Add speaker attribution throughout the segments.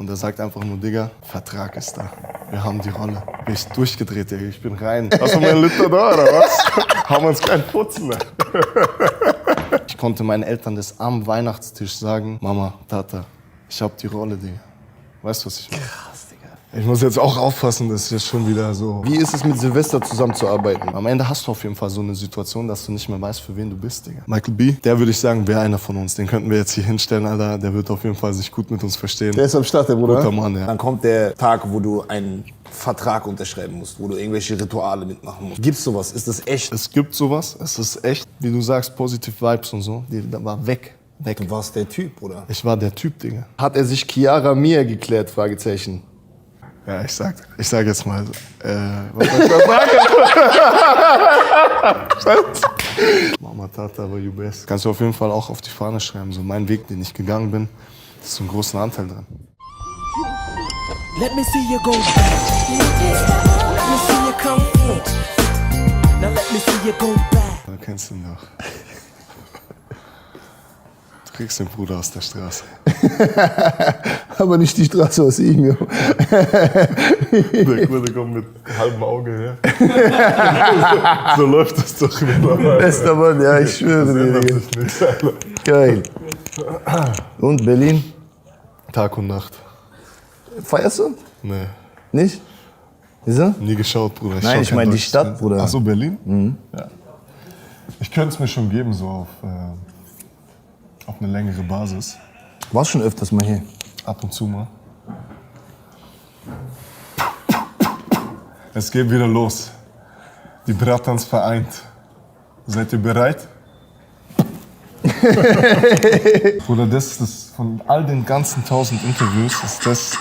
Speaker 1: Und er sagt einfach nur, Digga, Vertrag ist da. Wir haben die Rolle. Bin ich durchgedreht, Digga. Ich bin rein. Hast du mir einen Liter da, oder was? Haben wir uns keinen Putzen. Ich konnte meinen Eltern das am Weihnachtstisch sagen, Mama, Tata, ich hab die Rolle, Digga. Weißt du, was ich meine? Krass, Digga. Ich muss jetzt auch aufpassen, dass ich jetzt schon wieder so...
Speaker 2: Wie ist es mit Silvester zusammenzuarbeiten?
Speaker 1: Am Ende hast du auf jeden Fall so eine Situation, dass du nicht mehr weißt, für wen du bist, Digga. Michael B., der würde ich sagen, wäre einer von uns. Den könnten wir jetzt hier hinstellen, Alter. Der wird auf jeden Fall sich gut mit uns verstehen.
Speaker 2: Der ist am Start, der Bruder.
Speaker 1: Guter Mann, ja.
Speaker 2: Dann kommt der Tag, wo du einen Vertrag unterschreiben musst, wo du irgendwelche Rituale mitmachen musst. Gibt's sowas? Ist das echt?
Speaker 1: Es gibt sowas. Es ist echt, wie du sagst, positive Vibes und so. Die war weg.
Speaker 2: Du warst der Typ, oder?
Speaker 1: Ich war der Typ, Digga.
Speaker 2: Hat er sich Chiara Mia geklärt? Fragezeichen.
Speaker 1: Ja, ich sag jetzt mal, was soll ich da sagen? Mama, Tata, aber you best. Kannst du auf jeden Fall auch auf die Fahne schreiben. So mein Weg, den ich gegangen bin, ist so einen großen Anteil dran.
Speaker 3: Let me see you go back. Let me see you come forward. Now let me see you go back.
Speaker 1: Da kennst du ihn doch. Du kriegst den Bruder aus der Straße.
Speaker 2: Aber nicht die Straße aus ihm, jo.
Speaker 1: Der Bruder kommt mit halbem Auge her. So läuft es doch immer.
Speaker 2: Bester Mann, ja, ich schwöre dir. Digga. Geil. Und Berlin?
Speaker 1: Tag und Nacht.
Speaker 2: Feierst du?
Speaker 1: Nee,
Speaker 2: Nicht? Wieso?
Speaker 1: nie geschaut, Bruder.
Speaker 2: Nein,
Speaker 1: schau
Speaker 2: ich
Speaker 1: kein
Speaker 2: meine die
Speaker 1: deutsches
Speaker 2: Stadt,
Speaker 1: Fernsehen.
Speaker 2: Bruder.
Speaker 1: Ach so, Berlin? Mhm. Ja. Ich könnte es mir schon geben, so auf eine längere Basis.
Speaker 2: Warst schon öfters mal hier?
Speaker 1: Ab und zu mal. Es geht wieder los. Die Bratans vereint. Seid ihr bereit? Bruder, das ist von all den ganzen 1000 Interviews ist das,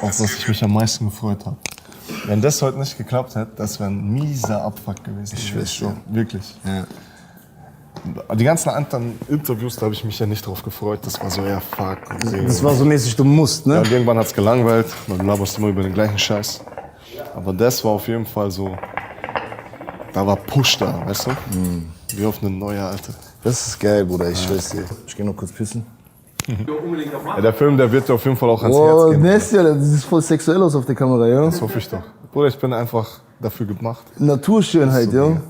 Speaker 1: auf was ich mich am meisten gefreut habe. Wenn das heute nicht geklappt hätte, das wäre ein mieser Abfuck gewesen.
Speaker 2: Ich weiß schon.
Speaker 1: Wirklich.
Speaker 2: Ja.
Speaker 1: Die ganzen anderen Interviews, da habe ich mich ja nicht drauf gefreut. Das war so eher fuck.
Speaker 2: Das war so mäßig, du musst, ne?
Speaker 1: Ja, und irgendwann hat es gelangweilt. Man laberst immer über den gleichen Scheiß. Aber das war auf jeden Fall so. Da war Push da, weißt du? Wie auf eine neue alte.
Speaker 2: Das ist geil, Bruder, ich weiß dir. Ich geh noch kurz pissen.
Speaker 1: Ja, der Film, der wird dir auf jeden Fall auch ans Herz
Speaker 2: Oh,
Speaker 1: gehen.
Speaker 2: Nestia, das sieht voll sexuell aus auf der Kamera, ja?
Speaker 1: Das hoffe ich doch. Bruder, ich bin einfach dafür gemacht.
Speaker 2: Naturschönheit, ja?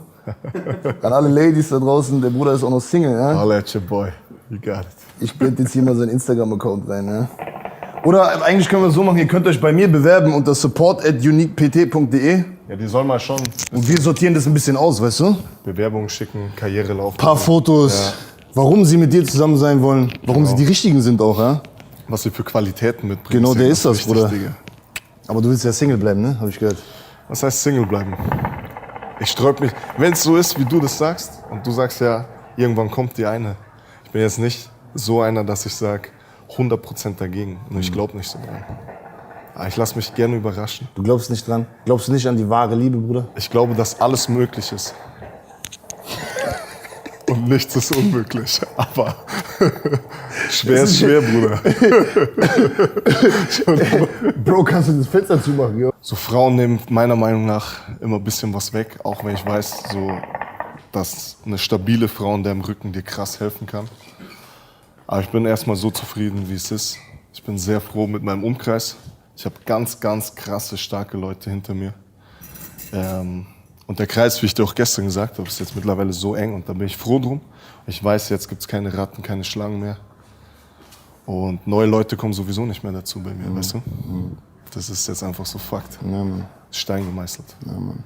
Speaker 2: An alle Ladies da draußen, der Bruder ist auch noch Single, ja?
Speaker 1: Holla at your boy. You got it.
Speaker 2: Ich blende jetzt hier mal seinen Instagram-Account rein, ja? Oder eigentlich können wir es so machen, ihr könnt euch bei mir bewerben unter support@uniquept.de
Speaker 1: Ja, die sollen mal schon
Speaker 2: und wir sortieren das ein bisschen aus, weißt du?
Speaker 1: Bewerbungen schicken, Karriere laufen.
Speaker 2: Paar Fotos, warum sie mit dir zusammen sein wollen, warum sie die Richtigen sind auch, ja?
Speaker 1: Was sie für Qualitäten mitbringen.
Speaker 2: Genau, der
Speaker 1: ja
Speaker 2: ist das,
Speaker 1: wichtig,
Speaker 2: Bruder.
Speaker 1: Digga.
Speaker 2: Aber du willst ja Single bleiben, ne? Hab ich gehört.
Speaker 1: Was heißt Single bleiben? Ich sträub mich. Wenn es so ist, wie du das sagst, und du sagst ja, irgendwann kommt die eine. Ich bin jetzt nicht so einer, dass ich sage, 100% dagegen. Nur ich glaube nicht so dran. Aber ich lasse mich gerne überraschen.
Speaker 2: Du glaubst nicht dran? Glaubst du nicht an die wahre Liebe, Bruder?
Speaker 1: Ich glaube, dass alles möglich ist. Und nichts ist unmöglich. Aber schwer ist schwer, Bruder.
Speaker 2: Bro, kannst du das Fenster zumachen, jo?
Speaker 1: So Frauen nehmen meiner Meinung nach immer ein bisschen was weg. Auch wenn ich weiß, so, dass eine stabile Frau in deinem Rücken dir krass helfen kann. Aber ich bin erstmal so zufrieden, wie es ist. Ich bin sehr froh mit meinem Umkreis. Ich habe ganz, ganz krasse, starke Leute hinter mir. Und der Kreis, wie ich dir auch gestern gesagt habe, ist jetzt mittlerweile so eng und da bin ich froh drum. Ich weiß, jetzt gibt es keine Ratten, keine Schlangen mehr. Und neue Leute kommen sowieso nicht mehr dazu bei mir, weißt du? Das ist jetzt einfach so Fakt.
Speaker 2: Ja, Mann.
Speaker 1: Stein gemeißelt.
Speaker 2: Ja, Mann.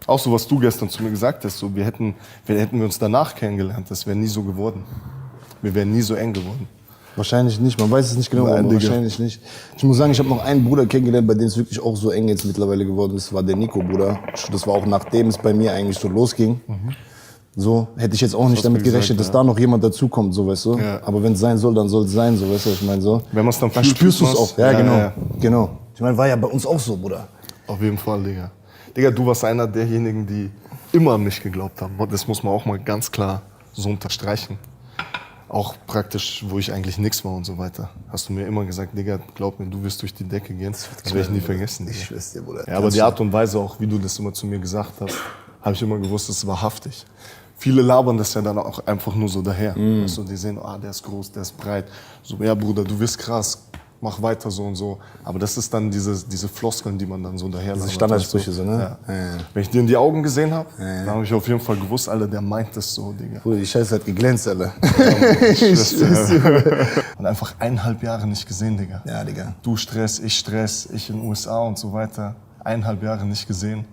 Speaker 1: Auch so, was du gestern zu mir gesagt hast, so, hätten wir uns danach kennengelernt, das wäre nie so geworden. Wir wären nie so eng geworden.
Speaker 2: Wahrscheinlich nicht, man weiß es nicht genau,
Speaker 1: Nein,
Speaker 2: aber
Speaker 1: Digga.
Speaker 2: wahrscheinlich nicht. Ich muss sagen, ich habe noch einen Bruder kennengelernt, bei dem es wirklich auch so eng jetzt mittlerweile geworden ist, war der Nico, Bruder. Das war auch nachdem es bei mir eigentlich so losging. So, hätte ich jetzt auch nicht
Speaker 1: hast du
Speaker 2: damit
Speaker 1: mir
Speaker 2: gerechnet,
Speaker 1: gesagt,
Speaker 2: dass da noch jemand dazukommt, so, weißt du.
Speaker 1: Ja.
Speaker 2: Aber wenn es sein soll, dann soll es sein, so, weißt du, was ich meine, so.
Speaker 1: Wenn man es dann
Speaker 2: Dann
Speaker 1: fühlt,
Speaker 2: spürst du es
Speaker 1: fühlt
Speaker 2: auch.
Speaker 1: man's.
Speaker 2: Ja, genau,
Speaker 1: ja.
Speaker 2: genau. Ich meine, war ja bei uns auch so, Bruder.
Speaker 1: Auf jeden Fall, Digga. Digga, du warst einer derjenigen, die immer an mich geglaubt haben. Das muss man auch mal ganz klar so unterstreichen. Auch praktisch, wo ich eigentlich nichts war und so weiter. Hast du mir immer gesagt, Digga, glaub mir, du wirst durch die Decke gehen. Das werde ich nie vergessen.
Speaker 2: Ich
Speaker 1: Digga.
Speaker 2: schwör's dir, Bruder.
Speaker 1: Ja, aber die Art und Weise auch, wie du das immer zu mir gesagt hast, habe ich immer gewusst, das ist wahrhaftig. Viele labern das ja dann auch einfach nur so daher. Weißt du, die sehen, der ist groß, der ist breit. So, ja Bruder, du wirst krass. mach weiter so und so. Aber das ist dann diese Floskeln, die man dann so daher
Speaker 2: Diese Standardsprüche so, ne?
Speaker 1: Ja.
Speaker 2: Ja.
Speaker 1: Wenn ich dir in die Augen gesehen habe, dann habe ich auf jeden Fall gewusst, Alter, der meint das so, Digga.
Speaker 2: Bruder, die Scheiße hat geglänzt, Alter.
Speaker 1: Und einfach 1,5 Jahre nicht gesehen, Digga.
Speaker 2: Ja, Digga.
Speaker 1: Du Stress, ich in den USA und so weiter. 1,5 Jahre nicht gesehen.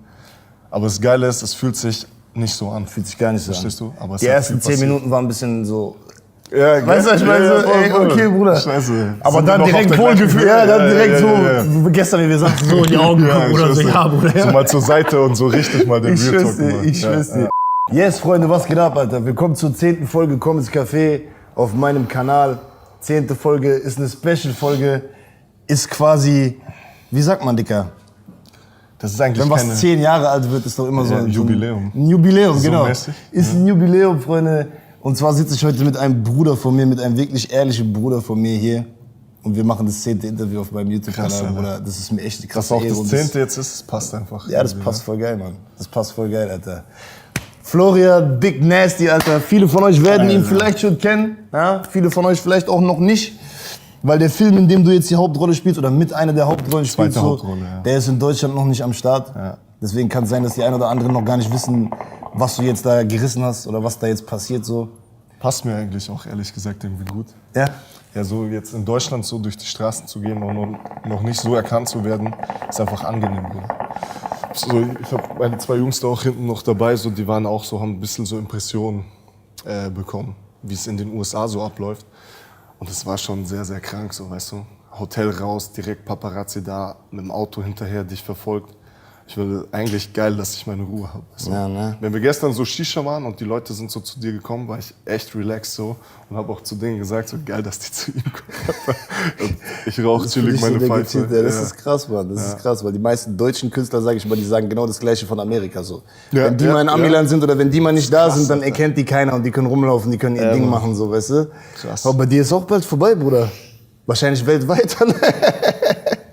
Speaker 1: Aber das Geile ist, es fühlt sich nicht so an.
Speaker 2: Fühlt sich gar nicht so an.
Speaker 1: Verstehst du? Aber es
Speaker 2: Die
Speaker 1: hat
Speaker 2: ersten
Speaker 1: viel
Speaker 2: 10
Speaker 1: passiert.
Speaker 2: Minuten waren ein bisschen so...
Speaker 1: Ja,
Speaker 2: Weißt du, was ich meine?
Speaker 1: ja,
Speaker 2: So,
Speaker 1: voll,
Speaker 2: ey,
Speaker 1: voll.
Speaker 2: okay, Bruder.
Speaker 1: Scheiße.
Speaker 2: Aber
Speaker 1: Sind wir
Speaker 2: dann
Speaker 1: noch
Speaker 2: direkt
Speaker 1: auf der
Speaker 2: Wohlgefühl,
Speaker 1: gleichen-
Speaker 2: ja, dann direkt
Speaker 1: ja.
Speaker 2: so, gestern, wie wir sagten, so in die Augen gucken oder so,
Speaker 1: schwör's
Speaker 2: ja,
Speaker 1: dir.
Speaker 2: Bruder. Ja.
Speaker 1: So mal zur Seite und so richtig mal den
Speaker 2: Ich
Speaker 1: Real
Speaker 2: schwör's
Speaker 1: Talk
Speaker 2: dir,
Speaker 1: machen.
Speaker 2: ich schwör's dir. Yes, Freunde, was geht ab, Alter? Willkommen zur 10. Folge Comets Café auf meinem Kanal. 10. Folge ist eine Special-Folge, ist quasi, wie sagt man, Dicker?
Speaker 1: Das ist eigentlich
Speaker 2: Wenn
Speaker 1: keine...
Speaker 2: was 10 Jahre alt wird, ist doch immer so
Speaker 1: Ja,
Speaker 2: ein
Speaker 1: Jubiläum.
Speaker 2: Ein Jubiläum,
Speaker 1: So
Speaker 2: genau.
Speaker 1: mäßig.
Speaker 2: Ist ein Jubiläum, Freunde. Und zwar sitze ich heute mit einem Bruder von mir, mit einem wirklich ehrlichen Bruder von mir hier. Und wir machen das 10. Interview auf meinem
Speaker 1: Krass,
Speaker 2: YouTube-Kanal,
Speaker 1: Alter.
Speaker 2: Bruder. Das ist mir echt eine
Speaker 1: Was
Speaker 2: krasse
Speaker 1: auch
Speaker 2: Ehre.
Speaker 1: das
Speaker 2: Und
Speaker 1: 10. jetzt ist, das passt einfach.
Speaker 2: Ja, das passt voll geil, Mann. Das passt voll geil, Alter. Florian Big Nasty, Alter. Viele von euch werden ihn vielleicht schon kennen. Ja? Viele von euch vielleicht auch noch nicht. Weil der Film, in dem du jetzt die Hauptrolle spielst, oder mit einer der Hauptrollen spielst, so,
Speaker 1: Hauptrolle, ja.
Speaker 2: der ist in Deutschland noch nicht am Start.
Speaker 1: Ja.
Speaker 2: Deswegen kann es sein, dass die einen oder anderen noch gar nicht wissen, was du jetzt da gerissen hast oder was da jetzt passiert. So.
Speaker 1: Passt mir eigentlich auch ehrlich gesagt irgendwie gut.
Speaker 2: Ja?
Speaker 1: Ja, so jetzt in Deutschland so durch die Straßen zu gehen und noch nicht so erkannt zu werden, ist einfach angenehm, Bruder. So, ich habe meine 2 Jungs da auch hinten noch dabei, so, die waren auch so, haben ein bisschen so Impressionen bekommen, wie es in den USA so abläuft. Und es war schon sehr, sehr krank, so, weißt du. Hotel raus, direkt Paparazzi da, mit dem Auto hinterher, dich verfolgt. Ich will eigentlich geil, dass ich meine Ruhe habe. Weißt du?
Speaker 2: Ja, ne?
Speaker 1: Wenn wir gestern so Shisha waren und die Leute sind so zu dir gekommen, war ich echt relaxed so und habe auch zu denen gesagt, so geil, dass die zu ihm kommen. Und ich rauche chillig meine Pfeife.
Speaker 2: Ja, das ist krass, Mann. Das ist krass, weil die meisten deutschen Künstler, sage ich mal, die sagen genau das Gleiche von Amerika. So.
Speaker 1: Ja,
Speaker 2: wenn die
Speaker 1: ja,
Speaker 2: mal in
Speaker 1: ja.
Speaker 2: Amiland sind oder wenn die mal nicht da
Speaker 1: Krass,
Speaker 2: sind, dann
Speaker 1: Alter.
Speaker 2: erkennt die keiner und die können rumlaufen, die können ihr Ding machen, so, weißt du?
Speaker 1: Krass.
Speaker 2: Aber bei dir ist auch bald vorbei, Bruder. Wahrscheinlich weltweit.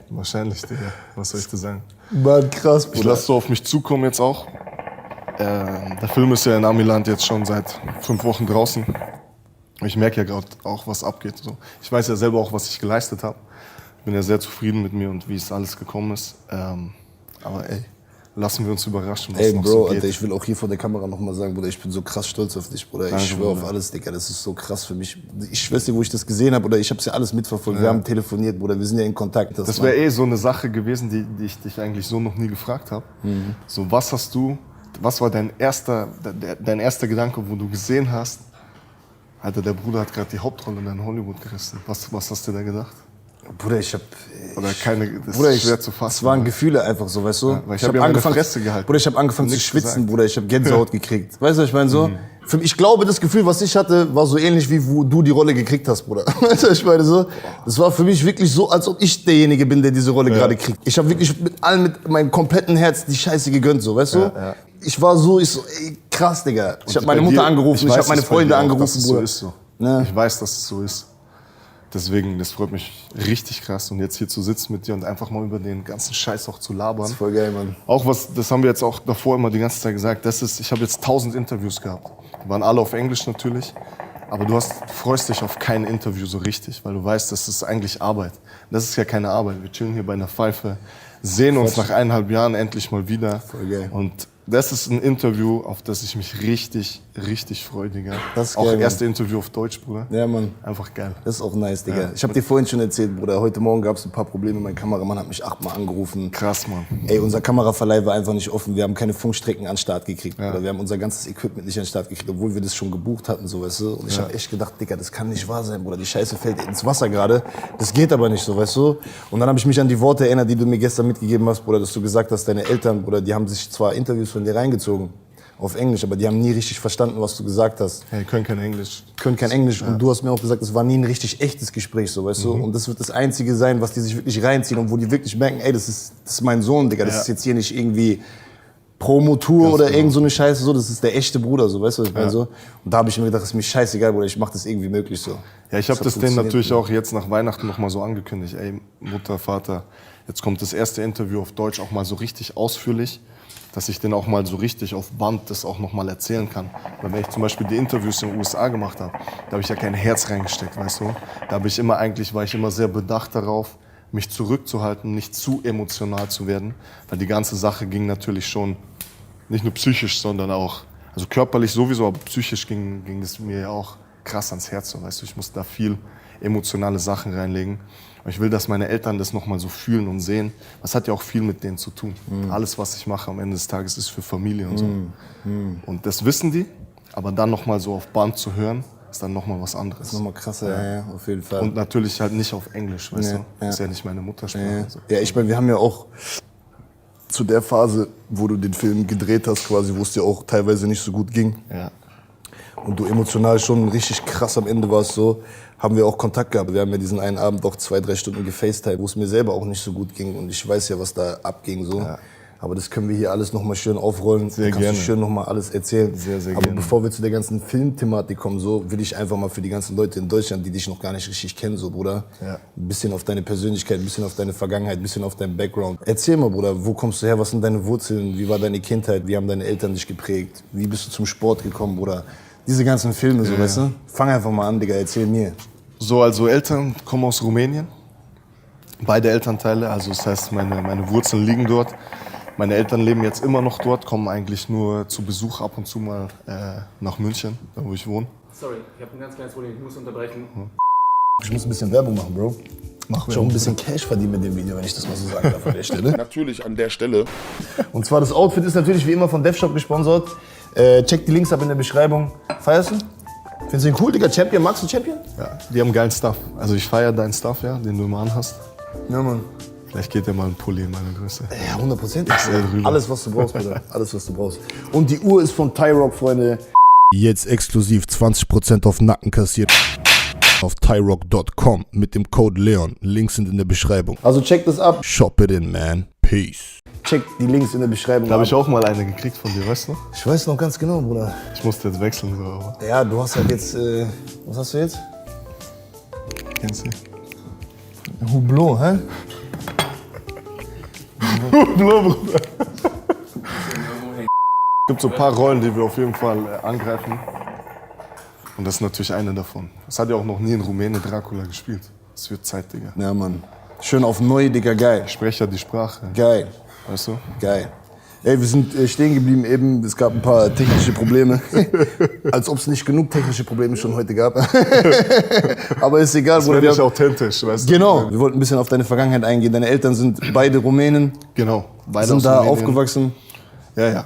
Speaker 1: Wahrscheinlich, Digga. Was soll ich dir sagen?
Speaker 2: Mann, krass,
Speaker 1: Ich
Speaker 2: Bruder.
Speaker 1: lasse so auf mich zukommen jetzt auch. Der Film ist ja in Amiland jetzt schon seit 5 Wochen draußen. Ich merke ja gerade auch, was abgeht. So. Ich weiß ja selber auch, was ich geleistet habe. Bin ja sehr zufrieden mit mir und wie es alles gekommen ist. Aber ey, lassen wir uns überraschen, was
Speaker 2: Ey,
Speaker 1: noch
Speaker 2: Bro,
Speaker 1: so geht.
Speaker 2: Alter, ich will auch hier vor der Kamera nochmal sagen, Bruder, ich bin so krass stolz auf dich, Bruder.
Speaker 1: Danke,
Speaker 2: Ich schwöre auf
Speaker 1: Bruder.
Speaker 2: alles, Digga. Das ist so krass für mich. Ich schwör's dir, wo ich das gesehen habe, oder ich hab's ja alles mitverfolgt. Wir haben telefoniert, Bruder. Wir sind ja in Kontakt.
Speaker 1: Das wäre eh so eine Sache gewesen, die ich dich eigentlich so noch nie gefragt habe. So, was war dein erster Gedanke, wo du gesehen hast, Alter, der Bruder hat gerade die Hauptrolle in Hollywood gerissen. Was hast du da gedacht?
Speaker 2: Bruder, ich hab...
Speaker 1: Oder keine, das
Speaker 2: Bruder,
Speaker 1: ist schwer zu fassen.
Speaker 2: Es waren Gefühle einfach so, weißt du?
Speaker 1: Ja, weil ich hab ja meine Fresse gehalten.
Speaker 2: Bruder, ich habe angefangen zu
Speaker 1: Nichts
Speaker 2: schwitzen,
Speaker 1: gesagt.
Speaker 2: Bruder. Ich habe Gänsehaut gekriegt. Weißt du, was ich meine so? Ich glaube, das Gefühl, was ich hatte, war so ähnlich wie wo du die Rolle gekriegt hast, Bruder. Weißt du, was ich meine so? Das war für mich wirklich so, als ob ich derjenige bin, der diese Rolle gerade kriegt. Ich habe wirklich mit meinem kompletten Herz die Scheiße gegönnt, so, weißt du?
Speaker 1: Ja.
Speaker 2: Ich war so, ey, krass, Digga. Ich habe meine
Speaker 1: Bei
Speaker 2: Mutter
Speaker 1: dir-
Speaker 2: angerufen, ich
Speaker 1: weiß
Speaker 2: habe meine
Speaker 1: es bei
Speaker 2: Freunde
Speaker 1: dir auch,
Speaker 2: angerufen,
Speaker 1: dass es
Speaker 2: Bruder.
Speaker 1: so ist so.
Speaker 2: Ja.
Speaker 1: Ich weiß, dass es so ist. Deswegen, das freut mich richtig krass. Und jetzt hier zu sitzen mit dir und einfach mal über den ganzen Scheiß auch zu labern.
Speaker 2: Voll geil, Mann.
Speaker 1: Auch das haben wir jetzt auch davor immer die ganze Zeit gesagt, ich habe jetzt 1000 Interviews gehabt. Die waren alle auf Englisch natürlich. Aber du freust dich auf kein Interview so richtig, weil du weißt, das ist eigentlich Arbeit. Das ist ja keine Arbeit. Wir chillen hier bei einer Pfeife, sehen uns nach 1,5 Jahren endlich mal wieder.
Speaker 2: Voll geil.
Speaker 1: Und das ist ein Interview, auf das ich mich richtig, richtig freue, Digga.
Speaker 2: Das ist
Speaker 1: auch
Speaker 2: geil, Mann.
Speaker 1: erste Interview auf Deutsch, Bruder.
Speaker 2: Ja, Mann.
Speaker 1: Einfach geil.
Speaker 2: Das ist auch nice, Digga.
Speaker 1: Ja.
Speaker 2: Ich habe dir vorhin schon erzählt, Bruder, heute Morgen gab es ein paar Probleme. Mein Kameramann hat mich 8-mal angerufen.
Speaker 1: Krass, Mann.
Speaker 2: Ey, unser Kameraverleih war einfach nicht offen. Wir haben keine Funkstrecken an den Start gekriegt. Oder wir haben unser ganzes Equipment nicht an den Start gekriegt, obwohl wir das schon gebucht hatten, so, weißt du. Und ich habe echt gedacht, Digga, das kann nicht wahr sein, Bruder. Die Scheiße fällt ins Wasser gerade. Das geht aber nicht so, weißt du. Und dann habe ich mich an die Worte erinnert, die du mir gestern mitgegeben hast, Bruder, dass du gesagt hast, deine Eltern, Bruder, die haben sich zwar Interviews von dir reingezogen, auf Englisch, aber die haben nie richtig verstanden, was du gesagt hast.
Speaker 1: Hey, können kein Englisch.
Speaker 2: Können kein Englisch. Und du hast mir auch gesagt, es war nie ein richtig echtes Gespräch, so, weißt du. Und das wird das Einzige sein, was die sich wirklich reinziehen und wo die wirklich merken, ey, das ist mein Sohn, Digga. Das
Speaker 1: Ja.
Speaker 2: ist jetzt hier nicht irgendwie Promotour oder irgend so eine Scheiße, so. Das ist der echte Bruder, so, weißt du, was ich meine, so. Und da habe ich mir gedacht, das ist mir scheißegal, Bruder, ich mach das irgendwie möglich, so.
Speaker 1: Ja, ich habe
Speaker 2: hat
Speaker 1: das denen
Speaker 2: funktioniert,
Speaker 1: natürlich
Speaker 2: ne?
Speaker 1: auch jetzt nach Weihnachten noch mal so angekündigt. Ey, Mutter, Vater, jetzt kommt das erste Interview auf Deutsch auch mal so richtig ausführlich, dass ich den auch mal so richtig auf Band das auch nochmal erzählen kann. Weil wenn ich zum Beispiel die Interviews in den USA gemacht habe, da habe ich ja kein Herz reingesteckt, weißt du. Da habe ich immer war ich immer sehr bedacht darauf, mich zurückzuhalten, nicht zu emotional zu werden. Weil die ganze Sache ging natürlich schon nicht nur psychisch, sondern auch, also körperlich sowieso, aber psychisch ging es mir ja auch krass ans Herz, so, weißt du. Ich musste da viel emotionale Sachen reinlegen. Aber ich will, dass meine Eltern das nochmal so fühlen und sehen. Das hat ja auch viel mit denen zu tun. Alles, was ich mache am Ende des Tages, ist für Familie und so. Und das wissen die, aber dann nochmal so auf Band zu hören, ist dann nochmal was anderes.
Speaker 2: Das ist nochmal krasser, ja, auf jeden Fall.
Speaker 1: Und natürlich halt nicht auf Englisch, weißt du. Das ist ja nicht meine Muttersprache.
Speaker 2: Ja,
Speaker 1: So.
Speaker 2: ja, ich meine, wir haben ja auch zu der Phase, wo du den Film gedreht hast, quasi, wo es dir auch teilweise nicht so gut ging
Speaker 1: Ja.
Speaker 2: und du emotional schon richtig krass am Ende warst, so, haben wir auch Kontakt gehabt. Wir haben ja diesen einen Abend auch 2-3 Stunden gefacetimed, wo es mir selber auch nicht so gut ging und ich weiß ja, was da abging, so.
Speaker 1: Ja.
Speaker 2: Aber das können wir hier alles nochmal schön aufrollen.
Speaker 1: Sehr
Speaker 2: Kannst
Speaker 1: gerne.
Speaker 2: du schön nochmal alles erzählen.
Speaker 1: Sehr, sehr
Speaker 2: Aber
Speaker 1: gerne.
Speaker 2: bevor wir zu der ganzen Filmthematik kommen, so, will ich einfach mal für die ganzen Leute in Deutschland, die dich noch gar nicht richtig kennen, so, Bruder,
Speaker 1: Ja.
Speaker 2: ein bisschen auf deine Persönlichkeit, ein bisschen auf deine Vergangenheit, ein bisschen auf deinen Background. Erzähl mal, Bruder, wo kommst du her, was sind deine Wurzeln, wie war deine Kindheit, wie haben deine Eltern dich geprägt, wie bist du zum Sport gekommen, Bruder? Diese ganzen Filme, so, weißt du? Fang einfach mal an, Digga, erzähl mir.
Speaker 1: So, also Eltern kommen aus Rumänien. Beide Elternteile, also das heißt, meine Wurzeln liegen dort. Meine Eltern leben jetzt immer noch dort, kommen eigentlich nur zu Besuch ab und zu mal nach München, da wo ich wohne.
Speaker 4: Sorry, ich habe ein ganz kleines Problem, ich muss unterbrechen.
Speaker 2: Ich muss ein bisschen Werbung machen, Bro. Ich auch ein bisschen Cash verdienen mit dem Video, wenn ich das mal so sagen darf an der Stelle.
Speaker 5: Natürlich an der Stelle.
Speaker 2: Und zwar das Outfit ist natürlich wie immer von DevShop gesponsert. Check die Links ab in der Beschreibung. Feierst du? Findest du ihn cool, Digga? Champion? Magst du Champion?
Speaker 1: Ja, die haben geilen Stuff. Also ich feiere deinen Stuff, ja, den du immer anhast.
Speaker 2: Ja, Mann.
Speaker 1: Vielleicht geht dir mal ein Pulli in meine Größe.
Speaker 2: Ja, 100%.
Speaker 1: XL drüber.
Speaker 2: Alles, was du brauchst, Bruder. Alles, was du brauchst. Und die Uhr ist von Tyrock, Freunde. Jetzt exklusiv 20% auf Nacken kassiert. Auf tyrock.com mit dem Code Leon. Links sind in der Beschreibung. Also check das ab. Shop it in, man. Peace. Check die Links in der Beschreibung
Speaker 1: Da habe
Speaker 2: ab.
Speaker 1: ich auch mal eine gekriegt von dir, weißt du noch?
Speaker 2: Ich weiß noch ganz genau, Bruder.
Speaker 1: Ich musste jetzt wechseln, so, aber
Speaker 2: Ja, du hast halt jetzt, was hast du jetzt?
Speaker 1: kennst du?
Speaker 2: Hublot, hä?
Speaker 1: Es gibt so ein paar Rollen, die wir auf jeden Fall angreifen. Und das ist natürlich eine davon. Das hat ja auch noch nie in Rumänien Dracula gespielt. Es wird Zeit, Digga.
Speaker 2: Ja, Mann. Schön auf neu, Digga, geil.
Speaker 1: Ich spreche ja die Sprache,
Speaker 2: Geil,
Speaker 1: weißt du?
Speaker 2: geil. Ey, wir sind stehen geblieben eben, es gab ein paar technische Probleme. Als ob es nicht genug technische Probleme schon heute gab. Aber ist egal,
Speaker 1: Das
Speaker 2: Bruder.
Speaker 1: wäre
Speaker 2: Wir
Speaker 1: nicht
Speaker 2: haben-
Speaker 1: authentisch, weißt du?
Speaker 2: Genau, wir wollten ein bisschen auf deine Vergangenheit eingehen. Deine Eltern sind beide Rumänen,
Speaker 1: Genau. Beide
Speaker 2: sind
Speaker 1: aus
Speaker 2: da
Speaker 1: Rumänien.
Speaker 2: aufgewachsen.
Speaker 1: Ja, ja.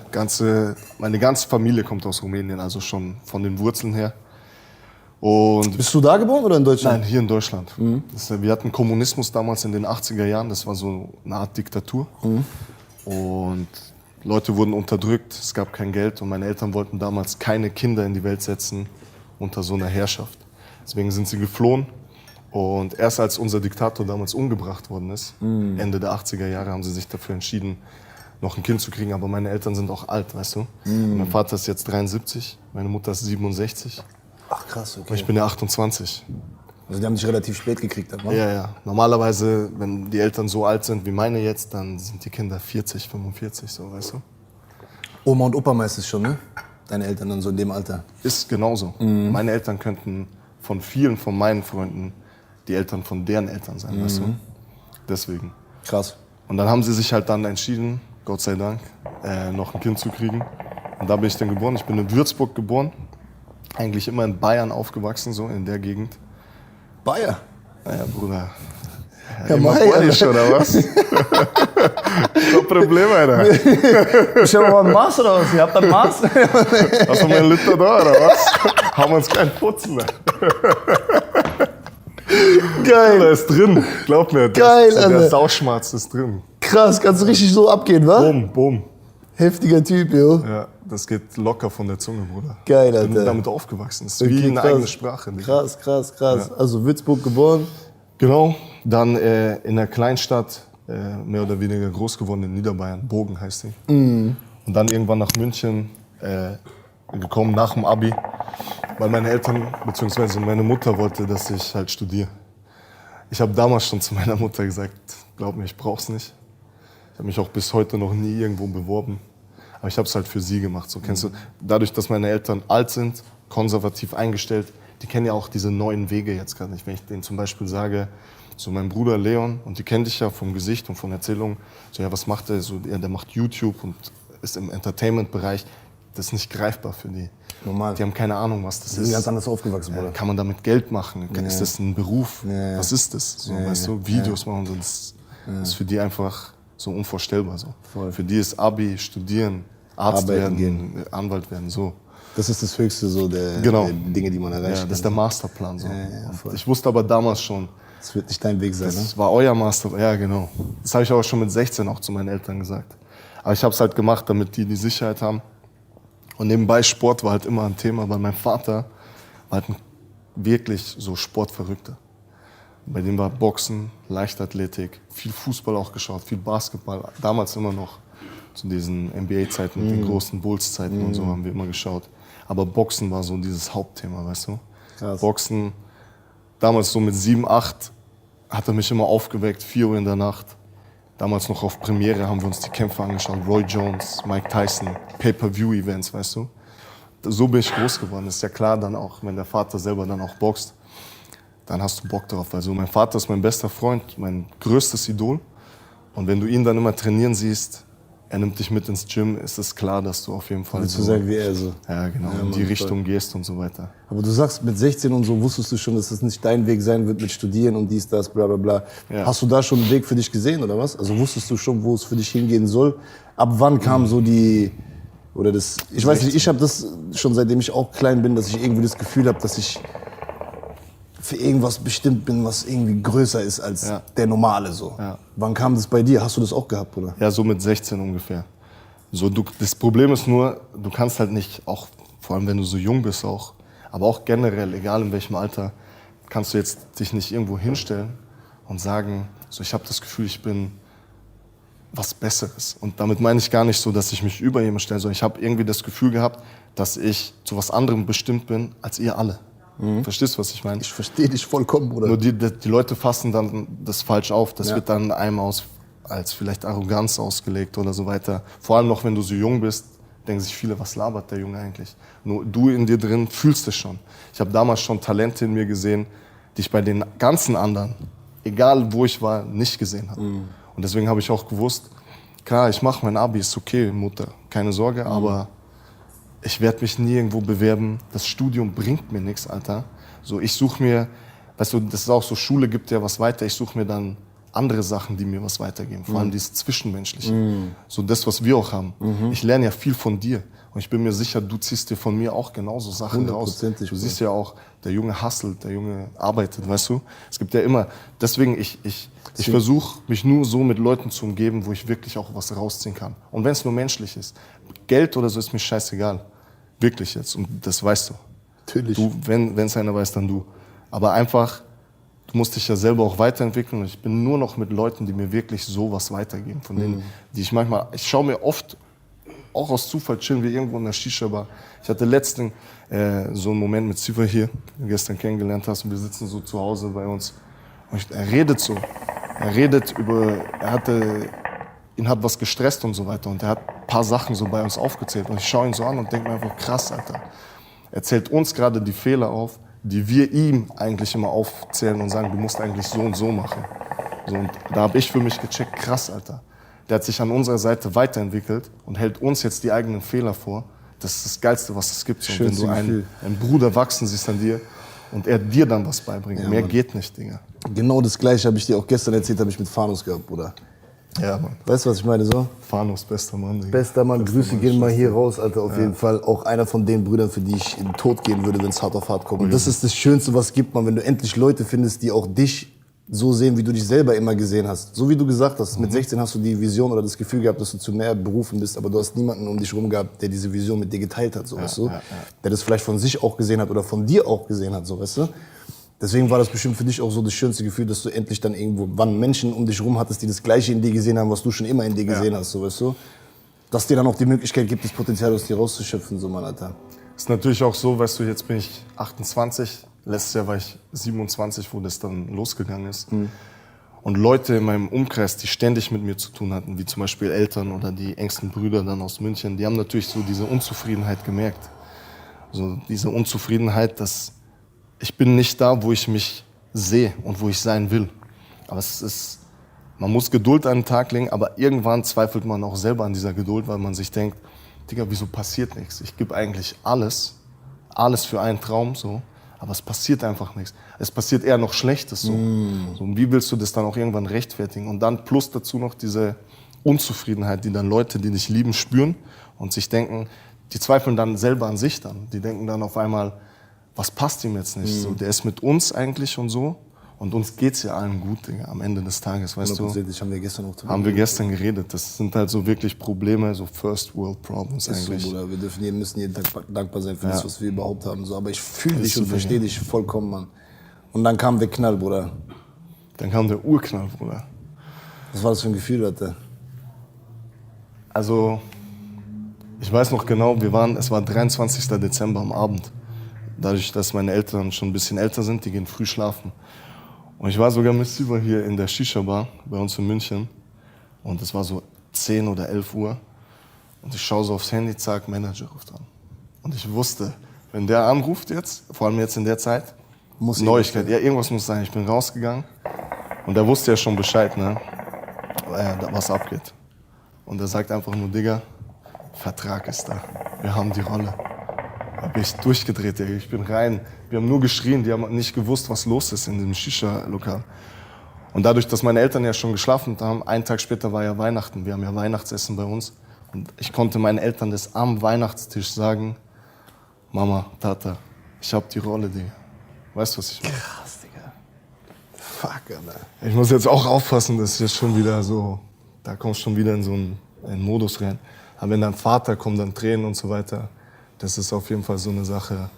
Speaker 1: Meine ganze Familie kommt aus Rumänien, also schon von den Wurzeln her. Und
Speaker 2: Bist du da geboren oder in Deutschland?
Speaker 1: nein, hier in Deutschland. Wir hatten Kommunismus damals in den 80er Jahren, das war so eine Art Diktatur. Und Leute wurden unterdrückt, es gab kein Geld und meine Eltern wollten damals keine Kinder in die Welt setzen unter so einer Herrschaft. Deswegen sind sie geflohen und erst als unser Diktator damals umgebracht worden ist, Ende der 80er Jahre, haben sie sich dafür entschieden, noch ein Kind zu kriegen. Aber meine Eltern sind auch alt, weißt du. Mein Vater ist jetzt 73, meine Mutter ist 67
Speaker 2: Ach krass,
Speaker 1: und
Speaker 2: okay.
Speaker 1: ich bin ja 28.
Speaker 2: Also die haben dich relativ spät gekriegt, dann, ne?
Speaker 1: Ja, ja. Normalerweise, wenn die Eltern so alt sind wie meine jetzt, dann sind die Kinder 40, 45, so, weißt du.
Speaker 2: Oma und Opa meistens schon, ne? Deine Eltern dann so in dem Alter.
Speaker 1: Ist genauso. Meine Eltern könnten von vielen von meinen Freunden die Eltern von deren Eltern sein, weißt du. Deswegen.
Speaker 2: Krass.
Speaker 1: Und dann haben sie sich halt dann entschieden, Gott sei Dank, noch ein Kind zu kriegen. Und da bin ich dann geboren. Ich bin in Würzburg geboren. Eigentlich immer in Bayern aufgewachsen, so in der Gegend.
Speaker 2: Bayer.
Speaker 1: Naja, Bruder.
Speaker 2: Ja,
Speaker 1: immer
Speaker 2: Mai,
Speaker 1: Polnisch,
Speaker 2: Alter.
Speaker 1: oder was? Kein Problem, Alter.
Speaker 2: Ich hab mal ein Maß oder was? Ihr habt ein Maß?
Speaker 1: Hast du mir einen Liter da, oder was? Haben wir uns keinen Putzen.
Speaker 2: Geil.
Speaker 1: Der ist drin, glaub mir.
Speaker 2: Geil,
Speaker 1: der
Speaker 2: Alter.
Speaker 1: Sauschmatz ist drin.
Speaker 2: Krass, kannst du richtig so abgehen, wa?
Speaker 1: Bumm, bumm.
Speaker 2: Heftiger Typ, jo.
Speaker 1: Ja, das geht locker von der Zunge, Bruder.
Speaker 2: Geil,
Speaker 1: Ich bin
Speaker 2: Alter.
Speaker 1: damit aufgewachsen. Das ist
Speaker 2: Okay,
Speaker 1: wie eine
Speaker 2: krass.
Speaker 1: eigene Sprache. Digga.
Speaker 2: Krass, krass, krass.
Speaker 1: Ja.
Speaker 2: Also Würzburg geboren.
Speaker 1: Genau, dann in einer Kleinstadt, mehr oder weniger groß geworden in Niederbayern, Bogen heißt die. Und dann irgendwann nach München gekommen nach dem Abi, weil meine Eltern bzw. meine Mutter wollte, dass ich halt studiere. Ich habe damals schon zu meiner Mutter gesagt, glaub mir, ich brauch's nicht. Ich habe mich auch bis heute noch nie irgendwo beworben. Aber ich habe es halt für sie gemacht. So, kennst du, dadurch, dass meine Eltern alt sind, konservativ eingestellt, die kennen ja auch diese neuen Wege jetzt gar nicht. Wenn ich denen zum Beispiel sage, so mein Bruder Leon, und die kennt dich ja vom Gesicht und von Erzählungen, so ja, was macht der? So, ja, der macht YouTube und ist im Entertainment-Bereich. Das ist nicht greifbar für die.
Speaker 2: Normal.
Speaker 1: Die haben keine Ahnung, was das
Speaker 2: Die sind
Speaker 1: ist.
Speaker 2: ganz anders aufgewachsen, Bruder.
Speaker 1: Kann man damit Geld machen? Ist das ein Beruf?
Speaker 2: Ja.
Speaker 1: Was ist das? So, weißt du, Videos machen, so, das ist für die einfach so unvorstellbar. So.
Speaker 2: Voll.
Speaker 1: Für die ist Abi, studieren, Arzt
Speaker 2: Arbeiten
Speaker 1: werden, Anwalt werden, so.
Speaker 2: Das ist das Höchste so der Dinge, die man erreicht.
Speaker 1: Ja, das ist der Masterplan. So.
Speaker 2: voll.
Speaker 1: Ich wusste aber damals schon,
Speaker 2: Das wird nicht dein Weg sein, ne?
Speaker 1: das war euer Masterplan. Ja, genau. Das habe ich aber schon mit 16 auch zu meinen Eltern gesagt. Aber ich habe es halt gemacht, damit die Sicherheit haben. Und nebenbei Sport war halt immer ein Thema, weil mein Vater war halt ein wirklich so Sportverrückter. Bei dem war Boxen, Leichtathletik, viel Fußball auch geschaut, viel Basketball. Damals immer noch zu diesen NBA-Zeiten, den großen Bulls-Zeiten und so haben wir immer geschaut. Aber Boxen war so dieses Hauptthema, weißt du?
Speaker 2: Krass.
Speaker 1: Boxen, damals so mit 7, 8 hat er mich immer aufgeweckt, 4 Uhr in der Nacht. Damals noch auf Premiere haben wir uns die Kämpfe angeschaut. Roy Jones, Mike Tyson, Pay-Per-View-Events, weißt du? So bin ich groß geworden. Ist ja klar dann auch, wenn der Vater selber dann auch boxt, dann hast du Bock drauf. Also mein Vater ist mein bester Freund, mein größtes Idol. Und wenn du ihn dann immer trainieren siehst, er nimmt dich mit ins Gym, ist es klar, dass du auf jeden Fall
Speaker 2: Willst du sein wie er so?
Speaker 1: ja, genau,
Speaker 2: Ja,
Speaker 1: in
Speaker 2: Mann,
Speaker 1: die
Speaker 2: voll.
Speaker 1: Richtung gehst und so weiter.
Speaker 2: Aber du sagst, mit 16 und so wusstest du schon, dass das nicht dein Weg sein wird mit Studieren und dies, das, bla bla bla.
Speaker 1: Ja.
Speaker 2: Hast du da schon einen Weg für dich gesehen oder was? Also wusstest du schon, wo es für dich hingehen soll? Ab wann kam so die, oder das, ich weiß nicht, ich habe das schon seitdem ich auch klein bin, dass ich irgendwie das Gefühl habe, dass ich für irgendwas bestimmt bin, was irgendwie größer ist als
Speaker 1: Ja.
Speaker 2: der Normale so.
Speaker 1: Ja.
Speaker 2: Wann kam das bei dir? Hast du das auch gehabt, Bruder?
Speaker 1: Ja, so mit 16 ungefähr. So, das Problem ist nur, du kannst halt nicht, auch vor allem wenn du so jung bist auch, aber auch generell, egal in welchem Alter, kannst du jetzt dich nicht irgendwo hinstellen und sagen, so ich habe das Gefühl, ich bin was Besseres. Und damit meine ich gar nicht so, dass ich mich über jemanden stelle, sondern ich habe irgendwie das Gefühl gehabt, dass ich zu was anderem bestimmt bin als ihr alle. Verstehst du, was ich meine?
Speaker 2: Ich verstehe dich vollkommen, Bruder.
Speaker 1: Nur die Leute fassen dann das falsch auf. Das
Speaker 2: Ja.
Speaker 1: wird dann einem als vielleicht Arroganz ausgelegt oder so weiter. Vor allem noch, wenn du so jung bist, denken sich viele, was labert der Junge eigentlich? Nur du in dir drin fühlst es schon. Ich habe damals schon Talente in mir gesehen, die ich bei den ganzen anderen, egal wo ich war, nicht gesehen habe. Und deswegen habe ich auch gewusst, klar, ich mache mein Abi, ist okay, Mutter, keine Sorge, aber ich werde mich nie irgendwo bewerben. Das Studium bringt mir nichts, Alter. So, ich suche mir, weißt du, das ist auch so, Schule gibt ja was weiter. Ich suche mir dann andere Sachen, die mir was weitergeben. Vor allem dieses Zwischenmenschliche. So das, was wir auch haben. Ich lerne ja viel von dir. Und ich bin mir sicher, du ziehst dir von mir auch genauso Sachen raus.
Speaker 2: 100%,
Speaker 1: Du siehst ja auch, der Junge hustelt, der Junge arbeitet, weißt du? Es gibt ja immer, deswegen, ich versuche mich nur so mit Leuten zu umgeben, wo ich wirklich auch was rausziehen kann. Und wenn es nur menschlich ist. Geld oder so ist mir scheißegal. Wirklich jetzt. Und das weißt du.
Speaker 2: Natürlich.
Speaker 1: Du, wenn es einer weiß, dann du. Aber einfach, du musst dich ja selber auch weiterentwickeln. Und ich bin nur noch mit Leuten, die mir wirklich sowas weitergeben. Von denen, die ich manchmal, ich schaue mir oft, auch aus Zufall chillen wir irgendwo in der Shisha-Bar. Ich hatte letztens so einen Moment mit Siva hier, den du gestern kennengelernt hast. Und wir sitzen so zu Hause bei uns. Und er redet so. Er redet über, ihn hat was gestresst und so weiter. Und er hat ein paar Sachen so bei uns aufgezählt. Und ich schaue ihn so an und denke mir einfach, krass, Alter. Er zählt uns gerade die Fehler auf, die wir ihm eigentlich immer aufzählen und sagen, du musst eigentlich so und so machen. So, und da habe ich für mich gecheckt, krass, Alter. Der hat sich an unserer Seite weiterentwickelt und hält uns jetzt die eigenen Fehler vor. Das ist das Geilste, was es gibt. So, wenn
Speaker 2: Schönste
Speaker 1: du einen Bruder wachsen siehst an dir und er dir dann was beibringt. Mehr geht nicht, Digga.
Speaker 2: Genau das Gleiche habe ich dir auch gestern erzählt, habe ich mit Fanus gehabt, Bruder.
Speaker 1: Ja, Mann.
Speaker 2: Weißt du, was ich meine so?
Speaker 1: Fanus, bester Mann, Digga.
Speaker 2: Bester Mann, Grüße gehen mal hier raus, Alter, auf
Speaker 1: Ja.
Speaker 2: jeden Fall. Auch einer von den Brüdern, für die ich in den Tod gehen würde, wenn es hart auf hart kommt. Und das ist das Schönste, was es gibt, man, wenn du endlich Leute findest, die auch dich so sehen, wie du dich selber immer gesehen hast. So wie du gesagt hast, mit 16 hast du die Vision oder das Gefühl gehabt, dass du zu mehr berufen bist, aber du hast niemanden um dich herum gehabt, der diese Vision mit dir geteilt hat, so, weißt du? Der das vielleicht von sich auch gesehen hat oder von dir auch gesehen hat, so, weißt du? Deswegen war das bestimmt für dich auch so das schönste Gefühl, dass du endlich dann irgendwo, wann Menschen um dich herum hattest, die das Gleiche in dir gesehen haben, was du schon immer in dir gesehen hast, so, weißt du? Dass dir dann auch die Möglichkeit gibt, das Potenzial aus dir rauszuschöpfen, so, Mann, Alter.
Speaker 1: Ist natürlich auch so, weißt du, jetzt bin ich 28, letztes Jahr war ich 27, wo das dann losgegangen ist. Und Leute in meinem Umkreis, die ständig mit mir zu tun hatten, wie zum Beispiel Eltern oder die engsten Brüder dann aus München, die haben natürlich so diese Unzufriedenheit gemerkt. So diese Unzufriedenheit, dass ich bin nicht da, wo ich mich sehe und wo ich sein will. Aber es ist, man muss Geduld an den Tag legen, aber irgendwann zweifelt man auch selber an dieser Geduld, weil man sich denkt, Digga, wieso passiert nichts? Ich gebe eigentlich alles für einen Traum, so, aber es passiert einfach nichts. Es passiert eher noch Schlechtes, so. So, und wie willst du das dann auch irgendwann rechtfertigen? Und dann plus dazu noch diese Unzufriedenheit, die dann Leute, die dich lieben, spüren und sich denken, die zweifeln dann selber an sich dann. Die denken dann auf einmal, was passt ihm jetzt nicht? So, der ist mit uns eigentlich und so. Und uns geht's ja allen gut, Digga, am Ende des Tages, weißt du? Haben wir gestern geredet. Das sind halt so wirklich Probleme, so First World Problems eigentlich.
Speaker 2: So, Bruder. Wir müssen jeden Tag dankbar sein für das, was wir überhaupt haben. So, aber ich fühle dich
Speaker 1: so,
Speaker 2: und verstehe dich vollkommen, Mann. Und dann kam der Knall, Bruder.
Speaker 1: Dann kam der Urknall, Bruder.
Speaker 2: Was war das für ein Gefühl, Alter?
Speaker 1: Also, ich weiß noch genau, es war 23. Dezember am Abend. Dadurch, dass meine Eltern schon ein bisschen älter sind, die gehen früh schlafen. Und ich war sogar mit Silber hier in der Shisha-Bar bei uns in München. Und es war so 10 oder 11 Uhr. Und ich schaue so aufs Handy, zack, Manager ruft an. Und ich wusste, wenn der anruft jetzt, vor allem jetzt in der Zeit, Neuigkeit, ja, irgendwas muss sein. Ich bin rausgegangen und der wusste ja schon Bescheid, ne, was abgeht. Und er sagt einfach nur, Digga, Vertrag ist da. Wir haben die Rolle. Da bin ich durchgedreht, Digga. Ich bin rein. Wir haben nur geschrien, die haben nicht gewusst, was los ist in dem Shisha-Lokal. Und dadurch, dass meine Eltern ja schon geschlafen haben, einen Tag später war ja Weihnachten. Wir haben ja Weihnachtsessen bei uns. Und ich konnte meinen Eltern das am Weihnachtstisch sagen, Mama, Tata, ich hab die Rolle, Digga. Weißt du, was ich meine?
Speaker 2: Krass, Digga. Fuck, Alter.
Speaker 1: Ich muss jetzt auch aufpassen, dass ich jetzt schon wieder so, da kommst du schon wieder in so einen Modus rein. Aber wenn dein Vater kommt, dann Tränen und so weiter, das ist auf jeden Fall so eine Sache.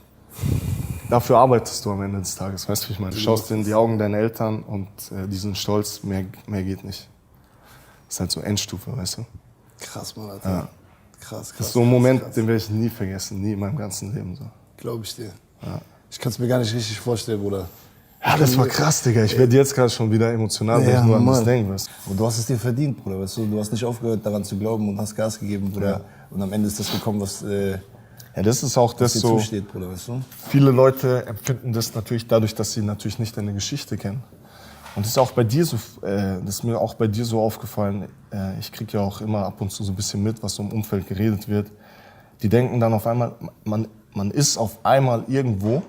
Speaker 1: Dafür arbeitest du am Ende des Tages, weißt du, wie ich meine? Du schaust in die Augen deiner Eltern und die sind stolz, mehr geht nicht. Das ist halt so Endstufe, weißt du?
Speaker 2: Krass, Mann, Alter.
Speaker 1: Ja.
Speaker 2: Krass.
Speaker 1: Das ist so ein Moment, den werde ich nie vergessen, nie in meinem ganzen Leben. So.
Speaker 2: Glaube ich dir.
Speaker 1: Ja.
Speaker 2: Ich kann es mir gar nicht richtig vorstellen, Bruder.
Speaker 1: Ja, das war krass, Digga. Ich werde jetzt gerade schon wieder emotional, wenn ich nur an das denke. Weißt
Speaker 2: Und du hast es dir verdient, Bruder. Weißt du hast nicht aufgehört, daran zu glauben und hast Gas gegeben, Bruder. Ja. Und am Ende ist das gekommen, was
Speaker 1: ja, das ist auch das
Speaker 2: dir
Speaker 1: so.
Speaker 2: zusteht, Bruder, weißt du?
Speaker 1: Viele Leute empfinden das natürlich dadurch, dass sie natürlich nicht deine Geschichte kennen. Und das ist auch bei dir so, das ist mir auch bei dir so aufgefallen. Ich kriege ja auch immer ab und zu so ein bisschen mit, was so im Umfeld geredet wird. Die denken dann auf einmal, man ist auf einmal irgendwo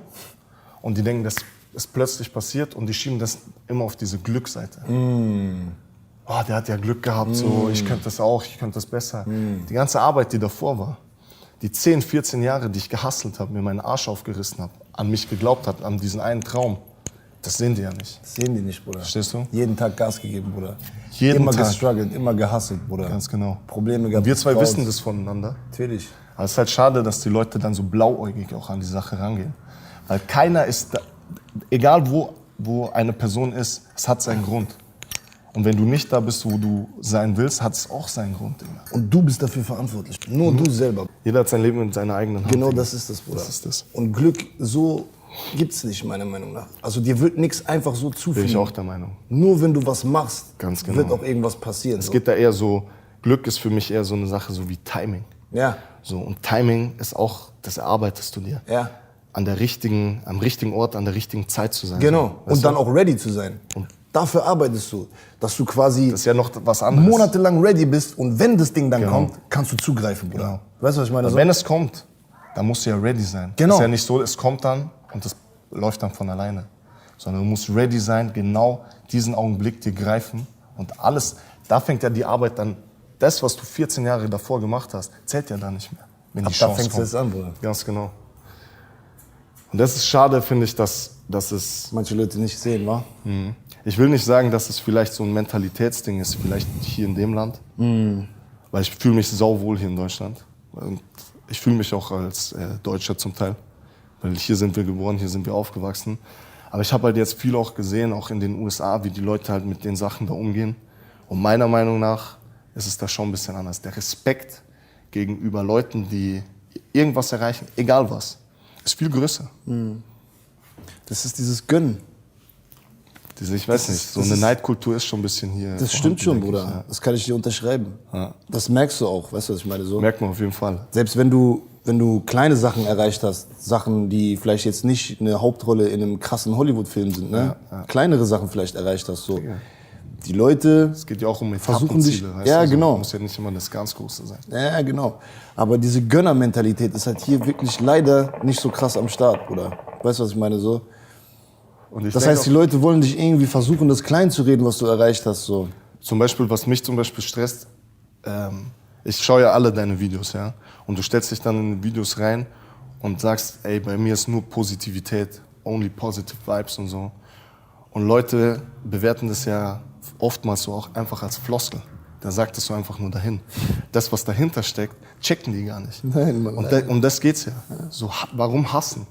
Speaker 1: und die denken, das ist plötzlich passiert und die schieben das immer auf diese Glücksseite. Oh, der hat ja Glück gehabt, so, ich könnte das auch, ich könnte das besser. Die ganze Arbeit, die davor war, die 10, 14 Jahre, die ich gehustelt habe, mir meinen Arsch aufgerissen habe, an mich geglaubt habe, an diesen einen Traum, das sehen die ja nicht.
Speaker 2: Das sehen die nicht, Bruder.
Speaker 1: Verstehst du?
Speaker 2: Jeden Tag Gas gegeben, Bruder.
Speaker 1: Jeden Tag.
Speaker 2: Immer gestruggelt, immer gehustelt, Bruder.
Speaker 1: Ganz genau.
Speaker 2: Probleme gehabt.
Speaker 1: Wir zwei
Speaker 2: Frauen.
Speaker 1: wissen das voneinander.
Speaker 2: Natürlich.
Speaker 1: Aber es ist halt schade, dass die Leute dann so blauäugig auch an die Sache rangehen. Weil keiner ist, egal wo eine Person ist, es hat seinen Grund. Und wenn du nicht da bist, wo du sein willst, hat es auch seinen Grund, Digga.
Speaker 2: Und du bist dafür verantwortlich. Nur du selber.
Speaker 1: Jeder hat sein Leben in seiner eigenen Hand.
Speaker 2: Genau
Speaker 1: Digga.
Speaker 2: das ist das, Bruder.
Speaker 1: Das ist das.
Speaker 2: Und Glück, so gibt's nicht, meiner Meinung nach. Also dir wird nichts einfach so
Speaker 1: Bin
Speaker 2: zufliegen.
Speaker 1: ich auch der Meinung.
Speaker 2: Nur wenn du was machst,
Speaker 1: Ganz genau.
Speaker 2: wird auch irgendwas passieren.
Speaker 1: Es geht da eher so, Glück ist für mich eher so eine Sache so wie Timing.
Speaker 2: Ja.
Speaker 1: So, und Timing ist auch, das erarbeitest du dir.
Speaker 2: Ja.
Speaker 1: Am richtigen Ort, an der richtigen Zeit zu sein.
Speaker 2: Genau.
Speaker 1: So, weißt
Speaker 2: Und dann
Speaker 1: du?
Speaker 2: auch ready zu sein. Dafür arbeitest du. Dass du quasi
Speaker 1: Das ist ja noch was anderes.
Speaker 2: monatelang ready bist und wenn das Ding dann
Speaker 1: Genau.
Speaker 2: kommt, kannst du zugreifen, Bruder.
Speaker 1: Genau.
Speaker 2: Weißt du, was ich meine?
Speaker 1: Also wenn es kommt, dann musst du ja ready sein.
Speaker 2: Genau.
Speaker 1: Es ist ja nicht so, es kommt dann und es läuft dann von alleine. Sondern du musst ready sein, genau diesen Augenblick dir greifen und alles. Da fängt ja die Arbeit dann, das, was du 14 Jahre davor gemacht hast, zählt ja da nicht mehr. Wenn
Speaker 2: Ab
Speaker 1: die
Speaker 2: da
Speaker 1: Chance
Speaker 2: fängst du
Speaker 1: kommt.
Speaker 2: jetzt an, Bruder.
Speaker 1: Ganz genau. Und das ist schade, finde ich, dass es...
Speaker 2: Manche Leute nicht sehen, wa?
Speaker 1: Ich will nicht sagen, dass es vielleicht so ein Mentalitätsding ist, vielleicht hier in dem Land. Weil ich fühle mich sauwohl hier in Deutschland. Und ich fühle mich auch als Deutscher zum Teil. Weil hier sind wir geboren, hier sind wir aufgewachsen. Aber ich habe halt jetzt viel auch gesehen, auch in den USA, wie die Leute halt mit den Sachen da umgehen. Und meiner Meinung nach ist es da schon ein bisschen anders. Der Respekt gegenüber Leuten, die irgendwas erreichen, egal was, ist viel größer.
Speaker 2: Das ist dieses Gönnen.
Speaker 1: Ich weiß nicht, so eine Neidkultur ist schon ein bisschen hier.
Speaker 2: Das stimmt schon,
Speaker 1: denke ich,
Speaker 2: Bruder.
Speaker 1: ja.
Speaker 2: Das kann ich dir unterschreiben.
Speaker 1: Ja.
Speaker 2: Das merkst du auch, weißt du, was ich meine? So.
Speaker 1: Merkt man auf jeden Fall.
Speaker 2: Selbst wenn du kleine Sachen erreicht hast, Sachen, die vielleicht jetzt nicht eine Hauptrolle in einem krassen Hollywood-Film sind, ne? Kleinere Sachen vielleicht erreicht hast, so. Die Leute
Speaker 1: Es geht ja auch um
Speaker 2: versuchen dich,
Speaker 1: Etappenziele, weißt
Speaker 2: ja
Speaker 1: du? So,
Speaker 2: genau,
Speaker 1: muss ja nicht immer das ganz Große sein.
Speaker 2: ja genau. Aber diese Gönnermentalität ist halt hier wirklich leider nicht so krass am Start, Bruder. Weißt du, was ich meine, so?
Speaker 1: Und ich
Speaker 2: Das
Speaker 1: denk
Speaker 2: heißt, die Leute wollen dich irgendwie versuchen, das klein zu reden, was du erreicht hast, so.
Speaker 1: Zum Beispiel, was mich zum Beispiel stresst, ich schaue ja alle deine Videos, ja, und du stellst dich dann in die Videos rein und sagst, ey, bei mir ist nur Positivität, only positive vibes und so. Und Leute bewerten das ja oftmals so auch einfach als Floskel. Da sagt es so einfach nur dahin. Das, was dahinter steckt, checken die gar nicht.
Speaker 2: Nein, Mann,
Speaker 1: Und um das geht's ja. So, warum hassen?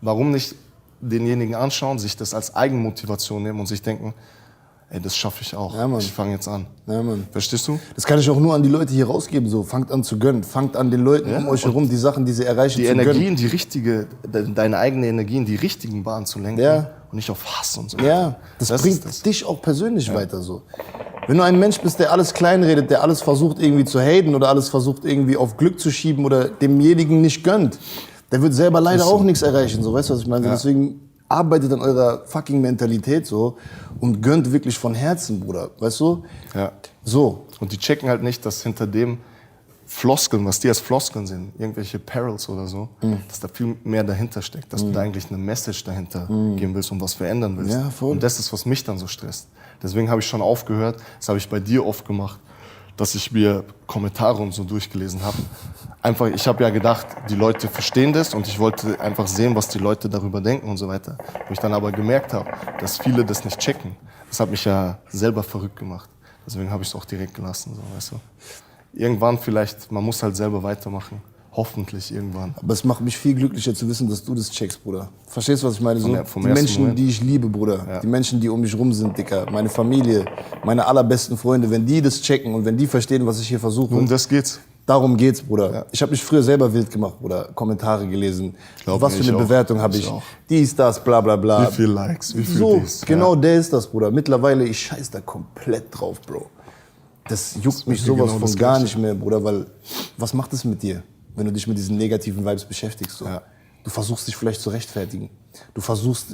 Speaker 1: Warum nicht denjenigen anschauen, sich das als Eigenmotivation nehmen und sich denken, ey, das schaffe ich auch.
Speaker 2: Ja, Mann.
Speaker 1: Ich fange jetzt an.
Speaker 2: Ja, Mann.
Speaker 1: Verstehst du?
Speaker 2: Das kann ich auch nur an die Leute hier rausgeben, so. Fangt an zu gönnen. Fangt an, den Leuten um euch herum die Sachen, die sie erreichen,
Speaker 1: Die
Speaker 2: zu gönnen.
Speaker 1: Energie in die richtige, deine eigene Energie in die richtigen Bahnen zu lenken
Speaker 2: Ja.
Speaker 1: und nicht auf Hass und so.
Speaker 2: Ja, das bringt
Speaker 1: ist das.
Speaker 2: dich auch persönlich weiter, so. Wenn du ein Mensch bist, der alles kleinredet, der alles versucht irgendwie zu haten oder alles versucht irgendwie auf Glück zu schieben oder demjenigen nicht gönnt, der wird selber leider auch nichts erreichen, so. Weißt du, was ich meine?
Speaker 1: Ja.
Speaker 2: Deswegen arbeitet an eurer fucking Mentalität so und gönnt wirklich von Herzen, Bruder. Weißt du?
Speaker 1: Ja.
Speaker 2: So.
Speaker 1: Und die checken halt nicht, dass hinter dem Floskeln, was die als Floskeln sind, irgendwelche Perils oder so, dass da viel mehr dahinter steckt, dass du da eigentlich eine Message dahinter geben willst und was verändern willst.
Speaker 2: Ja, voll.
Speaker 1: Und das ist, was mich dann so stresst. Deswegen habe ich schon aufgehört, das habe ich bei dir oft gemacht, dass ich mir Kommentare und so durchgelesen habe. Einfach, ich habe ja gedacht, die Leute verstehen das und ich wollte einfach sehen, was die Leute darüber denken und so weiter. Wo ich dann aber gemerkt habe, dass viele das nicht checken. Das hat mich ja selber verrückt gemacht. Deswegen habe ich es auch direkt gelassen, so, weißt du. Irgendwann vielleicht, man muss halt selber weitermachen. Hoffentlich irgendwann.
Speaker 2: Aber es macht mich viel glücklicher zu wissen, dass du das checkst, Bruder. Verstehst du, was ich meine? So,
Speaker 1: Vom
Speaker 2: die
Speaker 1: ersten
Speaker 2: Menschen,
Speaker 1: Moment.
Speaker 2: die ich liebe, Bruder.
Speaker 1: Ja.
Speaker 2: Die Menschen, die um mich rum sind, Dicker. Meine Familie, meine allerbesten Freunde. Wenn die das checken und wenn die verstehen, was ich hier versuche.
Speaker 1: Um das geht's.
Speaker 2: Darum geht's, Bruder.
Speaker 1: Ja.
Speaker 2: Ich habe mich früher selber wild gemacht, Bruder. Kommentare gelesen.
Speaker 1: Glaub
Speaker 2: Was
Speaker 1: mir,
Speaker 2: für
Speaker 1: ich
Speaker 2: eine
Speaker 1: auch.
Speaker 2: Bewertung habe
Speaker 1: Ich
Speaker 2: ich?
Speaker 1: auch.
Speaker 2: Dies, das, bla bla bla.
Speaker 1: Wie viel Likes, wie viel
Speaker 2: So,
Speaker 1: dies.
Speaker 2: genau
Speaker 1: Ja.
Speaker 2: der ist das, Bruder. Mittlerweile, ich scheiß da komplett drauf, Bro. Das juckt mich
Speaker 1: mir
Speaker 2: sowas
Speaker 1: genau
Speaker 2: von
Speaker 1: das
Speaker 2: gar
Speaker 1: Gleiche.
Speaker 2: nicht mehr, Bruder, weil was macht es mit dir, wenn du dich mit diesen negativen Vibes beschäftigst? So?
Speaker 1: Ja.
Speaker 2: Du versuchst dich vielleicht zu rechtfertigen. Du versuchst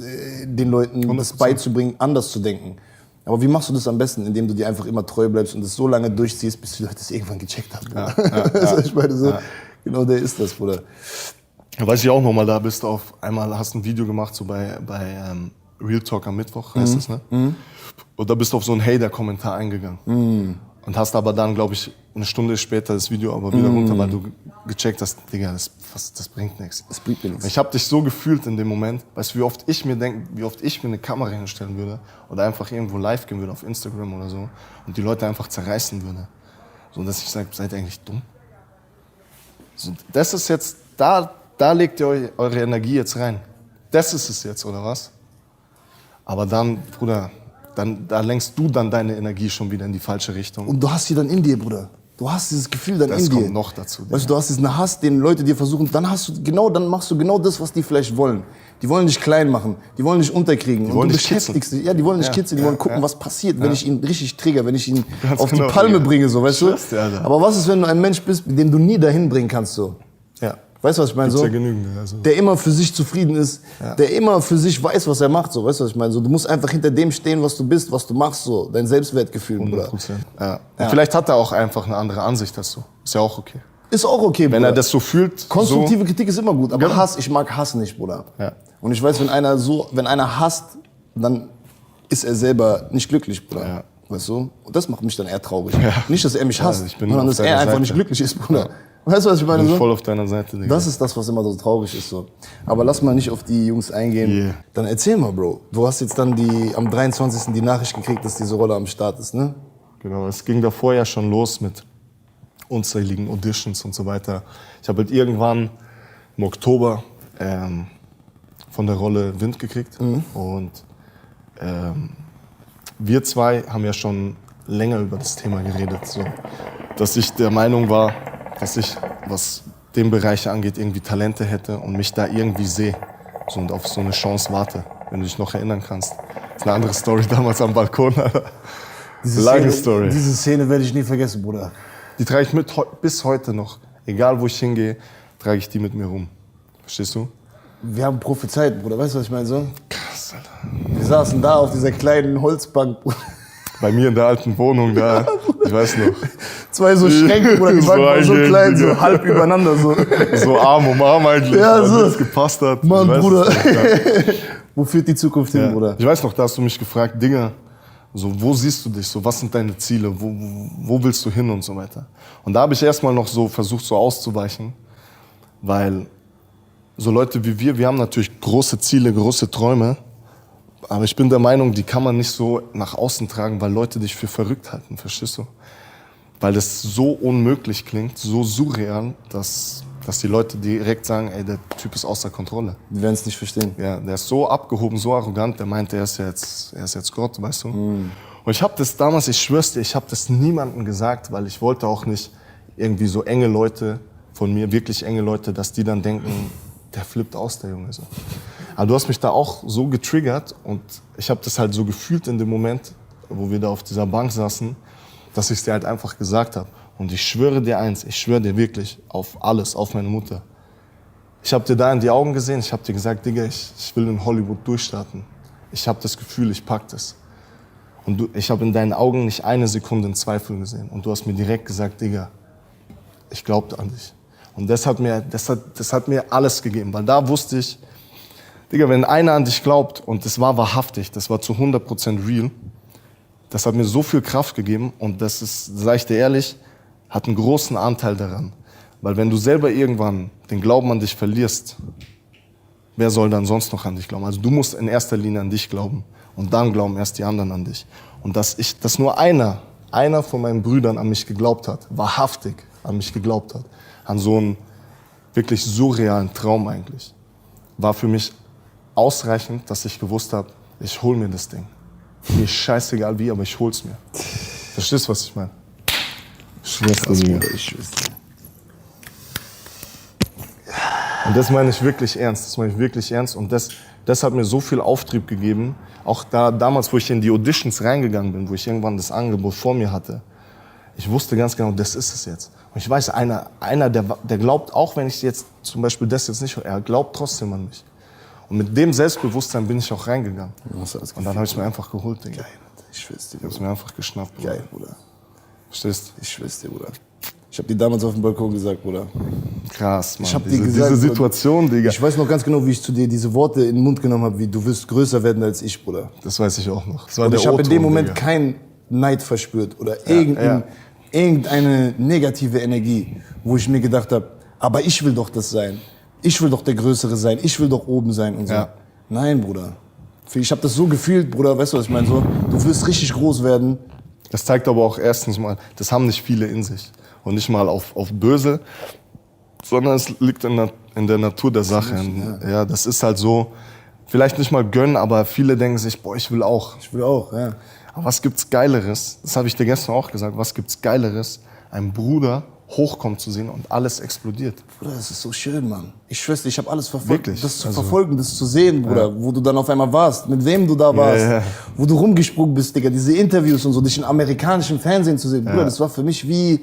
Speaker 2: den Leuten das
Speaker 1: 100%.
Speaker 2: beizubringen, anders zu denken. Aber wie machst du das am besten? Indem du dir einfach immer treu bleibst und es so lange durchziehst, bis die Leute es irgendwann gecheckt haben. Bruder. Weißt du, was ich meine, so, genau der ist das, Bruder.
Speaker 1: Ja, weiß ich auch noch mal, da bist du auf einmal, hast ein Video gemacht, so bei Real Talk am Mittwoch, heißt es, ne? Und da bist du auf so einen Hater-Kommentar eingegangen. Und hast aber dann, glaube ich, eine Stunde später das Video aber wieder runter, weil du gecheckt hast, Digga, das bringt nichts.
Speaker 2: Das bringt mir nichts.
Speaker 1: Ich habe dich so gefühlt in dem Moment, weißt du, wie oft ich mir eine Kamera hinstellen würde oder einfach irgendwo live gehen würde auf Instagram oder so und die Leute einfach zerreißen würde. So, dass ich sage, seid ihr eigentlich dumm? So, das ist jetzt, da legt ihr eure Energie jetzt rein. Das ist es jetzt, oder was? Aber dann, Bruder, da lenkst du dann deine Energie schon wieder in die falsche Richtung.
Speaker 2: Und du hast sie dann in dir, Bruder. Du hast dieses Gefühl dann
Speaker 1: Das
Speaker 2: in dir.
Speaker 1: kommt noch dazu, Digga.
Speaker 2: Weißt du, du hast diesen Hass, den Leute dir versuchen, dann machst du genau das, was die vielleicht wollen. Die wollen dich klein machen, die wollen dich unterkriegen.
Speaker 1: wollen
Speaker 2: und du
Speaker 1: dich
Speaker 2: beschäftigst dich. Ja, die wollen dich
Speaker 1: Ja,
Speaker 2: kitzeln, die
Speaker 1: ja,
Speaker 2: wollen gucken,
Speaker 1: ja.
Speaker 2: was passiert, wenn ich ihn richtig trigger, wenn ich ihn
Speaker 1: Ganz
Speaker 2: auf
Speaker 1: genau,
Speaker 2: die Palme
Speaker 1: Digga.
Speaker 2: bringe, so, weißt du?
Speaker 1: Schwör's dir, Alter.
Speaker 2: Aber was ist, wenn du ein Mensch bist, den du nie dahin bringen kannst, so?
Speaker 1: Ja.
Speaker 2: Weißt du, was ich meine?
Speaker 1: Gibt's
Speaker 2: So,
Speaker 1: ja genügend, also.
Speaker 2: der immer für sich zufrieden ist, der immer für sich weiß, was er macht, so, weißt du, was ich meine? So, du musst einfach hinter dem stehen, was du bist, was du machst, so, dein Selbstwertgefühl, Bruder.
Speaker 1: 100%. Ja. Und vielleicht hat er auch einfach eine andere Ansicht dazu. Ist ja auch okay.
Speaker 2: Ist auch okay, Bruder.
Speaker 1: Wenn er das so fühlt,
Speaker 2: Konstruktive Kritik ist immer gut, aber
Speaker 1: Genau.
Speaker 2: Hass, ich mag Hass nicht, Bruder.
Speaker 1: Ja.
Speaker 2: Und ich weiß, wenn einer hasst, dann ist er selber nicht glücklich, Bruder.
Speaker 1: Ja.
Speaker 2: Weißt du? Und das macht mich dann eher traurig. Nicht, dass er mich hasst,
Speaker 1: ich bin
Speaker 2: sondern
Speaker 1: auf
Speaker 2: dass er
Speaker 1: deiner
Speaker 2: einfach
Speaker 1: Seite.
Speaker 2: nicht glücklich ist, Bruder. Weißt du, was ich meine?
Speaker 1: bin
Speaker 2: So?
Speaker 1: voll auf deiner Seite, Digga.
Speaker 2: Das ist das, was immer so traurig ist. So. Aber lass mal nicht auf die Jungs eingehen.
Speaker 1: Yeah.
Speaker 2: Dann erzähl mal, Bro. Du hast jetzt dann am 23. die Nachricht gekriegt, dass diese Rolle am Start ist, ne?
Speaker 1: Genau, es ging davor ja schon los mit unzähligen Auditions und so weiter. Ich habe halt irgendwann im Oktober von der Rolle Wind gekriegt. Und wir zwei haben ja schon länger über das Thema geredet. So, dass ich der Meinung war, dass ich, was den Bereich angeht, irgendwie Talente hätte und mich da irgendwie sehe. So, und auf so eine Chance warte, wenn du dich noch erinnern kannst. ist eine andere Story damals am Balkon, Alter.
Speaker 2: Diese
Speaker 1: Lange
Speaker 2: Szene,
Speaker 1: Story.
Speaker 2: Diese Szene werde ich nie vergessen, Bruder.
Speaker 1: Die trage ich mit bis heute noch. Egal wo ich hingehe, trage ich die mit mir rum. Verstehst du?
Speaker 2: Wir haben prophezeit, Bruder. Weißt du, was ich meine? So?
Speaker 1: Krass, Alter.
Speaker 2: Wir saßen da auf dieser kleinen Holzbank, Bruder.
Speaker 1: Bei mir in der alten Wohnung da, ich weiß noch.
Speaker 2: 2 so Schränke, Bruder. Die
Speaker 1: So
Speaker 2: Bank war so
Speaker 1: eingehend,
Speaker 2: klein, so
Speaker 1: Digga.
Speaker 2: halb übereinander. So.
Speaker 1: So Arm um Arm eigentlich,
Speaker 2: Ja,
Speaker 1: weil
Speaker 2: so.
Speaker 1: es gepasst hat.
Speaker 2: Mann,
Speaker 1: Ich weiß
Speaker 2: Bruder.
Speaker 1: es noch, ja.
Speaker 2: Wo führt die Zukunft hin,
Speaker 1: Ja.
Speaker 2: Bruder?
Speaker 1: Ich weiß noch, da hast du mich gefragt, Digga, so, wo siehst du dich, so, was sind deine Ziele, wo willst du hin und so weiter. Und da habe ich erstmal noch so versucht, so auszuweichen, weil so Leute wie wir haben natürlich große Ziele, große Träume, aber ich bin der Meinung, die kann man nicht so nach außen tragen, weil Leute dich für verrückt halten, verstehst du? Weil das so unmöglich klingt, so surreal, dass die Leute direkt sagen, ey, der Typ ist außer Kontrolle.
Speaker 2: Die werden es nicht verstehen.
Speaker 1: Ja, der ist so abgehoben, so arrogant, der meint, er ist jetzt Gott, weißt du? Und ich habe das damals, ich schwör's dir, ich habe das niemandem gesagt, weil ich wollte auch nicht irgendwie so enge Leute von mir, wirklich enge Leute, dass die dann denken, der flippt aus, der Junge. So. Aber du hast mich da auch so getriggert und ich habe das halt so gefühlt in dem Moment, wo wir da auf dieser Bank saßen, dass ich es dir halt einfach gesagt habe. Und ich schwöre dir eins, ich schwöre dir wirklich auf alles, auf meine Mutter. Ich habe dir da in die Augen gesehen, ich habe dir gesagt, Digga, ich will in Hollywood durchstarten. Ich habe das Gefühl, ich pack das. Und ich habe in deinen Augen nicht eine Sekunde in Zweifel gesehen. Und du hast mir direkt gesagt, Digga, ich glaubte an dich. Und das hat mir alles gegeben, weil da wusste ich, Digga, wenn einer an dich glaubt und das war wahrhaftig, das war zu 100% real, das hat mir so viel Kraft gegeben und das ist, sag ich dir ehrlich, hat einen großen Anteil daran. Weil wenn du selber irgendwann den Glauben an dich verlierst, wer soll dann sonst noch an dich glauben? Also du musst in erster Linie an dich glauben und dann glauben erst die anderen an dich. Und dass nur einer von meinen Brüdern an mich geglaubt hat, wahrhaftig an mich geglaubt hat, an so einen wirklich surrealen Traum eigentlich, war für mich ausreichend, dass ich gewusst habe, ich hol mir das Ding. Mir ist scheißegal wie, aber ich hol's mir. Verstehst du, was ich meine?
Speaker 2: Ich schwör's dir.
Speaker 1: Und das meine ich wirklich ernst, und das hat mir so viel Auftrieb gegeben, auch damals, wo ich in die Auditions reingegangen bin, wo ich irgendwann das Angebot vor mir hatte. Ich wusste ganz genau, das ist es jetzt. Und ich weiß, einer der glaubt, auch wenn ich jetzt zum Beispiel das jetzt nicht, er glaubt trotzdem an mich. Und mit dem Selbstbewusstsein bin ich auch reingegangen. Und dann habe ich es mir einfach geholt, Digga.
Speaker 2: Geil, Alter. Ich schwör's dir,
Speaker 1: Ich habe es mir einfach geschnappt, Bruder.
Speaker 2: Geil, Bruder.
Speaker 1: Verstehst
Speaker 2: Ich schwör's dir, Bruder. Ich hab dir damals auf dem Balkon gesagt, Bruder.
Speaker 1: du? Krass, Mann.
Speaker 2: Ich hab dir
Speaker 1: diese
Speaker 2: gesagt,
Speaker 1: Situation, Digga.
Speaker 2: Ich weiß noch ganz genau, wie ich zu dir diese Worte in den Mund genommen habe, wie du wirst größer werden als ich, Bruder.
Speaker 1: Das weiß ich auch noch. Das war
Speaker 2: Und
Speaker 1: der
Speaker 2: ich habe in
Speaker 1: O-Ton,
Speaker 2: dem Moment
Speaker 1: Digga.
Speaker 2: keinen Neid verspürt oder
Speaker 1: ja.
Speaker 2: irgendeine negative Energie, wo ich mir gedacht habe, aber ich will doch das sein. Ich will doch der Größere sein. Ich will doch oben sein und so.
Speaker 1: Ja.
Speaker 2: Nein, Bruder. Ich habe das so gefühlt, Bruder, weißt du, was ich meine? So, du wirst richtig groß werden.
Speaker 1: Das zeigt aber auch erstens mal, das haben nicht viele in sich. Und nicht mal auf böse, sondern es liegt in der Natur der Sache. Ja, das ist halt so, vielleicht nicht mal gönnen, aber viele denken sich, boah, ich will auch.
Speaker 2: Ich will auch, ja.
Speaker 1: Aber was gibt's Geileres? Das habe ich dir gestern auch gesagt. Was gibt's Geileres, einen Bruder hochkommen zu sehen und alles explodiert?
Speaker 2: Bruder, das ist so schön, Mann. Ich schwör's dir, ich habe alles verfolgt.
Speaker 1: Wirklich?
Speaker 2: Das zu
Speaker 1: Also-
Speaker 2: verfolgen, das zu sehen, Bruder. Wo du dann auf einmal warst, mit wem du da warst,
Speaker 1: ja.
Speaker 2: wo du rumgesprungen bist, Digga. Diese Interviews und so, dich im amerikanischen Fernsehen zu sehen. Bruder, das war für mich wie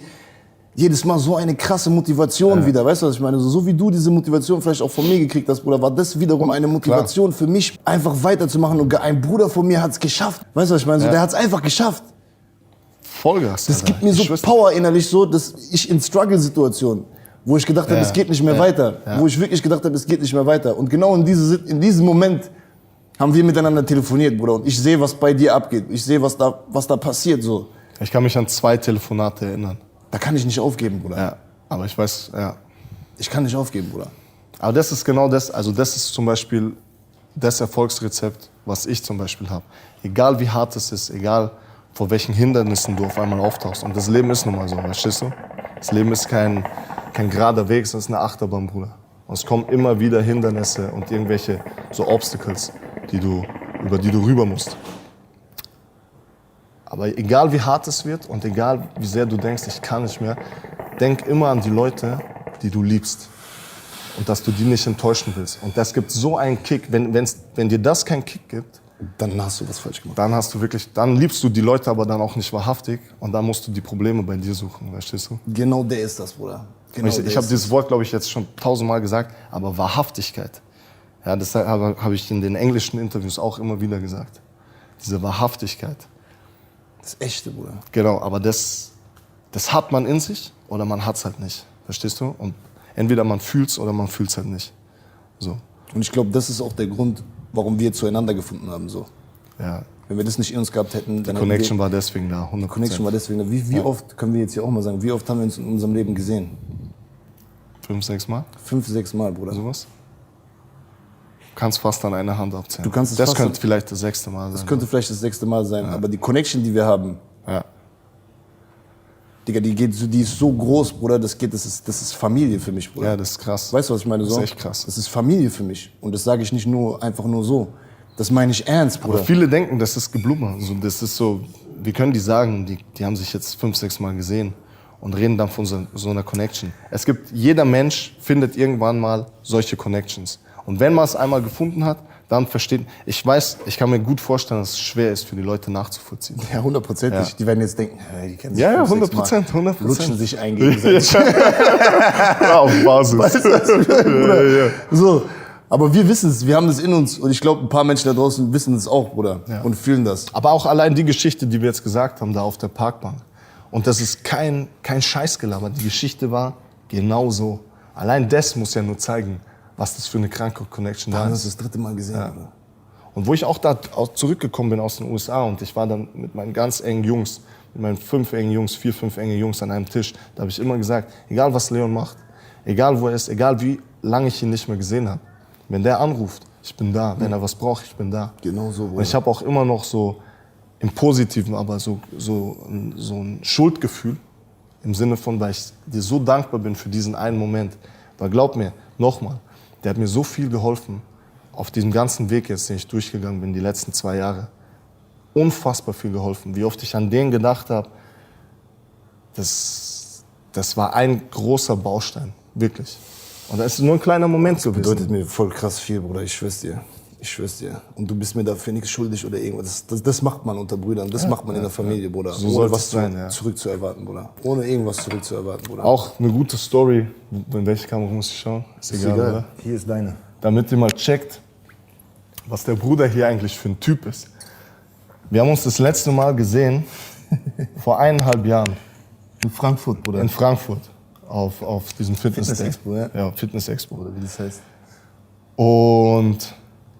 Speaker 2: jedes Mal so eine krasse Motivation wieder. Weißt du, was ich meine? So wie du diese Motivation vielleicht auch von mir gekriegt hast, Bruder, war das wiederum eine Motivation für mich, einfach weiterzumachen. Und ein Bruder von mir hat's geschafft. Weißt du, was ich meine? So, der hat's einfach geschafft.
Speaker 1: Vollgas.
Speaker 2: Das
Speaker 1: Alter.
Speaker 2: gibt mir so
Speaker 1: Ich schwör's dir.
Speaker 2: Power innerlich so, dass ich in Struggle-Situationen, wo ich gedacht habe, es geht nicht mehr weiter, wo ich wirklich gedacht habe, es geht nicht mehr weiter. Und genau in diesem Moment haben wir miteinander telefoniert, Bruder. Und ich sehe, was bei dir abgeht. Ich sehe, was da passiert so.
Speaker 1: Ich kann mich an 2 Telefonate erinnern.
Speaker 2: Da kann ich nicht aufgeben, Bruder.
Speaker 1: Ja, aber ich weiß, ja.
Speaker 2: Ich kann nicht aufgeben, Bruder.
Speaker 1: Aber das ist genau das, also das ist zum Beispiel das Erfolgsrezept, was ich zum Beispiel habe. Egal wie hart es ist, egal vor welchen Hindernissen du auf einmal auftauchst. Und das Leben ist nun mal so, verstehst du? Das Leben ist kein gerader Weg, sondern es ist eine Achterbahn, Bruder. Und es kommen immer wieder Hindernisse und irgendwelche so Obstacles, über die du rüber musst. Aber egal wie hart es wird und egal wie sehr du denkst, ich kann nicht mehr, denk immer an die Leute, die du liebst. Und dass du die nicht enttäuschen willst. Und das gibt so einen Kick, wenn dir das keinen Kick gibt,
Speaker 2: Dann hast du was falsch gemacht.
Speaker 1: Dann hast du wirklich, dann liebst du die Leute aber dann auch nicht wahrhaftig und dann musst du die Probleme bei dir suchen, verstehst du?
Speaker 2: Genau der ist das, Bruder. Genau
Speaker 1: Ich habe dieses Wort, glaube ich, jetzt schon 1000-mal gesagt, aber Wahrhaftigkeit. Ja, das habe ich in den englischen Interviews auch immer wieder gesagt. Diese Wahrhaftigkeit.
Speaker 2: Das Echte, Bruder.
Speaker 1: Genau, aber das hat man in sich oder man hat es halt nicht. Verstehst du? Und entweder man fühlt es oder man fühlt es halt nicht. So.
Speaker 2: Und ich glaube, das ist auch der Grund, warum wir zueinander gefunden haben. So.
Speaker 1: Ja.
Speaker 2: Wenn wir das nicht in uns gehabt hätten, dann
Speaker 1: Connection war deswegen da, 100%.
Speaker 2: Connection war deswegen da. Wie oft, können wir jetzt hier auch mal sagen, wie oft haben wir uns in unserem Leben gesehen?
Speaker 1: 5, 6 Mal?
Speaker 2: 5, 6 Mal, Bruder.
Speaker 1: Sowas? Du kannst fast an einer Hand abzählen.
Speaker 2: Du kannst es
Speaker 1: das
Speaker 2: fast
Speaker 1: könnte vielleicht das 6. Mal sein.
Speaker 2: Das könnte vielleicht das 6. Mal sein, aber die Connection, die wir haben,
Speaker 1: Ja.
Speaker 2: Digga, die ist so groß, Bruder, das ist Familie für mich, Bruder.
Speaker 1: Ja, das ist krass.
Speaker 2: Weißt du, was ich meine?
Speaker 1: Das ist
Speaker 2: So?
Speaker 1: echt krass.
Speaker 2: Das ist Familie für mich. Und das sage ich nicht nur einfach nur so. Das meine ich ernst, Bruder.
Speaker 1: Aber viele denken, das ist Geblubber. Also das ist so, wir können die sagen, die haben sich jetzt 5, 6 Mal gesehen und reden dann von so einer Connection. Jeder Mensch findet irgendwann mal solche Connections. Und wenn man es einmal gefunden hat, dann versteht, ich kann mir gut vorstellen, dass es schwer ist für die Leute nachzuvollziehen.
Speaker 2: Ja, 100%.
Speaker 1: Ja.
Speaker 2: Die werden jetzt denken, die kennen sich
Speaker 1: Ja,
Speaker 2: 5, 6 Mal.
Speaker 1: 100%.
Speaker 2: Lutschen sich ein gegenseitig.
Speaker 1: Ja, auf Basis.
Speaker 2: Weißt du, was ich meine, Bruder? So. Aber wir wissen es, wir haben das in uns. Und ich glaube, ein paar Menschen da draußen wissen es auch, Bruder.
Speaker 1: Ja.
Speaker 2: Und fühlen das.
Speaker 1: Aber auch allein die Geschichte, die wir jetzt gesagt haben, da auf der Parkbank. Und das ist kein Scheißgelaber. Die Geschichte war genau so. Allein das muss ja nur zeigen, was das für eine kranke Connection
Speaker 2: Da
Speaker 1: da
Speaker 2: haben wir
Speaker 1: ist.
Speaker 2: das 3. Mal gesehen,
Speaker 1: Ja.
Speaker 2: Bruder.
Speaker 1: Und wo ich auch zurückgekommen bin aus den USA und ich war dann mit meinen ganz engen Jungs, mit meinen 5 engen Jungs, 4, 5 enge Jungs an einem Tisch, da habe ich immer gesagt, egal was Leon macht, egal wo er ist, egal wie lange ich ihn nicht mehr gesehen habe, wenn der anruft, ich bin da, wenn er was braucht, ich bin da.
Speaker 2: Genau so,
Speaker 1: Und
Speaker 2: Bruder.
Speaker 1: ich habe auch immer noch so im Positiven, aber so ein Schuldgefühl im Sinne von, weil ich dir so dankbar bin für diesen einen Moment. Weil glaub mir, nochmal, der hat mir so viel geholfen auf diesem ganzen Weg jetzt, den ich durchgegangen bin, die letzten 2 Jahre. Unfassbar viel geholfen. Wie oft ich an den gedacht habe, das war ein großer Baustein, wirklich. Und das ist nur ein kleiner Moment gewesen.
Speaker 2: Bedeutet mir voll krass viel, Bruder. Ich schwör's dir. Ich schwör's dir. Und du bist mir dafür nichts schuldig oder irgendwas. Das macht man unter Brüdern. Das macht man in der Familie, Bruder.
Speaker 1: So
Speaker 2: ohne
Speaker 1: soll's
Speaker 2: was
Speaker 1: sein, ja.
Speaker 2: zurückzuerwarten, Bruder. Ohne irgendwas zurückzuerwarten, Bruder.
Speaker 1: Auch eine gute Story. In welche Kamera muss ich schauen? Ist egal, oder?
Speaker 2: Hier ist deine.
Speaker 1: Damit ihr mal checkt, was der Bruder hier eigentlich für ein Typ ist. Wir haben uns das letzte Mal gesehen, vor 1,5 Jahren,
Speaker 2: In Frankfurt, Bruder.
Speaker 1: in Frankfurt, auf diesem Fitness
Speaker 2: Expo, ja?
Speaker 1: Ja, Fitness Expo.
Speaker 2: Oder wie das heißt.
Speaker 1: Und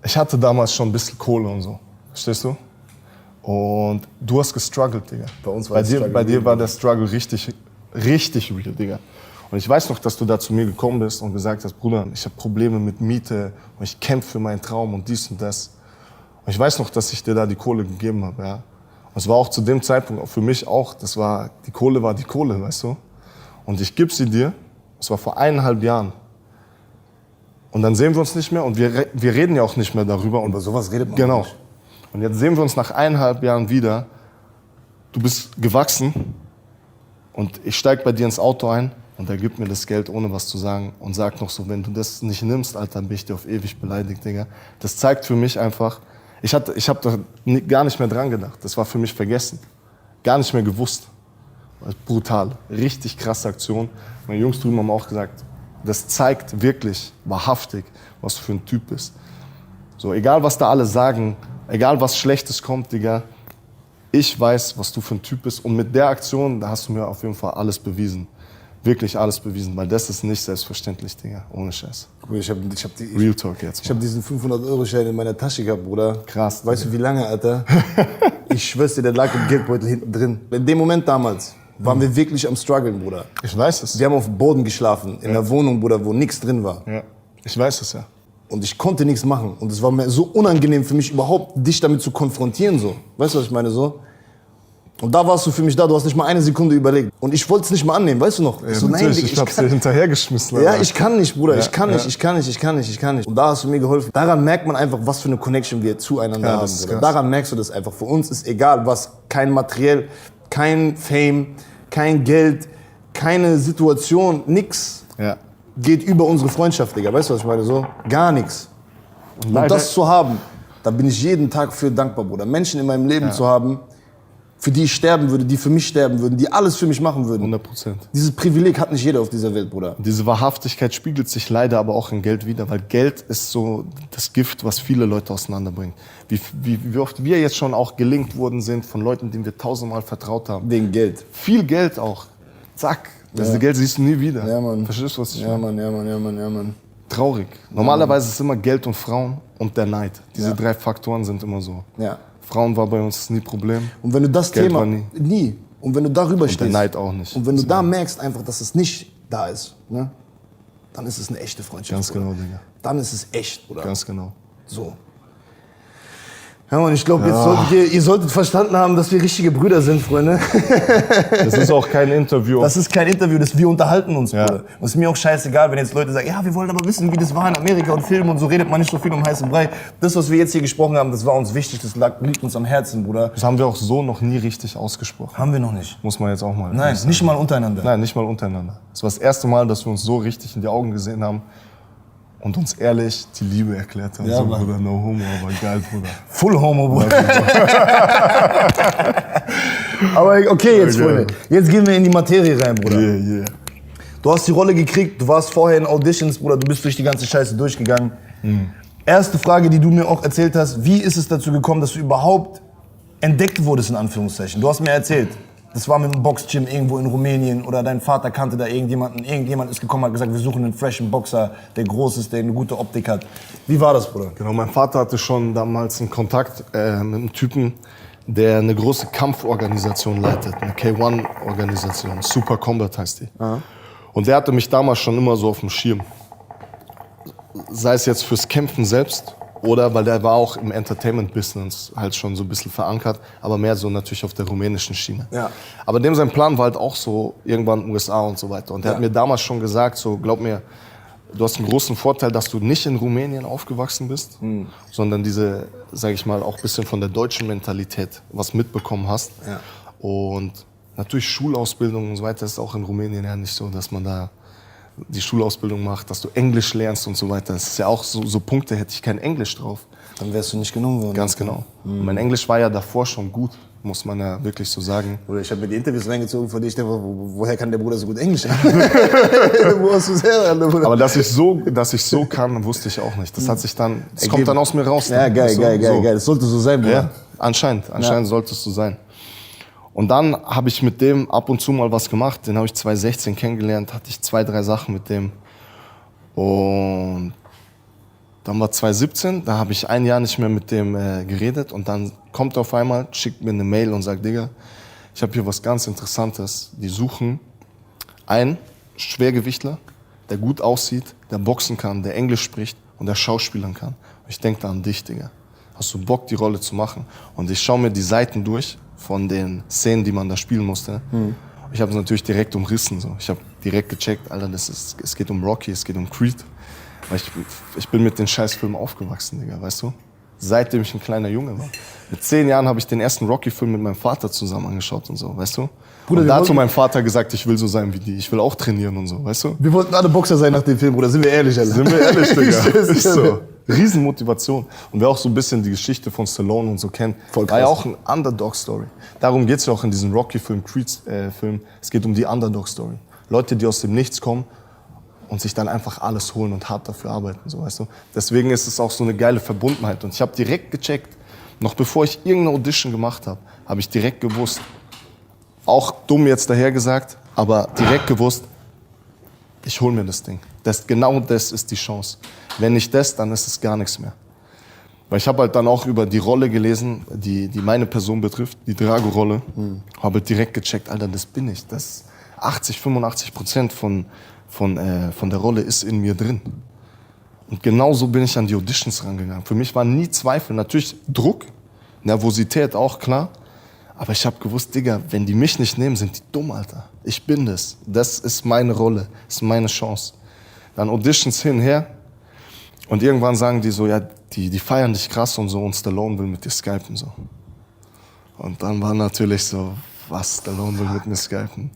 Speaker 1: ich hatte damals schon ein bisschen Kohle und so, verstehst du? Und du hast gestruggelt, Digga.
Speaker 2: Bei uns war
Speaker 1: bei
Speaker 2: das
Speaker 1: dir,
Speaker 2: Struggle
Speaker 1: bei dir
Speaker 2: real,
Speaker 1: war der Struggle richtig real, Digga. Und ich weiß noch, dass du da zu mir gekommen bist und gesagt hast, Bruder, ich habe Probleme mit Miete und ich kämpfe für meinen Traum und dies und das. Und ich weiß noch, dass ich dir da die Kohle gegeben habe, ja. Und es war auch zu dem Zeitpunkt auch für mich auch, die Kohle war die Kohle, weißt du. Und ich gebe sie dir, das war vor 1,5 Jahren. Und dann sehen wir uns nicht mehr und wir reden ja auch nicht mehr darüber. Und
Speaker 2: Über sowas redet man
Speaker 1: genau.
Speaker 2: nicht.
Speaker 1: Und jetzt sehen wir uns nach 1,5 Jahren wieder. Du bist gewachsen und ich steige bei dir ins Auto ein und er gibt mir das Geld, ohne was zu sagen und sagt noch so, wenn du das nicht nimmst, Alter, bin ich dir auf ewig beleidigt, Digga. Das zeigt für mich einfach, ich habe da gar nicht mehr dran gedacht. Das war für mich vergessen. Gar nicht mehr gewusst. Brutal. Richtig krasse Aktion. Meine Jungs drüben haben auch gesagt, das zeigt wirklich wahrhaftig, was du für ein Typ bist. So, egal was da alle sagen, egal was Schlechtes kommt, Digga, ich weiß, was du für ein Typ bist. Und mit der Aktion, da hast du mir auf jeden Fall alles bewiesen. Wirklich alles bewiesen, weil das ist nicht selbstverständlich, Digga. Ohne Scheiß.
Speaker 2: Ich hab
Speaker 1: Real Talk jetzt.
Speaker 2: Ich habe diesen 500-Euro-Schein in meiner Tasche gehabt, Bruder.
Speaker 1: Krass.
Speaker 2: Weißt du, wie lange, Alter? Ich schwör's dir, der lag im Geldbeutel hinten drin. In dem Moment damals waren wir wirklich am struggeln, Bruder.
Speaker 1: Ich weiß es.
Speaker 2: Wir haben auf dem Boden geschlafen, in der Wohnung, Bruder, wo nichts drin war.
Speaker 1: Ja. Ich weiß es ja.
Speaker 2: Und ich konnte nichts machen. Und es war mir so unangenehm für mich, überhaupt dich damit zu konfrontieren. So. Weißt du, was ich meine? So. Und da warst du für mich da, du hast nicht mal eine Sekunde überlegt. Und ich wollte es nicht mal annehmen, weißt du noch?
Speaker 1: Ja,
Speaker 2: so, nein,
Speaker 1: natürlich,
Speaker 2: Digga,
Speaker 1: ich hab's dir hinterhergeschmissen.
Speaker 2: Ja,
Speaker 1: Alter.
Speaker 2: ich kann nicht, Bruder,
Speaker 1: Ja,
Speaker 2: ich kann nicht. Und da hast du mir geholfen. Daran merkt man einfach, was für eine Connection wir zueinander
Speaker 1: Ja,
Speaker 2: haben.
Speaker 1: das ist
Speaker 2: Bruder.
Speaker 1: krass.
Speaker 2: Daran merkst du das einfach. Für uns ist egal was, kein Materiell, kein Fame, kein Geld, keine Situation, nix
Speaker 1: Ja.
Speaker 2: geht über unsere Freundschaft, Digga. Weißt du, was ich meine? So, gar nichts. Und
Speaker 1: leider-
Speaker 2: das zu haben, Da bin ich jeden Tag für dankbar, Bruder. Menschen in meinem Leben zu haben, für die ich sterben würde, die für mich sterben würden, die alles für mich machen würden.
Speaker 1: 100%.
Speaker 2: Dieses Privileg hat nicht jeder auf dieser Welt, Bruder.
Speaker 1: Diese Wahrhaftigkeit spiegelt sich leider aber auch in Geld wider, weil Geld ist so das Gift, was viele Leute auseinanderbringt. Wie oft wir jetzt schon auch gelingt worden sind von Leuten, denen wir tausendmal vertraut haben.
Speaker 2: Wegen Geld.
Speaker 1: Viel Geld auch. Zack. Das Geld siehst du nie wieder.
Speaker 2: Ja, Mann.
Speaker 1: Verstehst du, was ich
Speaker 2: Ja,
Speaker 1: meine?
Speaker 2: Mann, ja, Mann.
Speaker 1: Traurig. Normalerweise ist es immer Geld und Frauen und der Neid. Diese 3 Faktoren sind immer so.
Speaker 2: Ja.
Speaker 1: Frauen war bei uns nie Problem.
Speaker 2: Und wenn du das
Speaker 1: Geld
Speaker 2: Thema...
Speaker 1: war nie.
Speaker 2: Nie. Und wenn du darüber
Speaker 1: Und
Speaker 2: stehst...
Speaker 1: der Neid auch nicht.
Speaker 2: Und wenn du da merkst einfach, dass es nicht da ist, ne? Dann ist es eine echte Freundschaft.
Speaker 1: Ganz
Speaker 2: Bruder.
Speaker 1: genau, Digga.
Speaker 2: Dann ist es echt, Bruder.
Speaker 1: Ganz genau.
Speaker 2: So. Ja, und ich glaube, jetzt ihr solltet verstanden haben, dass wir richtige Brüder sind, Freunde.
Speaker 1: Das ist auch kein Interview.
Speaker 2: Das ist kein Interview, wir unterhalten uns,
Speaker 1: Ja.
Speaker 2: Bruder. Und es ist mir auch scheißegal, wenn jetzt Leute sagen, ja, wir wollen aber wissen, wie das war in Amerika und Filmen und so redet man nicht so viel um heißen Brei. Das, was wir jetzt hier gesprochen haben, das war uns wichtig, das liegt uns am Herzen, Bruder.
Speaker 1: Das haben wir auch so noch nie richtig ausgesprochen.
Speaker 2: Haben wir noch nicht.
Speaker 1: Muss man jetzt auch mal.
Speaker 2: Nein, nicht mal untereinander.
Speaker 1: Nein, nicht mal untereinander. Das war das erste Mal, dass wir uns so richtig in die Augen gesehen haben und uns ehrlich die Liebe erklärt haben.
Speaker 2: Ja,
Speaker 1: so,
Speaker 2: Mann.
Speaker 1: Bruder, no homo, aber geil, Bruder.
Speaker 2: Full Homo, Bruder. Aber okay, jetzt, Freunde. Jetzt gehen wir in die Materie rein, Bruder.
Speaker 1: Yeah.
Speaker 2: Du hast die Rolle gekriegt, du warst vorher in Auditions, Bruder, du bist durch die ganze Scheiße durchgegangen. Erste Frage, die du mir auch erzählt hast, wie ist es dazu gekommen, dass du überhaupt entdeckt wurdest, in Anführungszeichen? Du hast mir erzählt, das war mit einem Boxgym irgendwo in Rumänien oder dein Vater kannte da irgendjemanden. Irgendjemand ist gekommen und hat gesagt, wir suchen einen freshen Boxer, der groß ist, der eine gute Optik hat. Wie war das, Bruder?
Speaker 1: Genau, mein Vater hatte schon damals einen Kontakt mit einem Typen, der eine große Kampforganisation leitet, eine K1-Organisation, Super Combat heißt die. Und der hatte mich damals schon immer so auf dem Schirm. Sei es jetzt fürs Kämpfen selbst oder weil der war auch im Entertainment-Business halt schon so ein bisschen verankert, aber mehr so natürlich auf der rumänischen Schiene.
Speaker 2: Ja.
Speaker 1: Aber dem sein Plan war halt auch so irgendwann USA und so weiter. Und der hat mir damals schon gesagt, so glaub mir, du hast einen großen Vorteil, dass du nicht in Rumänien aufgewachsen bist, sondern diese, sag ich mal, auch ein bisschen von der deutschen Mentalität was mitbekommen hast.
Speaker 2: Ja.
Speaker 1: Und natürlich Schulausbildung und so weiter ist auch in Rumänien ja nicht so, dass man da die Schulausbildung macht, dass du Englisch lernst und so weiter. Das ist ja auch so Punkte, hätte ich kein Englisch drauf.
Speaker 2: Dann wärst du nicht genommen worden.
Speaker 1: Ganz genau. Und mein Englisch war ja davor schon gut, muss man ja wirklich so sagen.
Speaker 2: Bruder, ich habe mir die Interviews reingezogen von dir. Ich dachte, woher kann der Bruder so gut Englisch? Wo hast du es her, Bruder?
Speaker 1: Aber dass ich so kann, wusste ich auch nicht. Das hat sich dann, das kommt dann aus mir raus.
Speaker 2: Ja, geil,
Speaker 1: So,
Speaker 2: geil. Das sollte so sein, Bruder.
Speaker 1: Ja, anscheinend sollte es so sein. Und dann habe ich mit dem ab und zu mal was gemacht. Den habe ich 2016 kennengelernt, hatte ich 2, 3 Sachen mit dem. Und dann war 2017, da habe ich ein Jahr nicht mehr mit dem geredet. Und dann kommt er auf einmal, schickt mir eine Mail und sagt, Digga, ich habe hier was ganz Interessantes. Die suchen einen Schwergewichtler, der gut aussieht, der boxen kann, der Englisch spricht und der schauspielern kann. Und ich denke da an dich, Digga. Hast du Bock, die Rolle zu machen? Und ich schaue mir die Seiten durch von den Szenen, die man da spielen musste. Ich habe es natürlich direkt umrissen. So. Ich habe direkt gecheckt, Alter, es geht um Rocky, es geht um Creed. Weil ich bin mit den Scheißfilmen aufgewachsen, Digga, weißt du? Seitdem ich ein kleiner Junge war. Mit 10 Jahren habe ich den ersten Rocky-Film mit meinem Vater zusammen angeschaut und so, weißt du?
Speaker 2: Bruder,
Speaker 1: und
Speaker 2: wir
Speaker 1: da hat
Speaker 2: wollten-
Speaker 1: so mein Vater gesagt, ich will so sein wie die. Ich will auch trainieren und so, weißt du?
Speaker 2: Wir wollten alle Boxer sein nach dem Film, Bruder. Sind wir ehrlich, Alter?
Speaker 1: Sind wir ehrlich, Digga?
Speaker 2: Scheiße.
Speaker 1: Ist so. Riesenmotivation. Und wer auch so ein bisschen die Geschichte von Stallone und so kennt,
Speaker 2: Voll
Speaker 1: war ja
Speaker 2: krass.
Speaker 1: auch ein Underdog-Story. Darum geht's ja auch in diesem Rocky-Film, Creed-Film. Es geht um die Underdog-Story. Leute, die aus dem Nichts kommen und sich dann einfach alles holen und hart dafür arbeiten, so, weißt du? Deswegen ist es auch so eine geile Verbundenheit. Und ich habe direkt gecheckt, noch bevor ich irgendeine Audition gemacht habe, habe ich direkt gewusst, auch dumm jetzt daher gesagt, aber direkt gewusst, ich hol mir das Ding. Genau das ist die Chance. Wenn nicht das, dann ist es gar nichts mehr. Weil ich habe halt dann auch über die Rolle gelesen, die meine Person betrifft, die Drago-Rolle. Habe halt direkt gecheckt, Alter, das bin ich. Das 80-85% von der Rolle ist in mir drin. Und genau so bin ich an die Auditions rangegangen. Für mich war nie Zweifel. Natürlich Druck, Nervosität auch, klar. Aber ich habe gewusst, Digga, wenn die mich nicht nehmen, sind die dumm, Alter. Ich bin das. Das ist meine Rolle. Das ist meine Chance. Dann Auditions hin, her. Und irgendwann sagen die so, ja, die feiern dich krass und so und Stallone will mit dir skypen, so. Und dann war natürlich so, was, Stallone will mit mir skypen?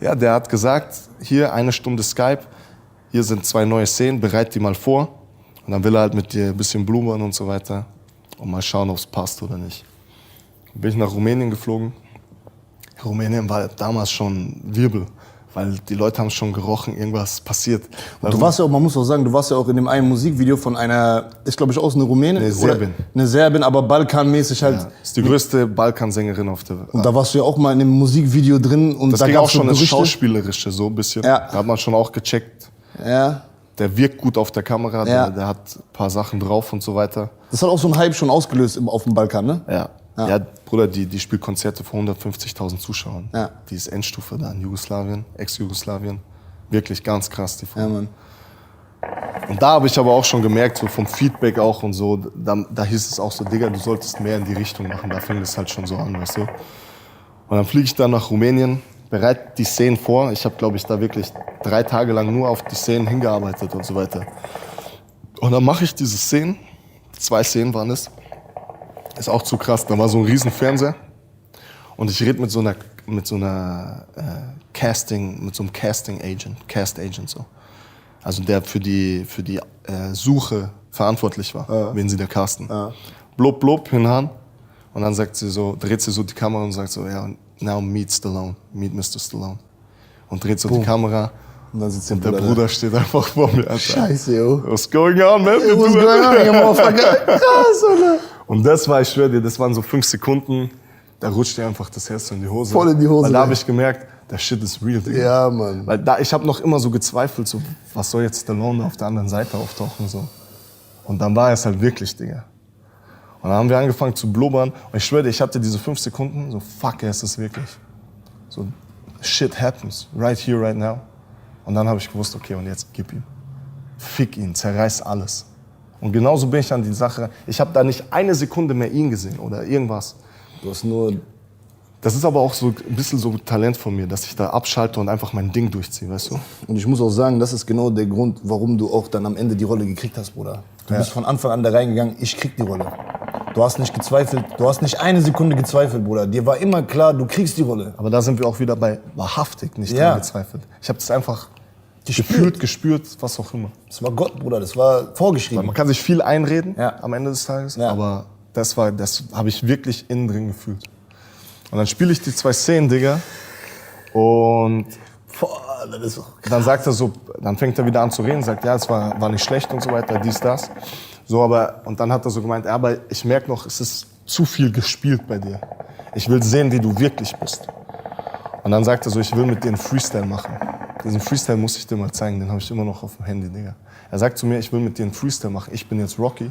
Speaker 1: Ja, der hat gesagt, hier 1 Stunde Skype, hier sind 2 neue Szenen, bereit die mal vor. Und dann will er halt mit dir ein bisschen blubbern und so weiter. und mal schauen, ob es passt oder nicht. Bin ich nach Rumänien geflogen. Rumänien war damals schon Wirbel, weil die Leute haben schon gerochen, irgendwas passiert.
Speaker 2: Und du warst ja auch, man muss auch sagen, du warst ja auch in dem einen Musikvideo von einer, ist glaube ich auch eine Rumänin.
Speaker 1: Eine Serbin.
Speaker 2: Eine Serbin, aber balkanmäßig halt.
Speaker 1: Ja, ist die größte Balkansängerin auf der Welt.
Speaker 2: Und da warst du ja auch mal in dem Musikvideo drin. Und
Speaker 1: Das
Speaker 2: da
Speaker 1: ging
Speaker 2: gab's
Speaker 1: auch schon
Speaker 2: so
Speaker 1: ins
Speaker 2: Gerüchte.
Speaker 1: Schauspielerische so ein bisschen.
Speaker 2: Ja.
Speaker 1: Da hat man schon auch gecheckt,
Speaker 2: Ja.
Speaker 1: der wirkt gut auf der Kamera,
Speaker 2: Ja.
Speaker 1: der hat ein paar Sachen drauf und so weiter.
Speaker 2: Das hat auch so einen Hype schon ausgelöst auf dem Balkan, ne?
Speaker 1: Ja. Ja, Bruder, die spielt Konzerte vor 150.000 Zuschauern.
Speaker 2: Ja.
Speaker 1: Die ist Endstufe da in Jugoslawien, Ex-Jugoslawien. Wirklich ganz krass, die Frau.
Speaker 2: Ja, Mann.
Speaker 1: Und da habe ich aber auch schon gemerkt, so vom Feedback auch und so, da hieß es auch so, Digga, du solltest mehr in die Richtung machen. Da fing es halt schon so an, weißt du. Und dann fliege ich dann nach Rumänien, bereite die Szenen vor. Ich habe, glaube ich, da wirklich 3 Tage lang nur auf die Szenen hingearbeitet und so weiter. Und dann mache ich diese Szenen, 2 Szenen waren es. Ist auch zu krass. Da war so ein riesen Fernseher und ich rede mit so einem Casting Agent, Cast Agent so. Also der für die Suche verantwortlich war, wen sie da casten. Blub, blub, hinhauen. Und dann sagt sie so, dreht sie so die Kamera und sagt so, ja, now meet Stallone, meet Mr. Stallone. Und dreht so die Kamera.
Speaker 2: Und dann sitzt
Speaker 1: Und der Bruder steht einfach vor mir, Alter.
Speaker 2: Scheiße, yo.
Speaker 1: What's going on, man?
Speaker 2: What's going on, you motherfucker? Krass, Alter.
Speaker 1: Und das war, ich schwör dir, das waren so 5 Sekunden, da rutscht dir einfach das Herz in die Hose.
Speaker 2: Voll in die Hose,
Speaker 1: Weil da
Speaker 2: ja.
Speaker 1: habe ich gemerkt, der Shit ist real, Digga.
Speaker 2: Ja, Mann.
Speaker 1: Weil da, ich habe noch immer so gezweifelt, so, was soll jetzt Stallone auf der anderen Seite auftauchen, so. Und dann war es halt wirklich, Digga. Und dann haben wir angefangen zu blubbern. Und ich schwör dir, ich hatte diese 5 Sekunden, so, fuck, es ist wirklich. So, shit happens, right here, right now. Und dann habe ich gewusst, okay, und jetzt gib ihm. Fick ihn, zerreiß alles. Und genauso bin ich an die Sache. Ich habe da nicht eine Sekunde mehr ihn gesehen oder irgendwas.
Speaker 2: Du hast nur.
Speaker 1: Das ist aber auch so ein bisschen so Talent von mir, dass ich da abschalte und einfach mein Ding durchziehe, weißt du?
Speaker 2: Und ich muss auch sagen, das ist genau der Grund, warum du auch dann am Ende die Rolle gekriegt hast, Bruder. Du bist von Anfang an da reingegangen, ich krieg die Rolle. Du hast nicht gezweifelt, du hast nicht eine Sekunde gezweifelt, Bruder. Dir war immer klar, du kriegst die Rolle.
Speaker 1: Aber da sind wir auch wieder bei wahrhaftig, nicht
Speaker 2: Ja.
Speaker 1: dran gezweifelt. Ich habe das einfach gefühlt, gespürt, was auch immer.
Speaker 2: Das war Gott, Bruder, das war vorgeschrieben.
Speaker 1: Man kann sich viel einreden
Speaker 2: Ja.
Speaker 1: am Ende des Tages,
Speaker 2: Ja.
Speaker 1: aber das habe ich wirklich innen drin gefühlt. Und dann spiele ich die 2 Szenen, Digga, und
Speaker 2: Boah, das ist auch krass.
Speaker 1: dann sagt er so, dann fängt er wieder an zu reden, sagt, ja, es war nicht schlecht und so weiter, dies, das. So, und dann hat er so gemeint, ja, aber ich merke noch, es ist zu viel gespielt bei dir. Ich will sehen, wie du wirklich bist. Und dann sagt er so, ich will mit dir einen Freestyle machen. Diesen Freestyle muss ich dir mal zeigen, den habe ich immer noch auf dem Handy, Digga. Er sagt zu mir, ich will mit dir einen Freestyle machen. Ich bin jetzt Rocky,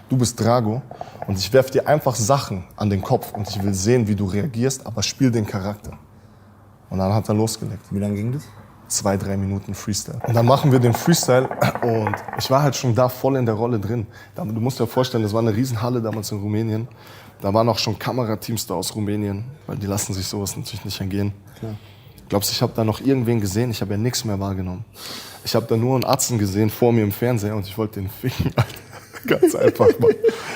Speaker 1: du bist Drago und ich werfe dir einfach Sachen an den Kopf und ich will sehen, wie du reagierst, aber spiel den Charakter. Und dann hat er losgelegt.
Speaker 2: Wie lange ging das?
Speaker 1: 2-3 Minuten Freestyle. Und dann machen wir den Freestyle und ich war halt schon da voll in der Rolle drin. Du musst dir vorstellen, das war eine Riesenhalle damals in Rumänien. Da waren auch schon Kamerateams da aus Rumänien, weil die lassen sich sowas natürlich nicht entgehen.
Speaker 2: Klar.
Speaker 1: Glaubst du, ich habe da noch irgendwen gesehen? Ich habe ja nichts mehr wahrgenommen. Ich habe da nur einen Atzen gesehen vor mir im Fernseher und ich wollte den ficken, Alter. Ganz einfach, Mann.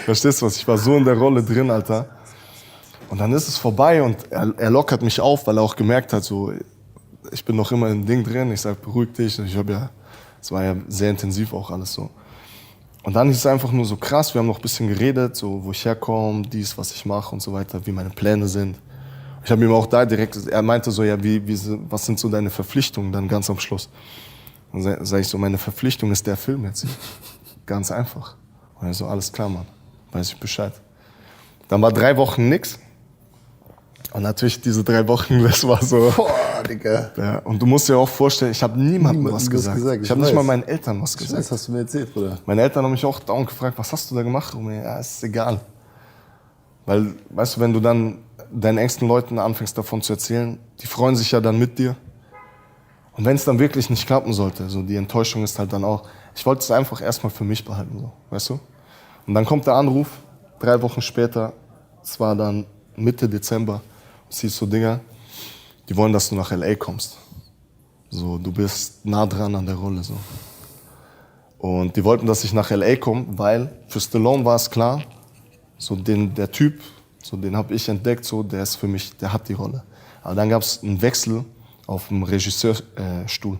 Speaker 1: Verstehst du was? Ich war so in der Rolle drin, Alter. Und dann ist es vorbei und er lockert mich auf, weil er auch gemerkt hat, so, ich bin noch immer im Ding drin. Ich sag, beruhig dich. Und es war ja sehr intensiv auch alles so. Und dann ist es einfach nur so krass. Wir haben noch ein bisschen geredet, so, wo ich herkomme, dies, was ich mache und so weiter, wie meine Pläne sind. Ich habe ihm auch da direkt, er meinte so, ja, was sind so deine Verpflichtungen dann ganz am Schluss? Und dann sage ich so, meine Verpflichtung ist der Film jetzt. Ganz einfach. Und er so, alles klar, Mann, weiß ich Bescheid. Dann war 3 Wochen nix. Und natürlich diese 3 Wochen, das war so.
Speaker 2: Boah, Digga.
Speaker 1: Ja, und du musst dir auch vorstellen, ich habe niemandem was gesagt. Ich habe nicht mal meinen Eltern was gesagt.
Speaker 2: Das hast du mir erzählt, Bruder.
Speaker 1: Meine Eltern haben mich auch dauernd gefragt, was hast du da gemacht? Und ja, ist egal. Weil, weißt du, wenn du dann deinen engsten Leuten anfängst davon zu erzählen, die freuen sich ja dann mit dir. Und wenn es dann wirklich nicht klappen sollte, so die Enttäuschung ist halt dann auch, ich wollte es einfach erstmal für mich behalten, so, weißt du? Und dann kommt der Anruf, 3 Wochen später, es war dann Mitte Dezember, und siehst so, Digga, die wollen, dass du nach L.A. kommst. So, du bist nah dran an der Rolle, so. Und die wollten, dass ich nach L.A. komme, weil für Stallone war es klar, so der Typ, so den habe ich entdeckt, so der ist für mich, der hat die Rolle. Aber dann gab es einen Wechsel auf dem Regisseurstuhl.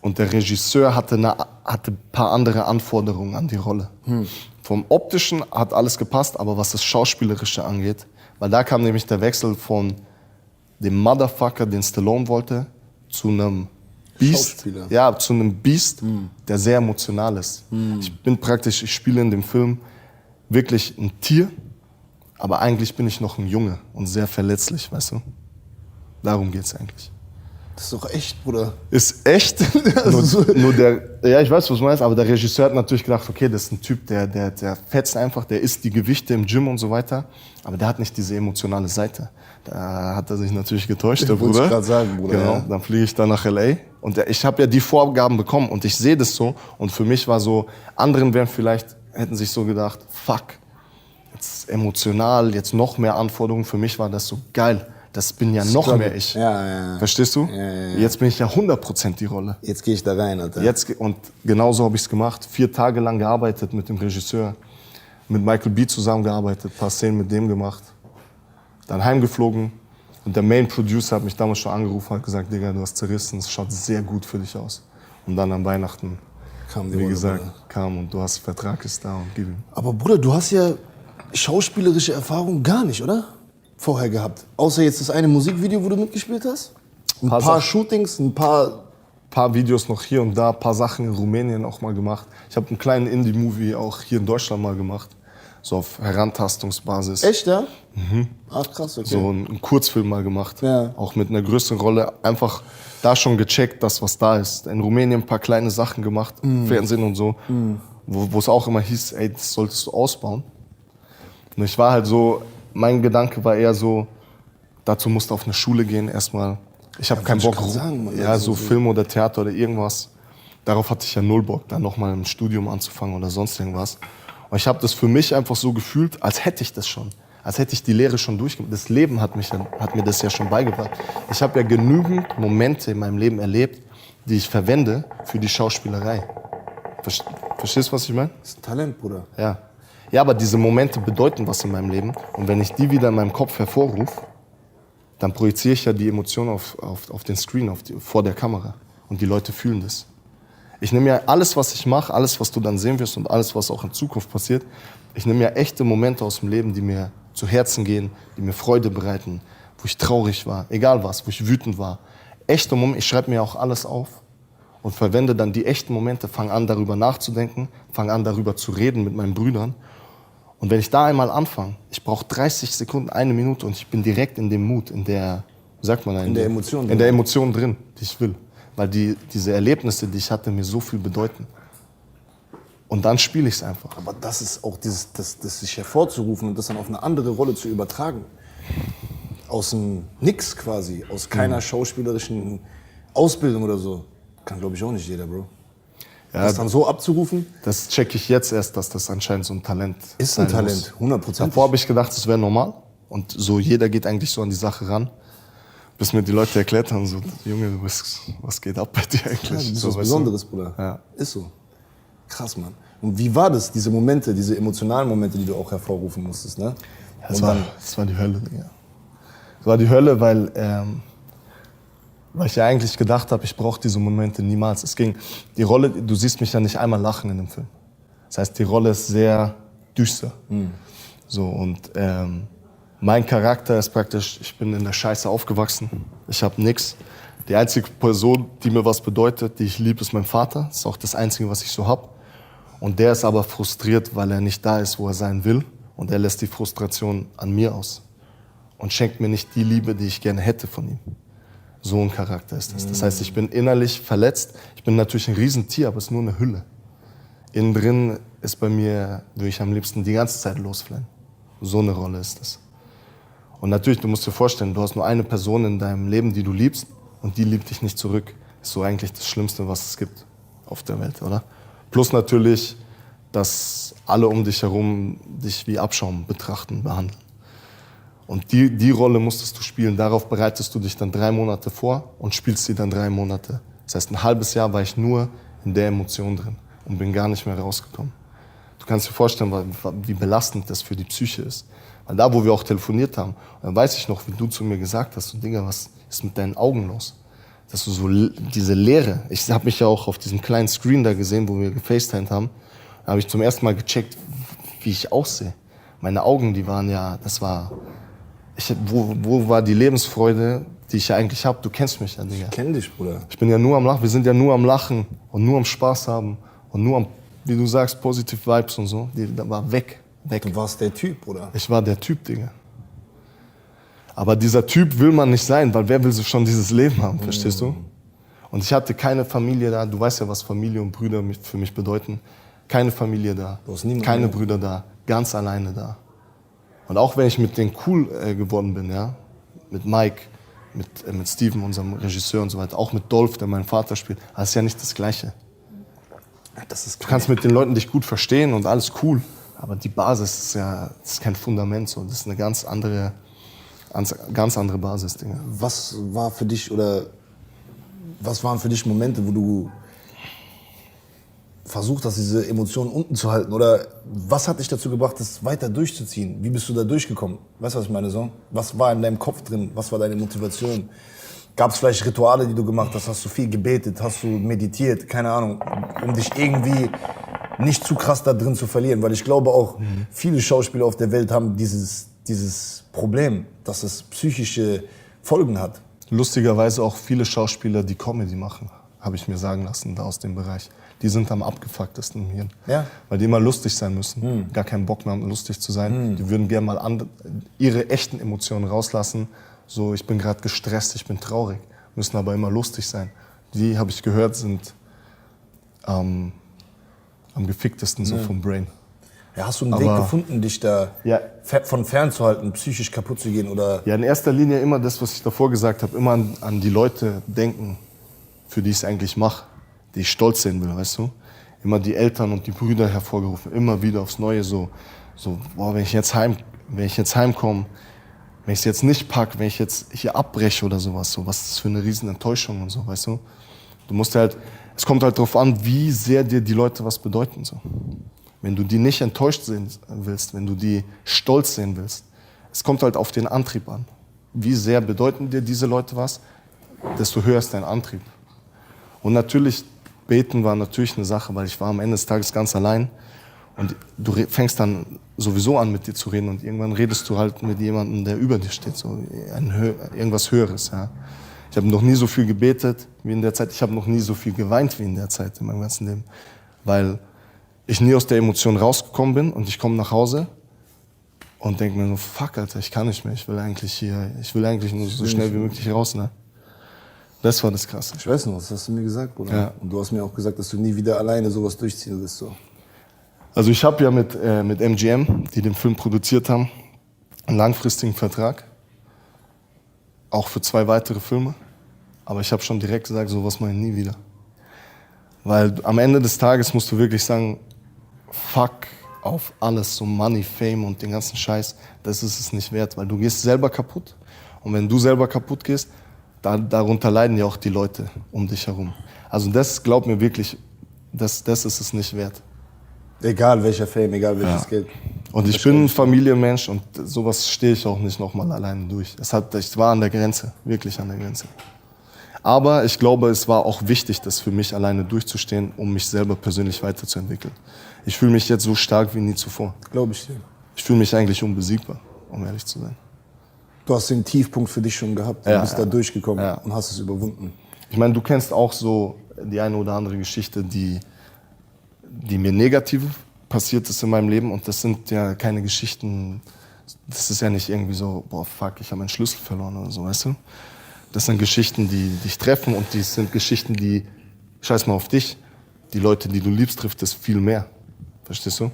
Speaker 1: Und der Regisseur hatte ein paar andere Anforderungen an die Rolle. Vom Optischen hat alles gepasst, aber was das Schauspielerische angeht, weil da kam nämlich der Wechsel von dem Motherfucker, den Stallone wollte, zu einem Beast.
Speaker 2: Schauspieler.
Speaker 1: Ja, zu einem Beast, der sehr emotional ist. Ich spiele in dem Film wirklich ein Tier, aber eigentlich bin ich noch ein Junge und sehr verletzlich, weißt du? Darum geht's eigentlich.
Speaker 2: Das ist doch echt, Bruder.
Speaker 1: Ist echt. nur ich weiß, was du meinst, aber der Regisseur hat natürlich gedacht, okay, das ist ein Typ, der fetzt einfach, der isst die Gewichte im Gym und so weiter, aber der hat nicht diese emotionale Seite. Da hat er sich natürlich getäuscht, der
Speaker 2: Wollte
Speaker 1: Bruder.
Speaker 2: ich gerade sagen, Bruder.
Speaker 1: Genau,
Speaker 2: Ja.
Speaker 1: dann fliege ich dann nach L.A. und ich habe ja die Vorgaben bekommen und ich sehe das so und für mich war so, anderen hätten sich so gedacht, fuck, jetzt emotional, jetzt noch mehr Anforderungen, für mich war das so geil. Das bin ja noch mehr ich.
Speaker 2: Ja.
Speaker 1: Verstehst du?
Speaker 2: Ja.
Speaker 1: Jetzt bin ich ja 100% die Rolle.
Speaker 2: Jetzt gehe ich da rein, Alter.
Speaker 1: Und genauso habe ich es gemacht. 4 Tage lang gearbeitet mit dem Regisseur. Mit Michael B. zusammengearbeitet, ein paar Szenen mit dem gemacht. Dann heimgeflogen. Und der Main Producer hat mich damals schon angerufen und hat gesagt, Digga, du hast zerrissen, es schaut sehr gut für dich aus. Und dann an Weihnachten,
Speaker 2: Kam die
Speaker 1: wie
Speaker 2: Rolle,
Speaker 1: gesagt,
Speaker 2: Bruder.
Speaker 1: kam und du hast Vertrag ist da und gib ihm.
Speaker 2: Aber Bruder, du hast ja schauspielerische Erfahrung gar nicht, oder? Vorher gehabt. Außer jetzt das eine Musikvideo, wo du mitgespielt hast? Ein
Speaker 1: Paar
Speaker 2: paar
Speaker 1: Sachen.
Speaker 2: Shootings, ein paar...
Speaker 1: Paar Videos noch hier und da, ein paar Sachen in Rumänien auch mal gemacht. Ich habe einen kleinen Indie-Movie auch hier in Deutschland mal gemacht. So auf Herantastungsbasis.
Speaker 2: Echt, ja? Ach, krass, okay.
Speaker 1: So einen Kurzfilm mal gemacht.
Speaker 2: Ja.
Speaker 1: Auch mit einer größeren Rolle. Einfach da schon gecheckt, das was da ist. In Rumänien ein paar kleine Sachen gemacht, Fernsehen und so. Wo es auch immer hieß, ey, das solltest du ausbauen. Und ich war halt so, mein Gedanke war eher so, dazu musst du auf eine Schule gehen erstmal. Ich habe keinen
Speaker 2: wollte
Speaker 1: Bock,
Speaker 2: ich grad sagen, Mann,
Speaker 1: ja,
Speaker 2: also
Speaker 1: so Film oder Theater oder irgendwas. Darauf hatte ich ja null Bock, dann nochmal ein Studium anzufangen oder sonst irgendwas. Und ich habe das für mich einfach so gefühlt, als hätte ich das schon. Als hätte ich die Lehre schon durchgemacht. Das Leben hat mir das ja schon beigebracht. Ich habe ja genügend Momente in meinem Leben erlebt, die ich verwende für die Schauspielerei. Verstehst du, was ich meine?
Speaker 2: Das ist ein Talent, Bruder.
Speaker 1: Ja. Ja, aber diese Momente bedeuten was in meinem Leben. Und wenn ich die wieder in meinem Kopf hervorrufe, dann projiziere ich ja die Emotionen auf den Screen, vor der Kamera. Und die Leute fühlen das. Ich nehme ja alles, was ich mache, alles, was du dann sehen wirst und alles, was auch in Zukunft passiert, ich nehme ja echte Momente aus dem Leben, die mir zu Herzen gehen, die mir Freude bereiten, wo ich traurig war, egal was, wo ich wütend war. Echte Momente, ich schreibe mir auch alles auf und verwende dann die echten Momente, fange an, darüber nachzudenken, fange an, darüber zu reden mit meinen Brüdern. Und wenn ich da einmal anfange, ich brauche 30 Sekunden, 1 Minute und ich bin direkt in dem Mut, in der, wie sagt man da?
Speaker 2: In der Emotion
Speaker 1: In
Speaker 2: drin.
Speaker 1: der Emotion drin, die ich will. Weil diese Erlebnisse, die ich hatte, mir so viel bedeuten. Und dann spiele ich es einfach.
Speaker 2: Aber das ist auch das sich hervorzurufen und das dann auf eine andere Rolle zu übertragen. Aus dem Nix quasi, aus keiner schauspielerischen Ausbildung oder so. Kann, glaube ich, auch nicht jeder, Bro.
Speaker 1: Ja,
Speaker 2: Das dann so abzurufen,
Speaker 1: das checke ich jetzt erst, dass das anscheinend so ein Talent
Speaker 2: ist ein
Speaker 1: sein muss.
Speaker 2: Talent, 100%.
Speaker 1: Davor habe ich gedacht, das wäre normal. Und so jeder geht eigentlich so an die Sache ran. Bis mir die Leute erklärt haben, so, Junge, was geht ab bei dir eigentlich?
Speaker 2: Ja, du bist
Speaker 1: so,
Speaker 2: was
Speaker 1: weißt
Speaker 2: Besonderes, Bruder.
Speaker 1: Ja.
Speaker 2: Ist so. Krass, Mann. Und wie war das, diese Momente, diese emotionalen Momente, die du auch hervorrufen musstest, ne?
Speaker 1: Ja,
Speaker 2: Und
Speaker 1: das war die Hölle, Digga. Das war die Hölle, weil ich ja eigentlich gedacht habe, ich brauche diese Momente niemals. Die Rolle, du siehst mich ja nicht einmal lachen in dem Film. Das heißt, die Rolle ist sehr düster. So, und mein Charakter ist praktisch, ich bin in der Scheiße aufgewachsen. Ich habe nichts. Die einzige Person, die mir was bedeutet, die ich liebe, ist mein Vater. Das ist auch das Einzige, was ich so habe. Und der ist aber frustriert, weil er nicht da ist, wo er sein will. Und er lässt die Frustration an mir aus. Und schenkt mir nicht die Liebe, die ich gerne hätte von ihm. So ein Charakter ist das. Das heißt, ich bin innerlich verletzt. Ich bin natürlich ein Riesentier, aber es ist nur eine Hülle. Innen drin ist bei mir, würde ich am liebsten die ganze Zeit losflennen. So eine Rolle ist das. Und natürlich, du musst dir vorstellen, du hast nur eine Person in deinem Leben, die du liebst, und die liebt dich nicht zurück. Das ist so eigentlich das Schlimmste, was es gibt auf der Welt, oder? Plus natürlich, dass alle um dich herum dich wie Abschaum betrachten, behandeln. Und die Rolle musstest du spielen. Darauf bereitest du dich dann 3 Monate vor und spielst sie dann 3 Monate. Das heißt, ein halbes Jahr war ich nur in der Emotion drin und bin gar nicht mehr rausgekommen. Du kannst dir vorstellen, wie belastend das für die Psyche ist. Weil da, wo wir auch telefoniert haben, dann weiß ich noch, wie du zu mir gesagt hast, so, Digga, was ist mit deinen Augen los? Dass du so diese Leere, ich habe mich ja auch auf diesem kleinen Screen da gesehen, wo wir gefacetimed haben, da habe ich zum ersten Mal gecheckt, wie ich aussehe. Meine Augen, die waren ja, wo war die Lebensfreude, die ich ja eigentlich habe? Du kennst mich ja, Digga.
Speaker 2: Ich kenn dich, Bruder.
Speaker 1: Ich bin ja nur am Lachen, wir sind ja nur am Lachen und nur am Spaß haben und nur am, wie du sagst, positive Vibes und so. Da war weg.
Speaker 2: Du warst der Typ, Bruder.
Speaker 1: Ich war der Typ, Digga. Aber dieser Typ will man nicht sein, weil wer will so schon dieses Leben haben, verstehst du? Und ich hatte keine Familie da, du weißt ja, was Familie und Brüder für mich bedeuten. Keine Familie da,
Speaker 2: Du hast niemanden
Speaker 1: keine
Speaker 2: mehr.
Speaker 1: Brüder da, ganz alleine da. Und auch wenn ich mit denen cool geworden bin, ja, mit Mike, mit Steven, unserem Regisseur und so weiter, auch mit Dolph, der meinen Vater spielt, das ist ja nicht das Gleiche. Du kannst mit den Leuten dich gut verstehen und alles cool, aber die Basis ist ja, das ist kein Fundament, so. Das ist eine ganz andere Basis, Dinge.
Speaker 2: Was war für dich oder was waren für dich Momente, wo du versucht hast, diese Emotionen unten zu halten? Oder was hat dich dazu gebracht, das weiter durchzuziehen? Wie bist du da durchgekommen? Weißt du, was ich meine? So? Was war in deinem Kopf drin? Was war deine Motivation? Gab es vielleicht Rituale, die du gemacht hast? Hast du viel gebetet? Hast du meditiert? Keine Ahnung, um dich irgendwie nicht zu krass da drin zu verlieren. Weil ich glaube auch, viele Schauspieler auf der Welt haben dieses Problem, dass es psychische Folgen hat.
Speaker 1: Lustigerweise auch viele Schauspieler, die Comedy machen, habe ich mir sagen lassen, da aus dem Bereich. Die sind am abgefucktesten im Hirn.
Speaker 2: Ja.
Speaker 1: Weil die immer lustig sein müssen. Gar keinen Bock mehr haben, lustig zu sein. Die würden gerne mal ihre echten Emotionen rauslassen. So, ich bin gerade gestresst, ich bin traurig. Müssen aber immer lustig sein. Die, habe ich gehört, sind am geficktesten so vom Brain.
Speaker 2: Ja, hast du einen Weg gefunden, dich da
Speaker 1: Ja.
Speaker 2: von fernzuhalten, psychisch kaputt zu gehen? Oder?
Speaker 1: Ja, in erster Linie immer das, was ich davor gesagt habe, immer an die Leute denken, für die ich es eigentlich mache, die ich stolz sehen will, weißt du? Immer die Eltern und die Brüder hervorgerufen, immer wieder aufs Neue so boah, wenn ich jetzt heimkomme, wenn ich es jetzt nicht packe, wenn ich jetzt hier abbreche oder sowas, so, was ist das für eine riesen Enttäuschung und so, weißt du? Du musst halt, es kommt halt darauf an, wie sehr dir die Leute was bedeuten, so. Wenn du die nicht enttäuscht sehen willst, wenn du die stolz sehen willst, es kommt halt auf den Antrieb an. Wie sehr bedeuten dir diese Leute was, desto höher ist dein Antrieb. Und natürlich, beten war natürlich eine Sache, weil ich war am Ende des Tages ganz allein. Und du fängst dann sowieso an, mit dir zu reden und irgendwann redest du halt mit jemandem, der über dir steht, so irgendwas Höheres. Ja. Ich habe noch nie so viel gebetet wie in der Zeit, ich habe noch nie so viel geweint wie in der Zeit in meinem ganzen Leben, weil ich nie aus der Emotion rausgekommen bin und ich komme nach Hause und denke mir nur, fuck, Alter, ich kann nicht mehr, ich will eigentlich nur so schnell wie möglich raus, ne? Das war das Krasse.
Speaker 2: Ich weiß noch, das hast du mir gesagt, Bruder.
Speaker 1: Ja.
Speaker 2: Und du hast mir auch gesagt, dass du nie wieder alleine sowas durchziehen willst. So.
Speaker 1: Also ich habe ja mit MGM, die den Film produziert haben, einen langfristigen Vertrag, auch für 2 weitere Filme. Aber ich habe schon direkt gesagt, sowas mache ich nie wieder. Weil am Ende des Tages musst du wirklich sagen, fuck auf alles, so Money, Fame und den ganzen Scheiß, das ist es nicht wert, weil du gehst selber kaputt. Und wenn du selber kaputt gehst, darunter leiden ja auch die Leute um dich herum. Also das, glaub mir wirklich, das ist es nicht wert.
Speaker 2: Egal welcher Fame, egal welches Geld.
Speaker 1: Und ich bin ein Familienmensch und sowas stehe ich auch nicht nochmal alleine durch. Ich war an der Grenze, wirklich an der Grenze. Aber ich glaube, es war auch wichtig, das für mich alleine durchzustehen, um mich selber persönlich weiterzuentwickeln. Ich fühle mich jetzt so stark wie nie zuvor.
Speaker 2: Glaube ich dir.
Speaker 1: Ich fühle mich eigentlich unbesiegbar, um ehrlich zu sein.
Speaker 2: Du hast den Tiefpunkt für dich schon gehabt. Du bist da durchgekommen und hast es überwunden.
Speaker 1: Ich meine, du kennst auch so die eine oder andere Geschichte, die mir negativ passiert ist in meinem Leben. Und das sind ja keine Geschichten, das ist ja nicht irgendwie so, boah, fuck, ich habe meinen Schlüssel verloren oder so, weißt du? Das sind Geschichten, die dich treffen und die sind Geschichten, die, scheiß mal auf dich, die Leute, die du liebst, trifft es viel mehr. Verstehst du?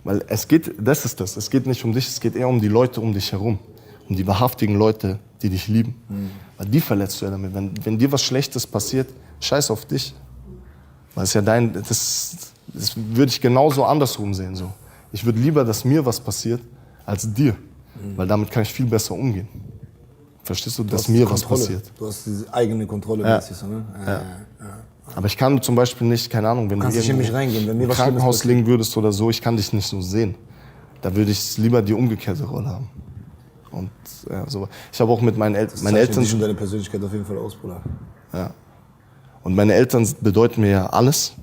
Speaker 1: Weil es geht nicht um dich, es geht eher um die Leute um dich herum. Um die wahrhaftigen Leute, die dich lieben. Weil die verletzt du ja damit. Wenn dir was Schlechtes passiert, scheiß auf dich. Weil es ja das würde ich genauso andersrum sehen. So. Ich würde lieber, dass mir was passiert, als dir. Weil damit kann ich viel besser umgehen. Verstehst du, dass mir was passiert?
Speaker 2: Du hast diese eigene Kontrolle.
Speaker 1: Ja.
Speaker 2: Mäßig, so, ne?
Speaker 1: Aber ich kann zum Beispiel nicht, keine Ahnung, wenn du
Speaker 2: kannst nicht in
Speaker 1: irgendwo
Speaker 2: mich reingehen, wenn mir
Speaker 1: im
Speaker 2: was
Speaker 1: Krankenhaus
Speaker 2: Schlimmes
Speaker 1: liegen würdest oder so, ich kann dich nicht so sehen. Da würde ich lieber die umgekehrte Rolle haben. Und ja, so. Ich habe auch mit meinen Eltern, meine Eltern,
Speaker 2: dich und deine Persönlichkeit auf jeden Fall aus, Bruder.
Speaker 1: ja. Und meine Eltern bedeuten mir ja alles.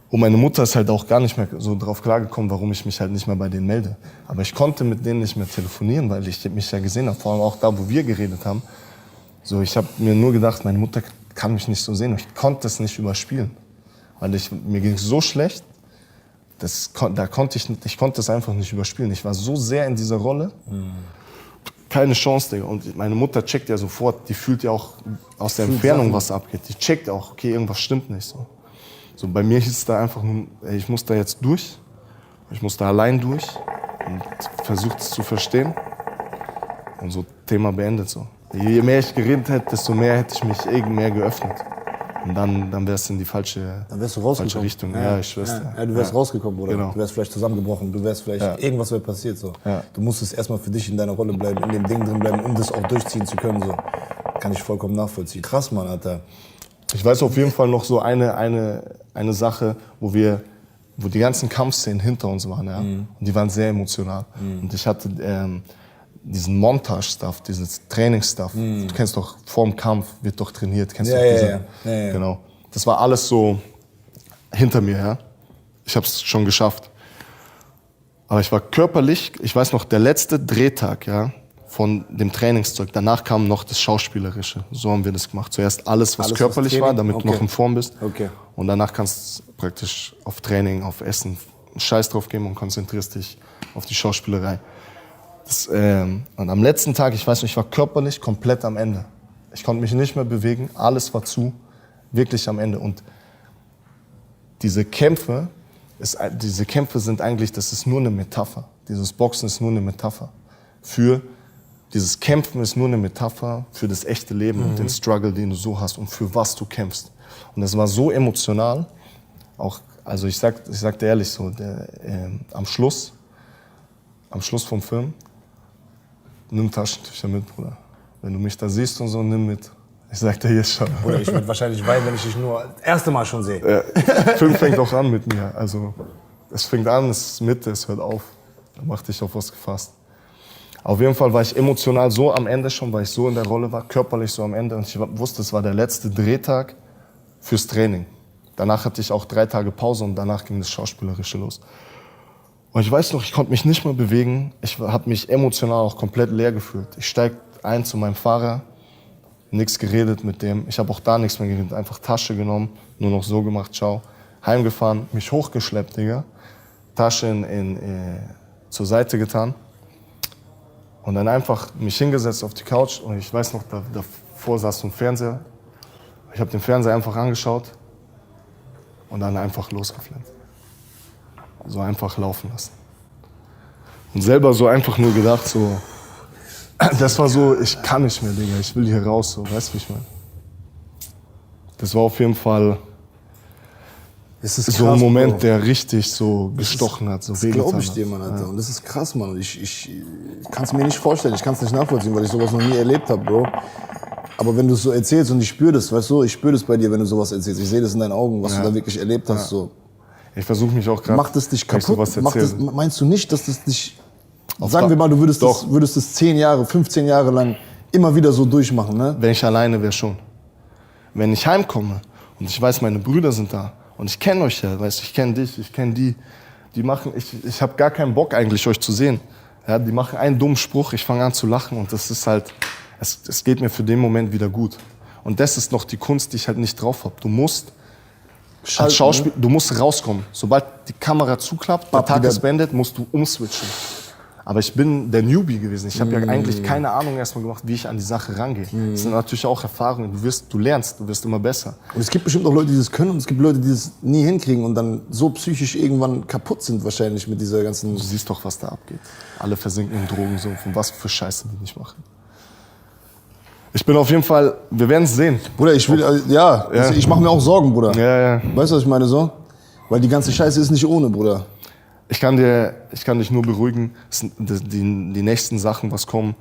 Speaker 1: Und meine Mutter ist halt auch gar nicht mehr so drauf klargekommen, warum ich mich halt nicht mehr bei denen melde. Aber ich konnte mit denen nicht mehr telefonieren, weil ich mich ja gesehen habe. Vor allem auch da, wo wir geredet haben. So, ich habe mir nur gedacht, meine Mutter kann mich nicht so sehen. Und ich konnte es nicht überspielen. Weil mir ging es so schlecht, ich konnte es einfach nicht überspielen. Ich war so sehr in dieser Rolle. Keine Chance, Digga. Und meine Mutter checkt ja sofort, die fühlt ja auch aus der Entfernung, was abgeht. Die checkt auch, okay, irgendwas stimmt nicht so. So, bei mir hieß es da einfach nur, ey, ich muss da jetzt durch. Ich muss da allein durch und versucht es zu verstehen. Und so, Thema beendet so. Je mehr ich geredet hätte, desto mehr hätte ich mich mehr geöffnet. Und dann wäre es in die falsche Richtung. Ja, ich schwör's dir.
Speaker 2: Ja, du wärst rausgekommen, oder?
Speaker 1: Genau.
Speaker 2: Du wärst vielleicht zusammengebrochen, du wärst vielleicht, irgendwas wäre passiert. So.
Speaker 1: Ja.
Speaker 2: Du musstest erstmal für dich in deiner Rolle bleiben, in dem Ding drin bleiben, um das auch durchziehen zu können. So. Kann ich vollkommen nachvollziehen. Krass, Mann, Alter.
Speaker 1: Ich weiß auf jeden Fall noch so eine Sache, wo die ganzen Kampfszenen hinter uns waren, ja. Und die waren sehr emotional. Und ich hatte diesen Montage-Stuff, dieses Training-Stuff. Du kennst doch, vorm Kampf wird doch trainiert. Kennst du
Speaker 2: Ja.
Speaker 1: Genau. Das war alles so hinter mir, ja. Ich habe es schon geschafft. Aber ich war körperlich, ich weiß noch, der letzte Drehtag, ja, von dem Trainingszeug. Danach kam noch das Schauspielerische. So haben wir das gemacht. Zuerst alles, was körperlich
Speaker 2: was
Speaker 1: war,
Speaker 2: Training?
Speaker 1: damit du noch in Form bist.
Speaker 2: Okay.
Speaker 1: Und danach kannst du praktisch auf Training, auf Essen einen Scheiß drauf geben und konzentrierst dich auf die Schauspielerei. Und am letzten Tag, ich weiß nicht, ich war körperlich komplett am Ende. Ich konnte mich nicht mehr bewegen, alles war zu, wirklich am Ende. Und diese Kämpfe sind eigentlich, das ist nur eine Metapher. Dieses Boxen ist nur eine Metapher. Dieses Kämpfen ist nur eine Metapher für das echte Leben und den Struggle, den du so hast und für was du kämpfst. Und das war so emotional, auch, also ich sag dir ehrlich so, am Schluss vom Film, nimm Taschentücher mit, Bruder. Wenn du mich da siehst und so, nimm mit. Ich sag dir jetzt schon.
Speaker 2: Oder ich würde wahrscheinlich weinen, wenn ich dich nur das erste Mal schon sehe.
Speaker 1: Der Film fängt auch an mit mir. Also, es fängt an, es ist Mitte, es hört auf. Da mach dich auf was gefasst. Auf jeden Fall war ich emotional so am Ende schon, weil ich so in der Rolle war, körperlich so am Ende. Und ich wusste, es war der letzte Drehtag fürs Training. Danach hatte ich auch 3 Tage Pause und danach ging das Schauspielerische los. Und ich weiß noch, ich konnte mich nicht mehr bewegen. Ich habe mich emotional auch komplett leer gefühlt. Ich steig ein zu meinem Fahrer, nichts geredet mit dem. Ich habe auch da nichts mehr geredet, einfach Tasche genommen, nur noch so gemacht, ciao. Heimgefahren, mich hochgeschleppt, Digga. Tasche zur Seite getan. Und dann einfach mich hingesetzt auf die Couch. Und ich weiß noch, davor saß so ein Fernseher. Ich habe den Fernseher einfach angeschaut und dann einfach losgeflammt. So einfach laufen lassen. Und selber so einfach nur gedacht, so, das war so, ich kann nicht mehr, Digga, ich will hier raus, so, weißt du, wie ich meine? Das war auf jeden Fall so ein Moment, Bro, der richtig so gestochen hat, so wehgetan hat.
Speaker 2: Das glaube ich dir, Mann, Alter. Ja. Und das ist krass, Mann. Und ich kann es mir nicht vorstellen, ich kann es nicht nachvollziehen, weil ich sowas noch nie erlebt habe, Bro. Aber wenn du es so erzählst und ich spüre das, weißt du, ich spüre das bei dir, wenn du sowas erzählst. Ich sehe das in deinen Augen, was du da wirklich erlebt hast, so.
Speaker 1: Ich versuche mich auch gerade.
Speaker 2: Macht es dich kaputt? Meinst du nicht, dass das dich, sagen wir mal, du würdest das 10 Jahre, 15 Jahre lang immer wieder so durchmachen, ne?
Speaker 1: Wenn ich alleine wäre, schon. Wenn ich heimkomme und ich weiß, meine Brüder sind da und ich kenne euch ja, weißt du, ich kenne dich, ich kenne die machen, ich habe gar keinen Bock eigentlich, euch zu sehen. Ja, die machen einen dummen Spruch, ich fange an zu lachen und das ist halt, es geht mir für den Moment wieder gut. Und das ist noch die Kunst, die ich halt nicht drauf habe. Du musst als Schauspieler, du musst rauskommen. Sobald die Kamera zuklappt, der Tag ist beendet, musst du umswitchen. Aber ich bin der Newbie gewesen. Ich habe ja eigentlich keine Ahnung erstmal gemacht, wie ich an die Sache rangehe. Das sind natürlich auch Erfahrungen. Du lernst, du wirst immer besser.
Speaker 2: Und es gibt bestimmt auch Leute, die das können und es gibt Leute, die das nie hinkriegen und dann so psychisch irgendwann kaputt sind wahrscheinlich mit dieser ganzen...
Speaker 1: Du siehst doch, was da abgeht. Alle versinken in Drogen, so von was für Scheiße die nicht machen. Ich bin auf jeden Fall, wir werden es sehen.
Speaker 2: Bruder, ich mache mir auch Sorgen, Bruder.
Speaker 1: Ja.
Speaker 2: Weißt du, was ich meine so? Weil die ganze Scheiße ist nicht ohne, Bruder.
Speaker 1: Ich kann dich nur beruhigen, die nächsten Sachen, was kommen,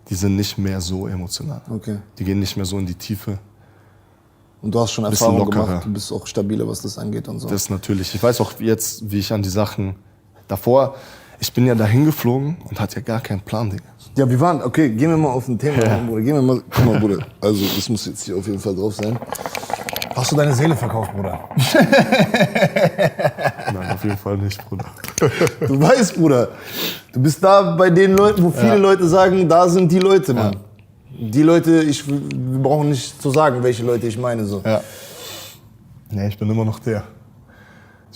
Speaker 1: die sind nicht mehr so emotional.
Speaker 2: Okay.
Speaker 1: Die gehen nicht mehr so in die Tiefe.
Speaker 2: Und du hast schon Erfahrung gemacht, du bist auch stabiler, was das angeht und so.
Speaker 1: Das natürlich. Ich weiß auch jetzt, wie ich an die Sachen davor, ich bin ja dahin geflogen und hatte ja gar keinen Plan, Digga.
Speaker 2: Ja, wir waren, okay, gehen wir mal auf ein Thema, Bruder. Guck mal, Bruder, also das muss jetzt hier auf jeden Fall drauf sein. Hast du deine Seele verkauft, Bruder?
Speaker 1: Nein, auf jeden Fall nicht, Bruder.
Speaker 2: Du weißt, Bruder, du bist da bei den Leuten, wo viele Leute sagen, da sind die Leute, Mann. Die Leute, wir brauchen nicht zu sagen, welche Leute ich meine. So.
Speaker 1: Ja. Nee, ich bin immer noch der.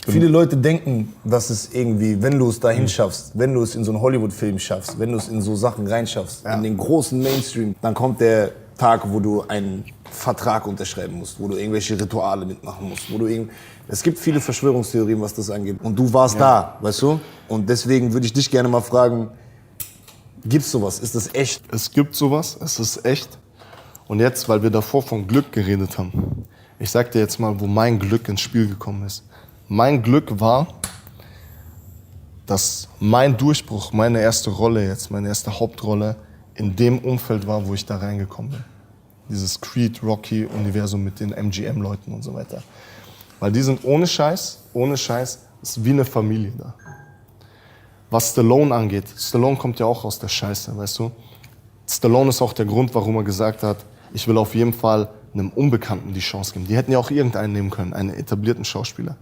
Speaker 2: Viele Leute denken, dass es irgendwie, wenn du es dahin schaffst, wenn du es in so einen Hollywood-Film schaffst, wenn du es in so Sachen reinschaffst, in den großen Mainstream, dann kommt der Tag, wo du einen Vertrag unterschreiben musst, wo du irgendwelche Rituale mitmachen musst, es gibt viele Verschwörungstheorien, was das angeht. Und du warst da, weißt du? Und deswegen würde ich dich gerne mal fragen, gibt's sowas? Ist das echt?
Speaker 1: Es gibt sowas, es ist echt. Und jetzt, weil wir davor von Glück geredet haben, ich sag dir jetzt mal, wo mein Glück ins Spiel gekommen ist. Mein Glück war, dass mein Durchbruch, meine erste Rolle jetzt, meine erste Hauptrolle in dem Umfeld war, wo ich da reingekommen bin. Dieses Creed-Rocky-Universum mit den MGM-Leuten und so weiter. Weil die sind ohne Scheiß, ist wie eine Familie da. Was Stallone angeht, Stallone kommt ja auch aus der Scheiße, weißt du? Stallone ist auch der Grund, warum er gesagt hat, ich will auf jeden Fall einem Unbekannten die Chance geben. Die hätten ja auch irgendeinen nehmen können, einen etablierten Schauspieler.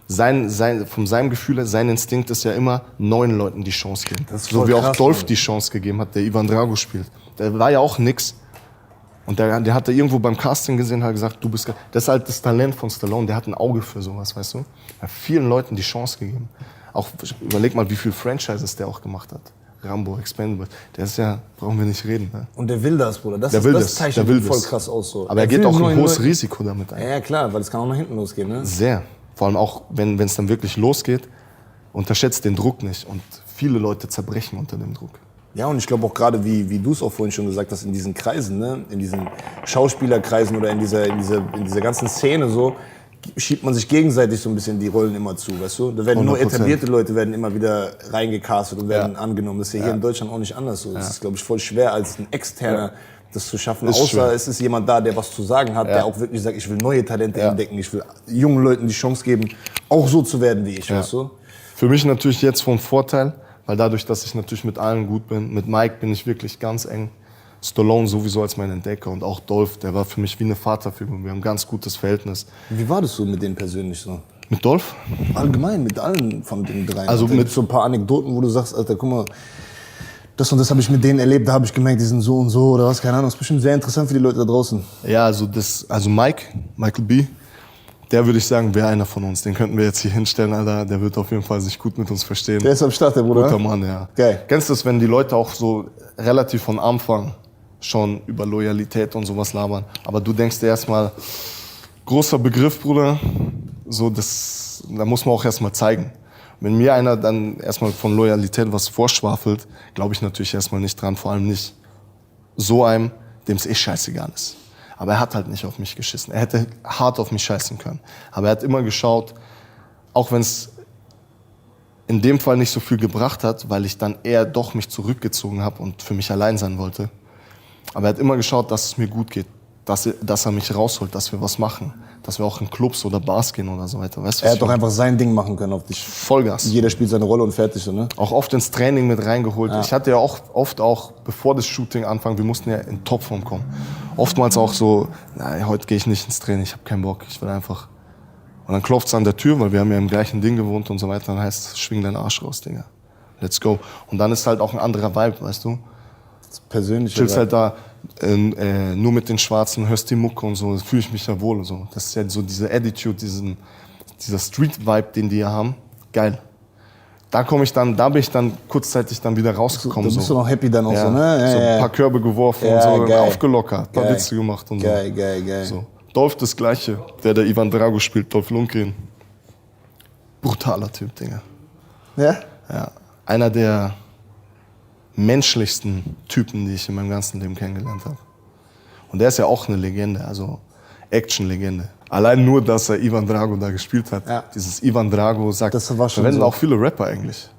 Speaker 1: Von seinem Gefühl, sein Instinkt ist ja immer, neuen Leuten die Chance geben. So wie auch Dolph die Chance gegeben hat, der Ivan Drago spielt. Der war ja auch nix. Und der hat da irgendwo beim Casting gesehen, hat gesagt, du bist... Das ist halt das Talent von Stallone, der hat ein Auge für sowas, weißt du? Er hat vielen Leuten die Chance gegeben. Auch, überleg mal, wie viele Franchises der auch gemacht hat. Rambo, Expendables, der ist ja, brauchen wir nicht reden. Ne?
Speaker 2: Und der will das, Bruder. Das zeichnet ihn voll krass aus. So.
Speaker 1: Aber er geht auch ein hohes Risiko damit ein.
Speaker 2: Ja, klar, weil es kann auch nach hinten losgehen, ne?
Speaker 1: Sehr. Vor allem auch, wenn es dann wirklich losgeht, unterschätzt den Druck nicht. Und viele Leute zerbrechen unter dem Druck.
Speaker 2: Ja, und ich glaube auch gerade, wie du es auch vorhin schon gesagt hast, in diesen Kreisen, ne? In diesen Schauspielerkreisen oder in dieser ganzen Szene so, schiebt man sich gegenseitig so ein bisschen die Rollen immer zu, weißt du? Da werden nur
Speaker 1: 100%.
Speaker 2: etablierte Leute werden immer wieder reingecastet und werden angenommen. Das ist ja hier in Deutschland auch nicht anders so. Es ist, glaube ich, voll schwer als ein Externer das zu schaffen.
Speaker 1: Ist
Speaker 2: Außer
Speaker 1: schwer.
Speaker 2: es ist jemand da, der was zu sagen hat, der auch wirklich sagt, ich will neue Talente entdecken, ich will jungen Leuten die Chance geben, auch so zu werden wie ich, weißt du?
Speaker 1: Für mich natürlich jetzt von Vorteil, weil dadurch, dass ich natürlich mit allen gut bin, mit Mike bin ich wirklich ganz eng. Stallone sowieso als mein Entdecker und auch Dolph, der war für mich wie eine Vaterfigur. Wir haben ein ganz gutes Verhältnis.
Speaker 2: Wie war das so mit denen persönlich so?
Speaker 1: Mit Dolph?
Speaker 2: Allgemein, mit allen von den dreien.
Speaker 1: Also mit
Speaker 2: so ein paar Anekdoten, wo du sagst, Alter, guck mal, das und das habe ich mit denen erlebt, da habe ich gemerkt, die sind so und so oder was, keine Ahnung. Das ist bestimmt sehr interessant für die Leute da draußen.
Speaker 1: Ja, also Michael B., der würde ich sagen, wäre einer von uns. Den könnten wir jetzt hier hinstellen, Alter. Der wird auf jeden Fall sich gut mit uns verstehen.
Speaker 2: Der ist am Start, der Bruder.
Speaker 1: Guter Mann, ja.
Speaker 2: Geil.
Speaker 1: Kennst du das, wenn die Leute auch so relativ von Anfang schon über Loyalität und sowas labern? Aber du denkst dir erstmal, großer Begriff, Bruder, so da muss man auch erstmal zeigen. Wenn mir einer dann erstmal von Loyalität was vorschwafelt, glaube ich natürlich erstmal nicht dran, vor allem nicht so einem, dem es scheißegal ist. Aber er hat halt nicht auf mich geschissen. Er hätte hart auf mich scheißen können. Aber er hat immer geschaut, auch wenn es in dem Fall nicht so viel gebracht hat, weil ich dann eher doch mich zurückgezogen habe und für mich allein sein wollte. Aber er hat immer geschaut, dass es mir gut geht, dass er mich rausholt, dass wir was machen, dass wir auch in Clubs oder Bars gehen oder so weiter. Weißt du,
Speaker 2: Er hat doch einfach sein Ding machen können auf dich.
Speaker 1: Vollgas.
Speaker 2: Jeder spielt seine Rolle und fertig, so, ne?
Speaker 1: Auch oft ins Training mit reingeholt. Ja. Ich hatte ja auch oft bevor das Shooting anfing, wir mussten ja in Topform kommen. Oftmals auch so, heute gehe ich nicht ins Training, ich habe keinen Bock, ich will einfach. Und dann klopft's an der Tür, weil wir haben ja im gleichen Ding gewohnt und so weiter. Dann heißt es, schwing deinen Arsch raus, Digga. Let's go. Und dann ist halt auch ein anderer Vibe, weißt du?
Speaker 2: Das persönliche.
Speaker 1: Chillst halt da nur mit den Schwarzen, hörst die Mucke und so, fühle ich mich ja wohl und so. Das ist ja so diese Attitude, dieser Street-Vibe, den die ja haben. Geil. Da bin ich dann kurzzeitig dann wieder rausgekommen.
Speaker 2: Da bist du noch happy dann auch
Speaker 1: ja,
Speaker 2: so, ne? Ja,
Speaker 1: so ein paar Körbe geworfen und so, aufgelockert, ein paar Witze gemacht und so.
Speaker 2: Geil.
Speaker 1: So. Dolph das Gleiche, der Ivan Drago spielt, Dolph Lundgren. Brutaler Typ, Digga.
Speaker 2: Ja?
Speaker 1: Ja. Einer der menschlichsten Typen, die ich in meinem ganzen Leben kennengelernt habe. Und der ist ja auch eine Legende, also Action-Legende. Allein nur, dass er Ivan Drago da gespielt hat. Ja. Dieses Ivan Drago sagt,
Speaker 2: das war schon
Speaker 1: verwenden
Speaker 2: so.
Speaker 1: auch viele Rapper eigentlich.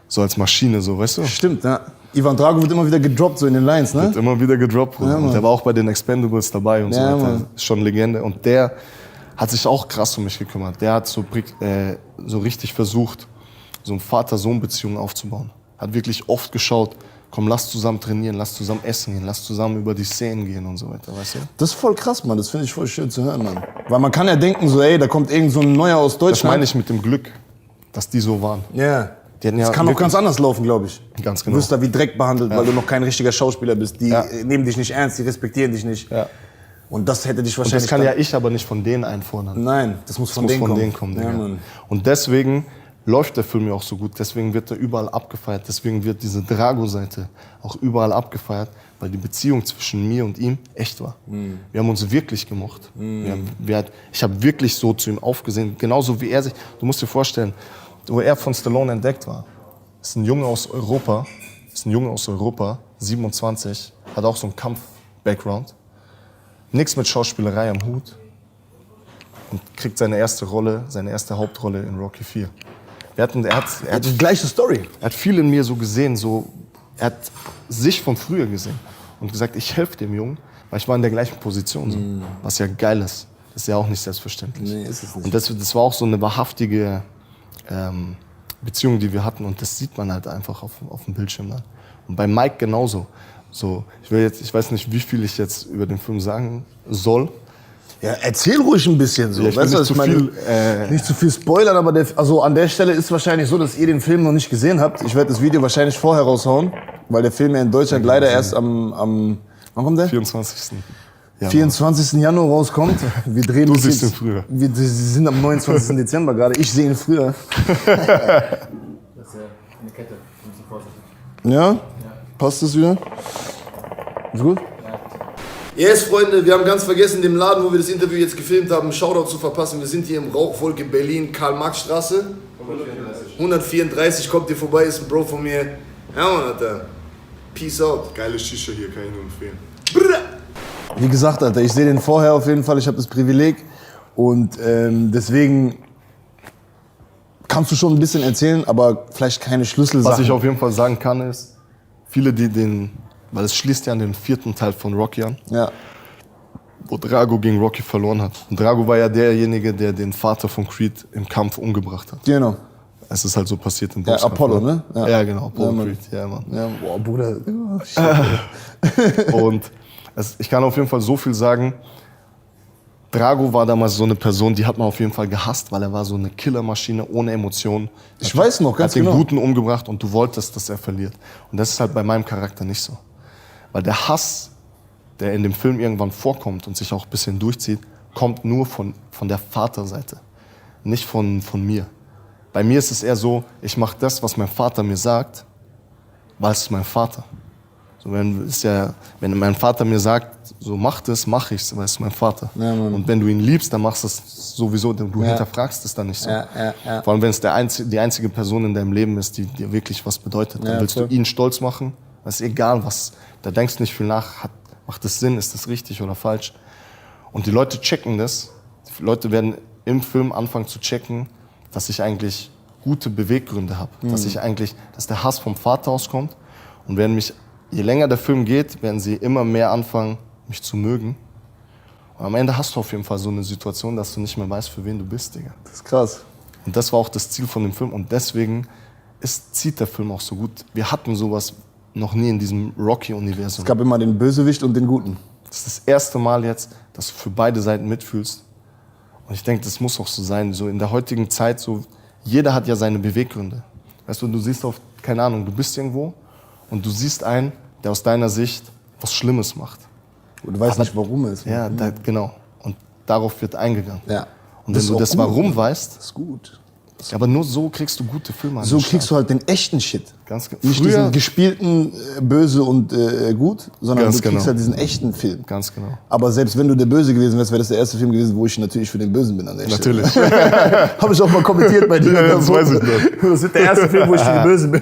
Speaker 1: So als Maschine, so, weißt du?
Speaker 2: Stimmt, ja. Ivan Drago wird immer wieder gedroppt, so in den Lines, ne?
Speaker 1: Wird immer wieder gedroppt.
Speaker 2: Ja,
Speaker 1: und der war auch bei den Expendables dabei und so
Speaker 2: Ja,
Speaker 1: weiter.
Speaker 2: Mann.
Speaker 1: Ist schon Legende. Und der hat sich auch krass um mich gekümmert. Der hat so richtig versucht, so eine Vater-Sohn-Beziehung aufzubauen. Hat wirklich oft geschaut, komm, lass zusammen trainieren, lass zusammen essen gehen, lass zusammen über die Szenen gehen und so weiter, weißt du?
Speaker 2: Das ist voll krass, Mann. Das finde ich voll schön zu hören, Mann. Weil man kann ja denken so, ey, da kommt irgend so ein Neuer aus Deutschland.
Speaker 1: Das meine ich mit dem Glück, dass die so waren.
Speaker 2: Ja.
Speaker 1: Die hatten ja
Speaker 2: Das kann auch
Speaker 1: wirklich-
Speaker 2: ganz anders laufen, glaube ich.
Speaker 1: Ganz
Speaker 2: Du
Speaker 1: genau.
Speaker 2: wirst da wie Dreck behandelt, weil du noch kein richtiger Schauspieler bist. Die nehmen dich nicht ernst, die respektieren dich nicht.
Speaker 1: Ja.
Speaker 2: Und das hätte dich
Speaker 1: Und
Speaker 2: wahrscheinlich...
Speaker 1: das kann ja ich aber nicht von denen einfordern.
Speaker 2: Nein, das muss
Speaker 1: Das
Speaker 2: von
Speaker 1: muss
Speaker 2: denen
Speaker 1: von
Speaker 2: kommen.
Speaker 1: denen kommen,
Speaker 2: Ja,
Speaker 1: Digga.
Speaker 2: Mann.
Speaker 1: Und deswegen läuft der Film ja auch so gut. Deswegen wird er überall abgefeiert. Deswegen wird diese Drago-Seite auch überall abgefeiert, weil die Beziehung zwischen mir und ihm echt war. Wir haben uns wirklich gemocht. Ich habe wirklich so zu ihm aufgesehen, genauso wie er sich. Du musst dir vorstellen, wo er von Stallone entdeckt war, ist ein Junge aus Europa, 27, hat auch so einen Kampf-Background, nichts mit Schauspielerei am Hut und kriegt seine erste Hauptrolle in Rocky 4. Er hat
Speaker 2: Die gleiche Story.
Speaker 1: er hat viel in mir so gesehen, er hat sich von früher gesehen und gesagt, ich helfe dem Jungen, weil ich war in der gleichen Position, so, was ja geil ist. Das ist ja auch nicht selbstverständlich.
Speaker 2: Nee, ist es nicht.
Speaker 1: Und das war auch so eine wahrhaftige Beziehung, die wir hatten und das sieht man halt einfach auf dem Bildschirm dann. Und bei Mike genauso. So, ich weiß nicht, wie viel ich jetzt über den Film sagen soll.
Speaker 2: Ja, erzähl ruhig ein bisschen so.
Speaker 1: Ja, ich will
Speaker 2: weißt du,
Speaker 1: nicht
Speaker 2: was
Speaker 1: zu
Speaker 2: meine?
Speaker 1: viel,
Speaker 2: Nicht zu viel spoilern, aber also an der Stelle ist wahrscheinlich so, dass ihr den Film noch nicht gesehen habt. Ich werde das Video wahrscheinlich vorher raushauen, weil der Film ja in Deutschland leider erst wann kommt der?
Speaker 1: 24. Ja,
Speaker 2: 24. Januar rauskommt. Wir drehen
Speaker 1: Du
Speaker 2: das
Speaker 1: siehst
Speaker 2: jetzt-
Speaker 1: ihn früher.
Speaker 2: Sie sind am 29. Dezember gerade. Ich sehe ihn früher.
Speaker 4: Das ist ja eine Kette. Ein bisschen vorsichtig.
Speaker 2: Ja? Passt das wieder? Ist gut? Yes, Freunde, wir haben ganz vergessen, dem Laden, wo wir das Interview jetzt gefilmt haben, einen Shoutout zu verpassen. Wir sind hier im Rauchwolke Berlin, Karl-Marx-Straße. 134, kommt hier vorbei, ist ein Bro von mir. Ja, Mann, Alter. Peace out.
Speaker 1: Geile Shisha hier, kann ich nur empfehlen.
Speaker 2: Wie gesagt, Alter, ich sehe den vorher auf jeden Fall, ich habe das Privileg. Und deswegen kannst du schon ein bisschen erzählen, aber vielleicht keine Schlüsselsachen.
Speaker 1: Was ich auf jeden Fall sagen kann ist, viele, weil es schließt ja an den 4. Teil von Rocky an,
Speaker 2: Ja,
Speaker 1: wo Drago gegen Rocky verloren hat. Und Drago war ja derjenige, der den Vater von Creed im Kampf umgebracht hat.
Speaker 2: genau.
Speaker 1: Es ist halt so passiert in
Speaker 2: Ja,
Speaker 1: Boxkampf.
Speaker 2: Apollo, ne?
Speaker 1: Ja, genau, Apollo
Speaker 2: Ja, Mann.
Speaker 1: Creed, ja, Mann.
Speaker 2: Ja, boah, Bruder. Oh, shit.
Speaker 1: Und ich kann auf jeden Fall so viel sagen, Drago war damals so eine Person, die hat man auf jeden Fall gehasst, weil er war so eine Killermaschine ohne Emotionen.
Speaker 2: Ich weiß noch,
Speaker 1: Er
Speaker 2: ganz
Speaker 1: hat den
Speaker 2: genau.
Speaker 1: Guten umgebracht und du wolltest, dass er verliert. Und das ist halt bei meinem Charakter nicht so. Weil der Hass, der in dem Film irgendwann vorkommt und sich auch ein bisschen durchzieht, kommt nur von der Vaterseite, nicht von mir. Bei mir ist es eher so, ich mache das, was mein Vater mir sagt, weil es ist mein Vater. So, wenn mein Vater mir sagt, so mach das, mache ich's, weil es ist mein Vater.
Speaker 2: Ja, Mann.
Speaker 1: Und wenn du ihn liebst, dann machst du es sowieso, du hinterfragst es dann nicht so.
Speaker 2: Ja, ja, ja.
Speaker 1: Vor allem, wenn es die einzige Person in deinem Leben ist, die dir wirklich was bedeutet. Dann
Speaker 2: Ja,
Speaker 1: willst
Speaker 2: voll.
Speaker 1: du ihn stolz machen. Es ist egal, was. Da denkst du nicht viel nach. Macht das Sinn? Ist das richtig oder falsch? Und die Leute checken das. Die Leute werden im Film anfangen zu checken, dass ich eigentlich gute Beweggründe habe. Dass der Hass vom Vater auskommt. Und je länger der Film geht, werden sie immer mehr anfangen, mich zu mögen. Und am Ende hast du auf jeden Fall so eine Situation, dass du nicht mehr weißt, für wen du bist, Digga.
Speaker 2: Das ist krass.
Speaker 1: Und das war auch das Ziel von dem Film. Und deswegen zieht der Film auch so gut. Wir hatten sowas noch nie in diesem Rocky-Universum.
Speaker 2: Es gab immer den Bösewicht und den Guten.
Speaker 1: Das ist das erste Mal jetzt, dass du für beide Seiten mitfühlst. Und ich denke, das muss auch so sein. So in der heutigen Zeit, so, jeder hat ja seine Beweggründe. Weißt du, du siehst keine Ahnung, du bist irgendwo und du siehst einen, der aus deiner Sicht was Schlimmes macht.
Speaker 2: Und du weißt nicht, warum es ist.
Speaker 1: Ja, genau. Und darauf wird eingegangen.
Speaker 2: Ja.
Speaker 1: Und wenn
Speaker 2: ist
Speaker 1: du
Speaker 2: auch
Speaker 1: das
Speaker 2: gut,
Speaker 1: Warum
Speaker 2: ne?
Speaker 1: weißt,
Speaker 2: Das ist gut.
Speaker 1: ja, aber nur so kriegst du gute Filme an
Speaker 2: So
Speaker 1: den Start.
Speaker 2: kriegst du halt den echten Shit.
Speaker 1: Ganz genau.
Speaker 2: Nicht diesen gespielten Böse und gut, sondern
Speaker 1: Ganz
Speaker 2: du kriegst
Speaker 1: genau.
Speaker 2: halt diesen echten Film.
Speaker 1: Ganz genau.
Speaker 2: Aber selbst wenn du der Böse gewesen wärst, wäre das der erste Film gewesen, wo ich natürlich für den Bösen bin an der
Speaker 1: Natürlich.
Speaker 2: Stelle. Habe ich auch mal kommentiert bei dir.
Speaker 1: Ja,
Speaker 2: oder
Speaker 1: das
Speaker 2: so.
Speaker 1: weiß ich noch.
Speaker 2: Das wird der erste Film, wo ich für den Bösen bin.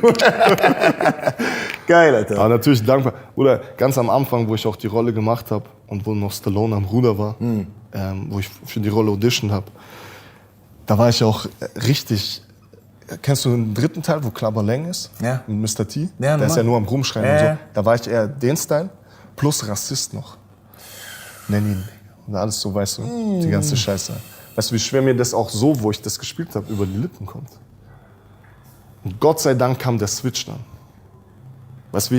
Speaker 2: Geil, Alter.
Speaker 1: Aber natürlich dankbar. Oder ganz am Anfang, wo ich auch die Rolle gemacht habe und wo noch Stallone am Ruder war, wo ich für die Rolle audition habe, da war ich auch richtig. Kennst du den dritten Teil, wo Clubber Lang ist?
Speaker 2: Ja.
Speaker 1: Mit Mr. T?
Speaker 2: Ja,
Speaker 1: Der ist
Speaker 2: normal.
Speaker 1: ja nur am Rumschreien
Speaker 2: Ja,
Speaker 1: und so.
Speaker 2: ja.
Speaker 1: Da war ich eher den Style plus Rassist noch. Nenn ihn. Und alles so, weißt du, die ganze Scheiße. Weißt du, wie schwer mir das auch so, wo ich das gespielt habe, über die Lippen kommt. Und Gott sei Dank kam der Switch dann. Weißt du,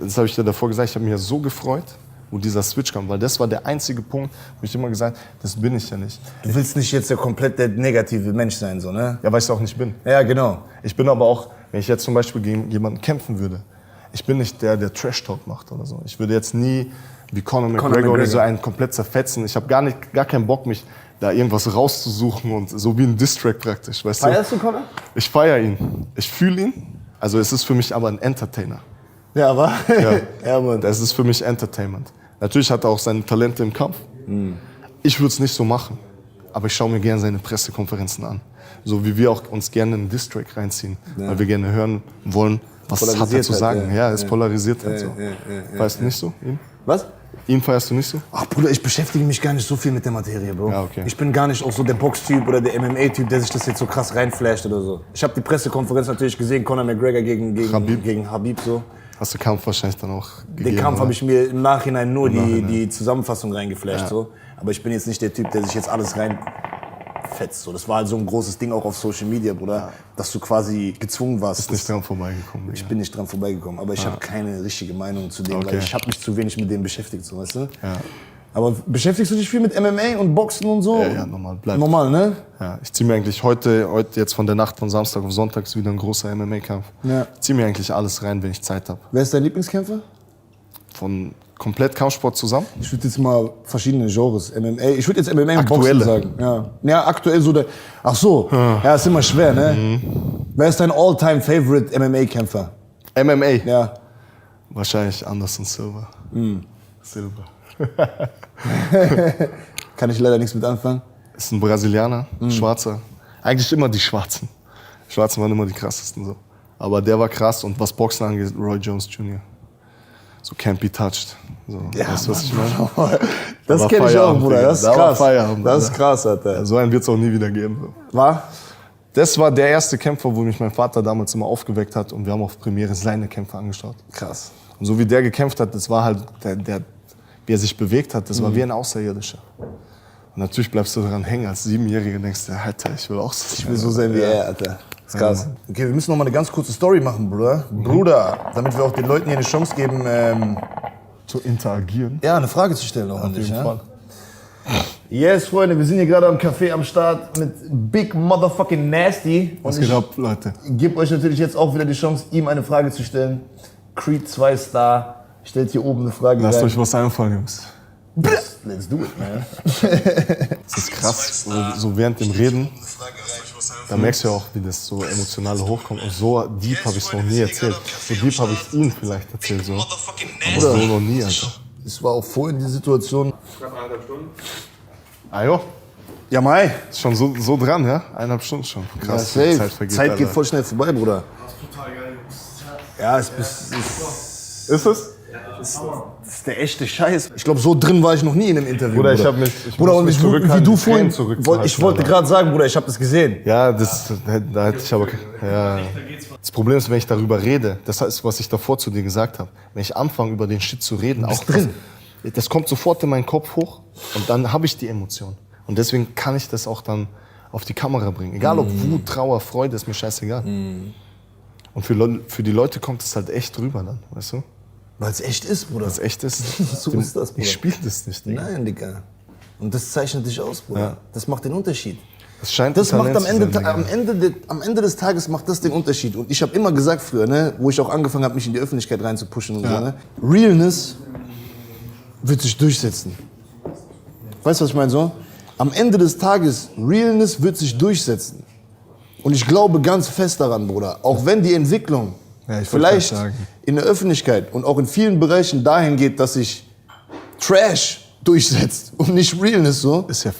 Speaker 1: das habe ich dir davor gesagt, ich habe mich ja so gefreut, wo dieser Switch kam, weil das war der einzige Punkt, wo ich immer gesagt habe, das bin ich ja nicht.
Speaker 2: Du willst nicht jetzt der komplett der negative Mensch sein, so, ne?
Speaker 1: Ja, weil ich es auch nicht bin.
Speaker 2: Ja, genau.
Speaker 1: Ich bin aber auch, wenn ich jetzt zum Beispiel gegen jemanden kämpfen würde, ich bin nicht der Trash-Talk macht oder so. Ich würde jetzt nie wie Conor McGregor oder so einen komplett zerfetzen. Ich habe gar keinen Bock, mich da irgendwas rauszusuchen und so wie ein Diss-Track praktisch, weißt
Speaker 2: Feierst du Conor?
Speaker 1: Ich feiere ihn. Ich fühle ihn. Also es ist für mich aber ein Entertainer.
Speaker 2: Ja, aber?
Speaker 1: Ja.
Speaker 2: Ja, Mann.
Speaker 1: Das ist für mich Entertainment. Natürlich hat er auch seine Talente im Kampf. Ich würde es nicht so machen. Aber ich schaue mir gerne seine Pressekonferenzen an. So wie wir auch uns gerne einen Diss-Track reinziehen. Ja. Weil wir gerne hören wollen, was hat er zu sagen. Ja, es polarisiert halt so. Weißt du nicht so? Ihn?
Speaker 2: Was?
Speaker 1: Ihn feierst du nicht so?
Speaker 2: Ach Bruder, ich beschäftige mich gar nicht so viel mit der Materie, Bro.
Speaker 1: Ja, okay.
Speaker 2: Ich bin gar nicht auch so der Box-Typ oder der MMA-Typ, der sich das jetzt so krass reinflasht oder so. Ich habe die Pressekonferenz natürlich gesehen, Conor McGregor gegen Habib so.
Speaker 1: Hast du Kampf wahrscheinlich dann auch gegeben?
Speaker 2: Den Kampf habe ich mir im Nachhinein nur
Speaker 1: Nachhinein.
Speaker 2: die Zusammenfassung reingeflasht so. Aber ich bin jetzt nicht der Typ, der sich jetzt alles reinfetzt. So. Das war halt so ein großes Ding auch auf Social Media, Bruder, dass du quasi gezwungen warst.
Speaker 1: Ist nicht dran vorbeigekommen.
Speaker 2: Ich bin nicht dran vorbeigekommen, aber ich habe keine richtige Meinung zu dem,
Speaker 1: Okay.
Speaker 2: weil ich habe mich zu wenig mit dem beschäftigt, so, weißt du?
Speaker 1: Ja.
Speaker 2: Aber beschäftigst du dich viel mit MMA und Boxen und so?
Speaker 1: Ja, normal. Bleibt.
Speaker 2: Normal, ne?
Speaker 1: Ja, ich ziehe mir eigentlich heute jetzt von der Nacht von Samstag auf Sonntag ist wieder ein großer MMA-Kampf.
Speaker 2: Ja.
Speaker 1: Ich ziehe mir eigentlich alles rein, wenn ich Zeit habe.
Speaker 2: Wer ist dein Lieblingskämpfer?
Speaker 1: Von komplett Kampfsport zusammen.
Speaker 2: Ich würde jetzt mal verschiedene Genres. MMA. Ich würde jetzt MMA und
Speaker 1: Aktuelle.
Speaker 2: Boxen sagen. Ja, aktuell so der. Ach so. Ja, ist immer schwer, ne? Wer ist dein all-time-favorite MMA-Kämpfer?
Speaker 1: MMA.
Speaker 2: Ja.
Speaker 1: Wahrscheinlich Anderson Silva. Silva.
Speaker 2: Kann ich leider nichts mit anfangen.
Speaker 1: Ist ein Brasilianer, Schwarzer. Eigentlich immer die Schwarzen. Die Schwarzen waren immer die krassesten so. Aber der war krass und was Boxen angeht, Roy Jones Jr. So can't be touched. So, weißt du, was ich meine?
Speaker 2: Das
Speaker 1: war
Speaker 2: kenne ich auch,
Speaker 1: Feierabend,
Speaker 2: Bruder.
Speaker 1: Digga.
Speaker 2: Das ist
Speaker 1: Da war
Speaker 2: krass.
Speaker 1: Feierabend,
Speaker 2: Das ist
Speaker 1: Alter.
Speaker 2: krass, Alter.
Speaker 1: So einen wird es auch nie wieder geben. So.
Speaker 2: War?
Speaker 1: Das war der erste Kämpfer, wo mich mein Vater damals immer aufgeweckt hat und wir haben auf Premiere seine Kämpfe angeschaut.
Speaker 2: Krass.
Speaker 1: Und so wie der gekämpft hat, das war halt, wie er sich bewegt hat, das war wie ein Außerirdischer. Und natürlich bleibst du daran hängen als 7-Jähriger und denkst dir, Alter, ich will auch so
Speaker 2: Ich will so sein wie er, Alter. Das ist krass. Okay, wir müssen noch mal eine ganz kurze Story machen, Bruder. Bruder, damit wir auch den Leuten hier eine Chance geben,
Speaker 1: zu interagieren.
Speaker 2: ja, eine Frage zu stellen auch an
Speaker 1: Auf
Speaker 2: dich.
Speaker 1: jeden
Speaker 2: Ja?
Speaker 1: Fall.
Speaker 2: Yes, Freunde, wir sind hier gerade am Café am Start mit Big Motherfucking Nasty.
Speaker 1: Was
Speaker 2: Und
Speaker 1: geht
Speaker 2: ich
Speaker 1: ab, Leute?
Speaker 2: gebe euch natürlich jetzt auch wieder die Chance, ihm eine Frage zu stellen. Creed 2 Star stellt hier oben eine Frage
Speaker 1: Lasst
Speaker 2: rein.
Speaker 1: euch was einfallen, Jungs.
Speaker 2: Let's do it, man.
Speaker 1: Das ist krass, so während dem Reden, da merkst du ja auch, wie das so emotional hochkommt. Und so deep habe ich es noch nie erzählt. So deep habe ich es ihm vielleicht erzählt, so. Aber so noch nie, Alter.
Speaker 2: Es war auch vorhin die Situation.
Speaker 1: Ah jo,
Speaker 2: Ja, Mai.
Speaker 1: ist schon so dran, ja? 1,5 Stunden schon.
Speaker 2: Ja,
Speaker 1: Krass,
Speaker 2: safe.
Speaker 1: die
Speaker 2: Zeit,
Speaker 1: vergeht,
Speaker 2: geht
Speaker 1: Alter.
Speaker 2: voll schnell vorbei, Bruder. Ja, es
Speaker 1: Ist es?
Speaker 2: ist der echte Scheiß. Ich glaube, so drin war ich noch nie in einem Interview.
Speaker 1: Bruder, ich
Speaker 2: Bruder.
Speaker 1: hab mich
Speaker 2: Bruder,
Speaker 1: muss
Speaker 2: und
Speaker 1: mich
Speaker 2: wie
Speaker 1: zurückhalten,
Speaker 2: du
Speaker 1: die
Speaker 2: vorhin.
Speaker 1: Tränen zurückzuhalten,
Speaker 2: Ich wollte
Speaker 1: Alter.
Speaker 2: gerade sagen, Bruder, ich habe das gesehen.
Speaker 1: Ja, da hätte ich aber. Ja. Das Problem ist, wenn ich darüber rede, das ist, was ich davor zu dir gesagt habe. Wenn ich anfange, über den Shit zu reden, auch
Speaker 2: drin.
Speaker 1: das kommt sofort in meinen Kopf hoch und dann habe ich die Emotion. Und deswegen kann ich das auch dann auf die Kamera bringen. Egal ob Wut, Trauer, Freude, ist mir scheißegal. Und für die Leute kommt es halt echt rüber dann, weißt du?
Speaker 2: Weil es echt ist, Bruder.
Speaker 1: Was echt ist.
Speaker 2: So ist das, Bruder.
Speaker 1: Ich spiele das nicht, Digga.
Speaker 2: Nein, Digga. Und das zeichnet dich aus, Bruder.
Speaker 1: Ja.
Speaker 2: Das macht den Unterschied.
Speaker 1: Das scheint
Speaker 2: Das
Speaker 1: ein
Speaker 2: macht
Speaker 1: Talent
Speaker 2: am Ende,
Speaker 1: zu sein, Digga.
Speaker 2: am Ende des Tages macht das den Unterschied. Und ich habe immer gesagt früher, ne, wo ich auch angefangen habe, mich in die Öffentlichkeit reinzupushen und so, ne, Realness wird sich durchsetzen. Weißt du, was ich meine so? Am Ende des Tages, Realness wird sich durchsetzen. Und ich glaube ganz fest daran, Bruder. Auch wenn die Entwicklung
Speaker 1: Ja, ich wollte
Speaker 2: vielleicht
Speaker 1: gerade sagen.
Speaker 2: in der Öffentlichkeit und auch in vielen Bereichen dahin geht, dass sich Trash durchsetzt und nicht Realness so,
Speaker 1: Ist ja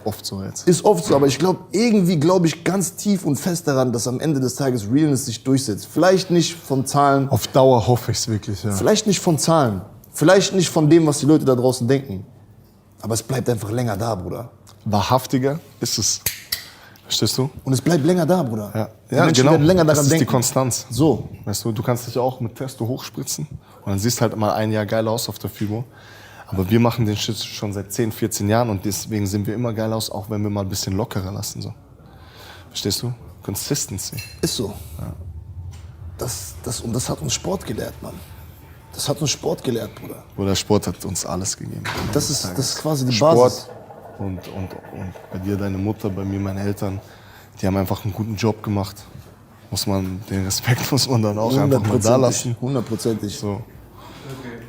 Speaker 1: oft so jetzt.
Speaker 2: ist oft so, aber ich glaube, irgendwie glaube ich ganz tief und fest daran, dass am Ende des Tages Realness sich durchsetzt. Vielleicht nicht von Zahlen,
Speaker 1: Auf Dauer hoffe ich es wirklich, ja.
Speaker 2: vielleicht nicht von Zahlen, vielleicht nicht von dem, was die Leute da draußen denken. Aber es bleibt einfach länger da, Bruder.
Speaker 1: Wahrhaftiger ist es. Verstehst du?
Speaker 2: Und es bleibt länger da, Bruder.
Speaker 1: Ja,
Speaker 2: Die
Speaker 1: ja
Speaker 2: Menschen
Speaker 1: genau.
Speaker 2: werden länger
Speaker 1: Das
Speaker 2: daran
Speaker 1: ist
Speaker 2: denken.
Speaker 1: die Konstanz.
Speaker 2: So.
Speaker 1: Weißt du, du kannst dich auch mit Testo hochspritzen und dann siehst halt mal ein Jahr geil aus auf der Figur. Aber wir machen den Shit schon seit 10, 14 Jahren und deswegen sehen wir immer geil aus, auch wenn wir mal ein bisschen lockerer lassen. So. Verstehst du? Consistency.
Speaker 2: Ist so. Und das hat uns Sport gelehrt, Mann. Das hat uns Sport gelehrt, Bruder.
Speaker 1: Oder Sport hat uns alles gegeben.
Speaker 2: Das ist quasi die
Speaker 1: Sport
Speaker 2: Basis.
Speaker 1: und bei dir deine Mutter, bei mir meine Eltern, die haben einfach einen guten Job gemacht. Den Respekt muss man dann auch einfach mal da lassen.
Speaker 2: 100%.
Speaker 1: So.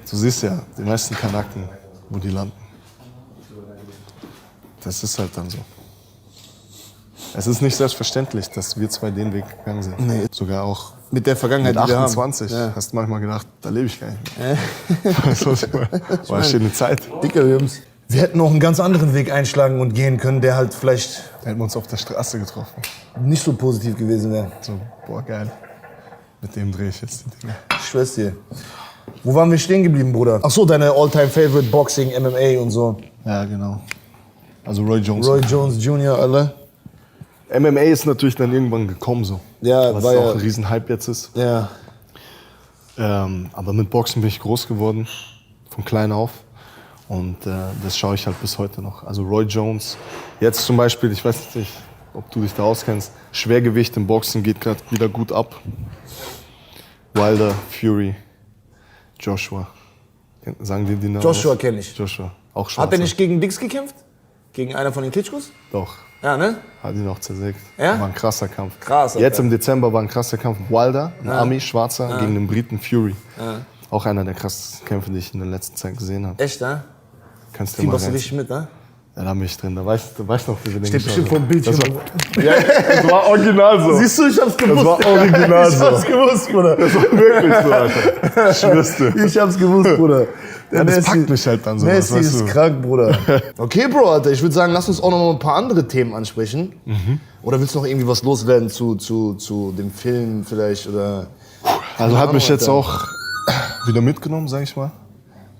Speaker 1: Du siehst ja, die meisten Kanaken, wo die landen. Das ist halt dann so. Es ist nicht selbstverständlich, dass wir zwei den Weg gegangen sind.
Speaker 2: Nee.
Speaker 1: Sogar auch
Speaker 2: Mit der Vergangenheit,
Speaker 1: mit
Speaker 2: die wir haben.
Speaker 1: 28.
Speaker 2: Ja.
Speaker 1: Hast du manchmal gedacht, da lebe ich gar nicht mehr. Weißt du, was ich meine? War eine schöne Zeit.
Speaker 2: Dicker Jungs. Wir hätten auch einen ganz anderen Weg einschlagen und gehen können, der halt vielleicht
Speaker 1: Da hätten wir uns auf der Straße getroffen.
Speaker 2: nicht so positiv gewesen wäre.
Speaker 1: So, boah, geil. Mit dem drehe ich jetzt die Dinge.
Speaker 2: Ich schwör's dir. Wo waren wir stehen geblieben, Bruder? Ach so, deine All-Time-Favorite Boxing, MMA und so.
Speaker 1: Ja, genau. Also Roy Jones.
Speaker 2: Roy Jones Jr., alle.
Speaker 1: MMA ist natürlich dann irgendwann gekommen so.
Speaker 2: Ja,
Speaker 1: was
Speaker 2: war
Speaker 1: auch
Speaker 2: ja-
Speaker 1: ein Riesenhype jetzt ist.
Speaker 2: Ja.
Speaker 1: Aber mit Boxen bin ich groß geworden, von klein auf. Und das schaue ich halt bis heute noch. Also Roy Jones, jetzt zum Beispiel, ich weiß nicht, ob du dich da auskennst, Schwergewicht im Boxen geht gerade wieder gut ab. Wilder, Fury, Joshua. Sagen die Namen?
Speaker 2: Joshua kenn ich.
Speaker 1: Joshua, auch Schwarzer.
Speaker 2: Hat er nicht gegen Dix gekämpft? Gegen einer von den Klitschkos?
Speaker 1: Doch,
Speaker 2: Ja, ne?
Speaker 1: hat ihn auch zersägt.
Speaker 2: Ja?
Speaker 1: War ein krasser Kampf.
Speaker 2: Krass,
Speaker 1: Jetzt
Speaker 2: Alter.
Speaker 1: im Dezember war ein krasser Kampf. Wilder, ein Ami, Schwarzer, gegen den Briten Fury. Auch einer der krassesten Kämpfe, die ich in der letzten Zeit gesehen habe.
Speaker 2: Echt, ne?
Speaker 1: Kannst du dir mal
Speaker 2: Fieberst du
Speaker 1: rein.
Speaker 2: richtig mit, ne?
Speaker 1: Ja, da bin ich drin. Da weißt du noch, wie wir den
Speaker 2: Steht bestimmt
Speaker 1: geschaut
Speaker 2: vor dem Bildschirm.
Speaker 1: haben. Ja, das war original so.
Speaker 2: Siehst du, ich hab's gewusst.
Speaker 1: Das war original
Speaker 2: Ich
Speaker 1: so.
Speaker 2: hab's gewusst, Bruder.
Speaker 1: Wirklich so, Alter. Ich schwör's dir.
Speaker 2: Ich hab's gewusst, Bruder.
Speaker 1: Ja, das
Speaker 2: Messi-
Speaker 1: packt mich halt dann so.
Speaker 2: Messi
Speaker 1: weißt
Speaker 2: ist
Speaker 1: du.
Speaker 2: krank, Bruder. Okay, Bro, Alter, ich würde sagen, lass uns auch noch mal ein paar andere Themen ansprechen. Oder willst du noch irgendwie was loswerden zu dem Film vielleicht? Oder
Speaker 1: Also hat mich jetzt
Speaker 2: Alter.
Speaker 1: auch wieder mitgenommen, sag ich mal.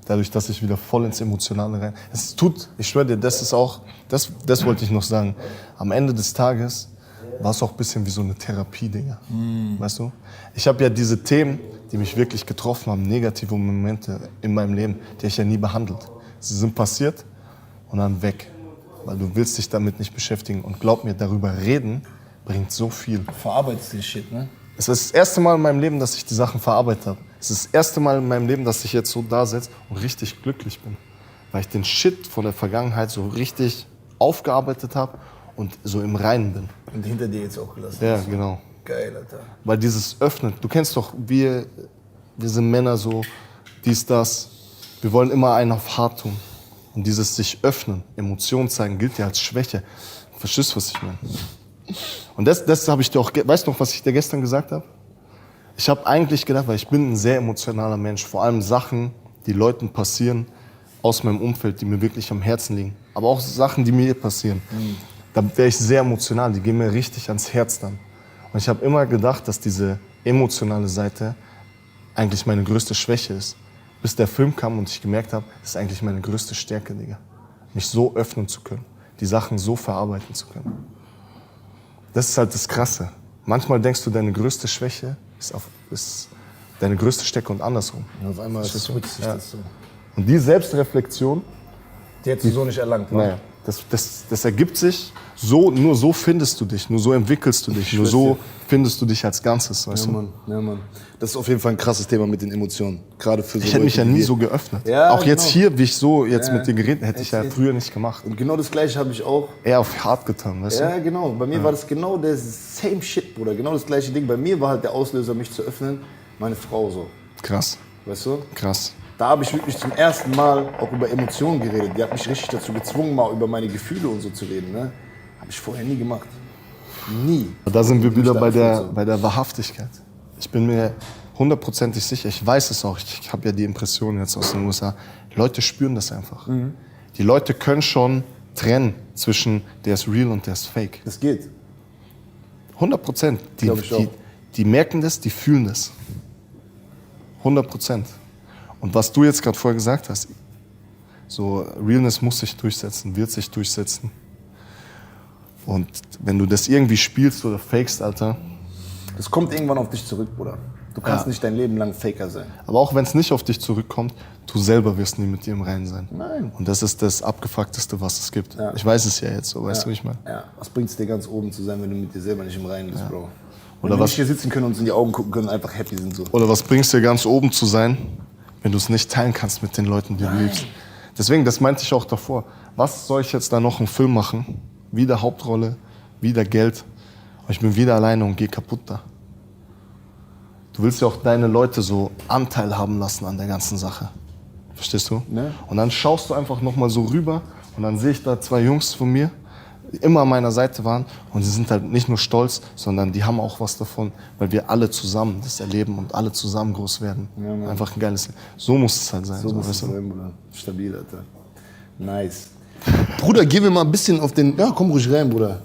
Speaker 1: Dadurch, dass ich wieder voll ins Emotionale rein. Es tut, ich schwöre dir, das ist auch, das wollte ich noch sagen. Am Ende des Tages war es auch ein bisschen wie so eine Therapie, Digga. Weißt du? Ich habe ja diese Themen, die mich wirklich getroffen haben, negative Momente in meinem Leben, die habe ich ja nie behandelt. Sie sind passiert und dann weg. Weil du willst dich damit nicht beschäftigen. Und glaub mir, darüber reden bringt so viel.
Speaker 2: verarbeitest den Shit, ne?
Speaker 1: Es ist das erste Mal in meinem Leben, dass ich die Sachen verarbeitet habe. Es ist das erste Mal in meinem Leben, dass ich jetzt so da sitze und richtig glücklich bin. Weil ich den Shit von der Vergangenheit so richtig aufgearbeitet habe und so im Reinen bin.
Speaker 2: Und hinter dir jetzt auch gelassen.
Speaker 1: Ja, genau.
Speaker 2: Geil, Alter.
Speaker 1: Weil dieses Öffnen, du kennst doch, wir sind Männer so, dies, das. Wir wollen immer einen auf hart tun. Und dieses sich öffnen, Emotionen zeigen, gilt ja als Schwäche. Verstehst du, was ich meine? Und das habe ich dir auch, weißt du noch, was ich dir gestern gesagt habe? Ich habe eigentlich gedacht, weil ich bin ein sehr emotionaler Mensch, vor allem Sachen, die Leuten passieren aus meinem Umfeld, die mir wirklich am Herzen liegen. Aber auch Sachen, die mir passieren. Da wäre ich sehr emotional, die gehen mir richtig ans Herz dann. Und ich habe immer gedacht, dass diese emotionale Seite eigentlich meine größte Schwäche ist. Bis der Film kam und ich gemerkt habe, das ist eigentlich meine größte Stärke, Digga. Mich so öffnen zu können, die Sachen so verarbeiten zu können. Das ist halt das Krasse. Manchmal denkst du, deine größte Schwäche ist deine größte Stärke und andersrum.
Speaker 2: Und auf einmal switcht sich
Speaker 1: Ja.
Speaker 2: das so.
Speaker 1: Und die Selbstreflexion,
Speaker 2: Die hättest du so nicht erlangt, ne?
Speaker 1: naja, das ergibt sich, nur so findest du dich, nur so entwickelst du dich, nur so findest du dich als Ganzes, weißt
Speaker 2: Ja,
Speaker 1: du?
Speaker 2: Mann, ja, Mann. Das ist auf jeden Fall ein krasses Thema mit den Emotionen. Gerade für so
Speaker 1: Ich hätte mich
Speaker 2: Leute
Speaker 1: ja
Speaker 2: wie
Speaker 1: nie
Speaker 2: wir.
Speaker 1: so geöffnet.
Speaker 2: Ja,
Speaker 1: auch jetzt
Speaker 2: genau.
Speaker 1: hier, wie ich so jetzt
Speaker 2: Ja.
Speaker 1: mit dir geredet hätte ich ja
Speaker 2: Jetzt-
Speaker 1: früher nicht gemacht.
Speaker 2: Und genau das Gleiche habe ich auch.
Speaker 1: Eher auf hart getan, weißt
Speaker 2: Ja, genau. Bei mir war das genau der same shit, Bruder. Genau das gleiche Ding. Bei mir war halt der Auslöser, mich zu öffnen, meine Frau so.
Speaker 1: du? Krass,
Speaker 2: Weißt du?
Speaker 1: krass.
Speaker 2: Da habe ich wirklich zum ersten Mal auch über Emotionen geredet. Die hat mich richtig dazu gezwungen, mal über meine Gefühle und so zu reden. Ne? Habe ich vorher nie gemacht. Nie.
Speaker 1: Da sind wir
Speaker 2: Und mich
Speaker 1: wieder
Speaker 2: da
Speaker 1: bei
Speaker 2: öffnen so.
Speaker 1: bei der Wahrhaftigkeit. Ich bin mir hundertprozentig sicher, ich weiß es auch, ich habe ja die Impressionen jetzt aus den USA, die Leute spüren das einfach.
Speaker 2: Mhm.
Speaker 1: Die Leute können schon trennen zwischen der ist real und der ist fake.
Speaker 2: Das geht.
Speaker 1: 100%.
Speaker 2: Glaub ich auch.
Speaker 1: Die merken das, die fühlen das. 100%. Und was du jetzt gerade vorher gesagt hast, so Realness muss sich durchsetzen, wird sich durchsetzen. Und wenn du das irgendwie spielst oder fakest, Alter,
Speaker 2: Das kommt irgendwann auf dich zurück, Bruder. Du kannst
Speaker 1: Ja.
Speaker 2: nicht dein Leben lang Faker sein.
Speaker 1: aber auch wenn es nicht auf dich zurückkommt, du selber wirst nie mit dir im Reinen sein.
Speaker 2: Nein.
Speaker 1: Und das ist das Abgefuckteste, was es gibt.
Speaker 2: Ja.
Speaker 1: Ich weiß es ja jetzt, so weißt du, wie ich meine.
Speaker 2: Ja. Was bringt es dir ganz oben zu sein, wenn du mit dir selber nicht im Reinen bist, Bro? Wenn
Speaker 1: Oder
Speaker 2: wir
Speaker 1: was-
Speaker 2: nicht hier sitzen können und uns in die Augen gucken können und einfach happy sind so.
Speaker 1: Oder was bringt's dir ganz oben zu sein, wenn du es nicht teilen kannst mit den Leuten, die du liebst. Deswegen, das meinte ich auch davor. Was soll ich jetzt da noch einen Film machen? Wieder Hauptrolle, wieder Geld. Und ich bin wieder alleine und gehe kaputt da. Du willst ja auch deine Leute so Anteil haben lassen an der ganzen Sache. Verstehst du?
Speaker 2: Ja.
Speaker 1: Und dann schaust du einfach nochmal so rüber und dann sehe ich da 2 Jungs von mir, die immer an meiner Seite waren und sie sind halt nicht nur stolz, sondern die haben auch was davon, weil wir alle zusammen das erleben und alle zusammen groß werden.
Speaker 2: Ja,
Speaker 1: einfach ein geiles Leben. So muss es halt sein.
Speaker 2: So muss es
Speaker 1: weißt du?
Speaker 2: sein, Bruder. Stabil, Alter. Nice. Bruder, gehen wir mal ein bisschen auf den... Ja, komm ruhig rein, Bruder.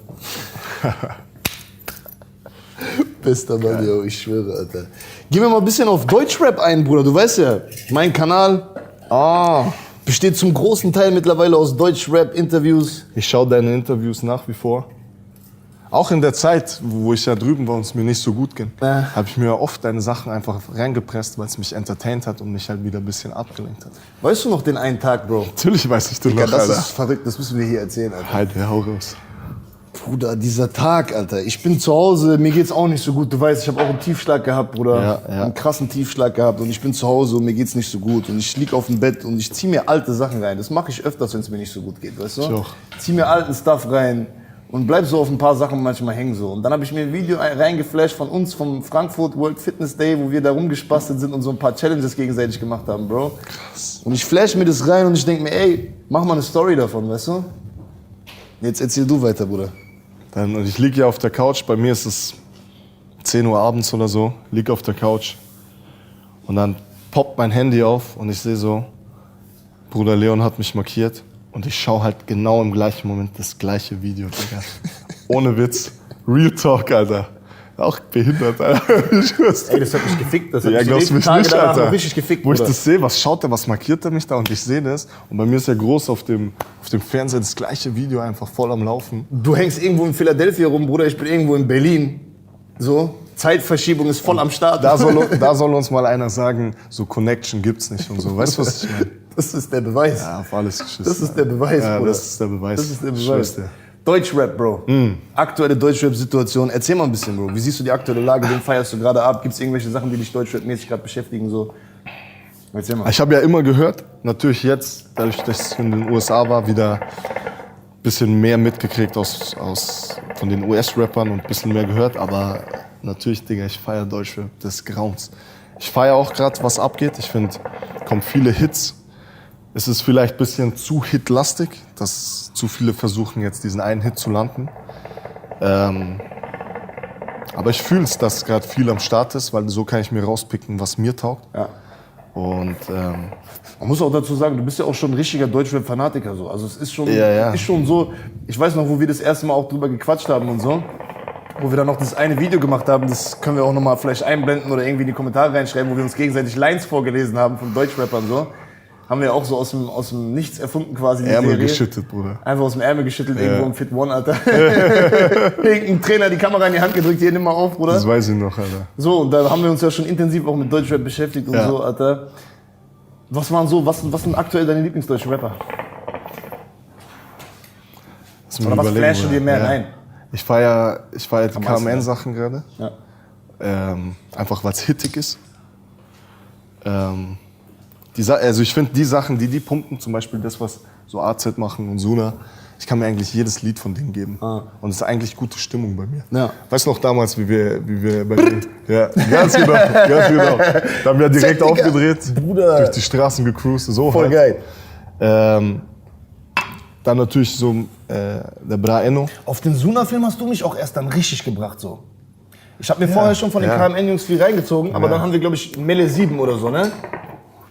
Speaker 2: Bester Mann, yo, ich schwöre, Alter. Gehen wir mal ein bisschen auf Deutschrap ein, Bruder. Du weißt ja, mein Kanal besteht zum großen Teil mittlerweile aus Deutschrap-Interviews.
Speaker 1: Ich schaue deine Interviews nach wie vor. Auch in der Zeit, wo ich ja drüben war und es mir nicht so gut ging, habe ich mir oft deine Sachen einfach reingepresst, weil es mich entertaint hat und mich halt wieder ein bisschen abgelenkt hat.
Speaker 2: Weißt du noch den einen Tag, Bro?
Speaker 1: Natürlich weiß ich den
Speaker 2: Digga,
Speaker 1: noch,
Speaker 2: das
Speaker 1: Alter.
Speaker 2: ist verrückt, das müssen wir hier erzählen, Alter.
Speaker 1: Halt, hau raus.
Speaker 2: Bruder, dieser Tag, Alter. Ich bin zu Hause, mir geht's auch nicht so gut. Du weißt, ich habe auch einen Tiefschlag gehabt, Bruder.
Speaker 1: Ja.
Speaker 2: Einen krassen Tiefschlag gehabt. Und ich bin zu Hause und mir geht's nicht so gut. Und ich lieg auf dem Bett und ich zieh mir alte Sachen rein. Das mache ich öfters, wenn es mir nicht so gut geht, weißt du?
Speaker 1: Ich auch.
Speaker 2: Zieh mir alten Stuff rein und bleib so auf ein paar Sachen manchmal hängen so. Und dann habe ich mir ein Video reingeflasht von uns, vom Frankfurt World Fitness Day, wo wir da rumgespastelt sind und so ein paar Challenges gegenseitig gemacht haben, Bro. Krass. Und ich flash mir das rein und ich denk mir, ey, mach mal eine Story davon, weißt du? Jetzt erzähl du weiter, Bruder.
Speaker 1: Und ich liege hier auf der Couch, bei mir ist es 10 Uhr abends oder so, liege auf der Couch und dann poppt mein Handy auf und ich sehe so, Bruder Leon hat mich markiert und ich schaue halt genau im gleichen Moment das gleiche Video, Digga. Ohne Witz, Real Talk, Alter. Auch behindert, Alter. Ich schwör's dir.
Speaker 2: Ey, das hat mich gefickt. Das hat
Speaker 1: Ja,
Speaker 2: mich
Speaker 1: glaubst du mich
Speaker 2: Tage
Speaker 1: nicht,
Speaker 2: danach
Speaker 1: Alter?
Speaker 2: noch richtig gefickt,
Speaker 1: Wo ich
Speaker 2: Bruder.
Speaker 1: das sehe, was schaut der, was markiert er mich da und ich sehe das. Und bei mir ist ja groß auf dem Fernseher das gleiche Video einfach voll am Laufen.
Speaker 2: Du hängst irgendwo in Philadelphia rum, Bruder, ich bin irgendwo in Berlin. So, Zeitverschiebung ist voll am Start.
Speaker 1: Da soll uns mal einer sagen, so Connection gibt's nicht und so. Weißt du, was ich meine?
Speaker 2: Das ist der Beweis.
Speaker 1: Ja, auf alles geschissen.
Speaker 2: Das ist der Beweis,
Speaker 1: ja,
Speaker 2: Bruder.
Speaker 1: das ist der Beweis.
Speaker 2: Das ist der
Speaker 1: Ich schwör's
Speaker 2: Beweis.
Speaker 1: dir.
Speaker 2: Deutschrap, Bro. Aktuelle Deutschrap-Situation. Erzähl mal ein bisschen, Bro. Wie siehst du die aktuelle Lage? Wen feierst du gerade ab? Gibt es irgendwelche Sachen, die dich Deutschrap-mäßig gerade beschäftigen? So? Erzähl mal.
Speaker 1: Ich habe ja immer gehört, natürlich jetzt, dadurch, dass ich in den USA war, wieder ein bisschen mehr mitgekriegt von den US-Rappern und ein bisschen mehr gehört. Aber natürlich, Digga, ich feiere Deutschrap des Grauens. Ich feiere auch gerade, was abgeht. Ich finde, kommen viele Hits. Es ist vielleicht ein bisschen zu hitlastig, dass zu viele versuchen, jetzt diesen einen Hit zu landen. Aber ich fühle es, dass gerade viel am Start ist, weil so kann ich mir rauspicken, was mir taugt.
Speaker 2: Ja.
Speaker 1: Und
Speaker 2: Man muss auch dazu sagen, du bist ja auch schon ein richtiger Deutschrap-Fanatiker. So. Also es ist schon,
Speaker 1: Ja.
Speaker 2: ist schon so, ich weiß noch, wo wir das erste Mal auch drüber gequatscht haben und so. Wo wir dann noch das eine Video gemacht haben, das können wir auch noch mal vielleicht einblenden oder irgendwie in die Kommentare reinschreiben, wo wir uns gegenseitig Lines vorgelesen haben von Deutschrappern so. Haben wir auch so aus dem Nichts erfunden quasi, die
Speaker 1: Ärmel
Speaker 2: Serie.
Speaker 1: geschüttet, Bruder.
Speaker 2: Einfach aus dem Ärmel geschüttelt, irgendwo im Fit One, Alter. Irgendein Trainer die Kamera in die Hand gedrückt, hier, nimm mal auf, Bruder.
Speaker 1: Das weiß ich noch, Alter.
Speaker 2: So, und da haben wir uns ja schon intensiv auch mit Deutschrap beschäftigt und
Speaker 1: Ja.
Speaker 2: so, Alter. Was sind aktuell deine Lieblingsdeutsche Rapper?
Speaker 1: Lass mich
Speaker 2: Oder was
Speaker 1: überlegen,
Speaker 2: flashst du dir
Speaker 1: Bruder.
Speaker 2: mehr
Speaker 1: Ja.
Speaker 2: rein?
Speaker 1: Ich feier die
Speaker 2: meisten,
Speaker 1: KMN-Sachen gerade.
Speaker 2: Ja.
Speaker 1: Einfach weil es hittig ist. Also ich finde die Sachen, die pumpen, zum Beispiel das, was so AZ machen und Suna, ich kann mir eigentlich jedes Lied von denen geben. Und es ist eigentlich gute Stimmung bei mir.
Speaker 2: Ja.
Speaker 1: Weißt du noch damals, wie wir bei denen... Ja, ganz genau. Da haben wir direkt
Speaker 2: Digga.
Speaker 1: aufgedreht,
Speaker 2: Bruder.
Speaker 1: durch die Straßen gecruised, so
Speaker 2: Voll
Speaker 1: halt.
Speaker 2: geil.
Speaker 1: Dann natürlich so der Bra Enno.
Speaker 2: Auf den Suna-Film hast du mich auch erst dann richtig gebracht, so. Ich habe mir vorher schon von den
Speaker 1: ja.
Speaker 2: KMN-Jungs viel reingezogen, aber dann haben wir, glaube ich, Melle 7 oder so, ne?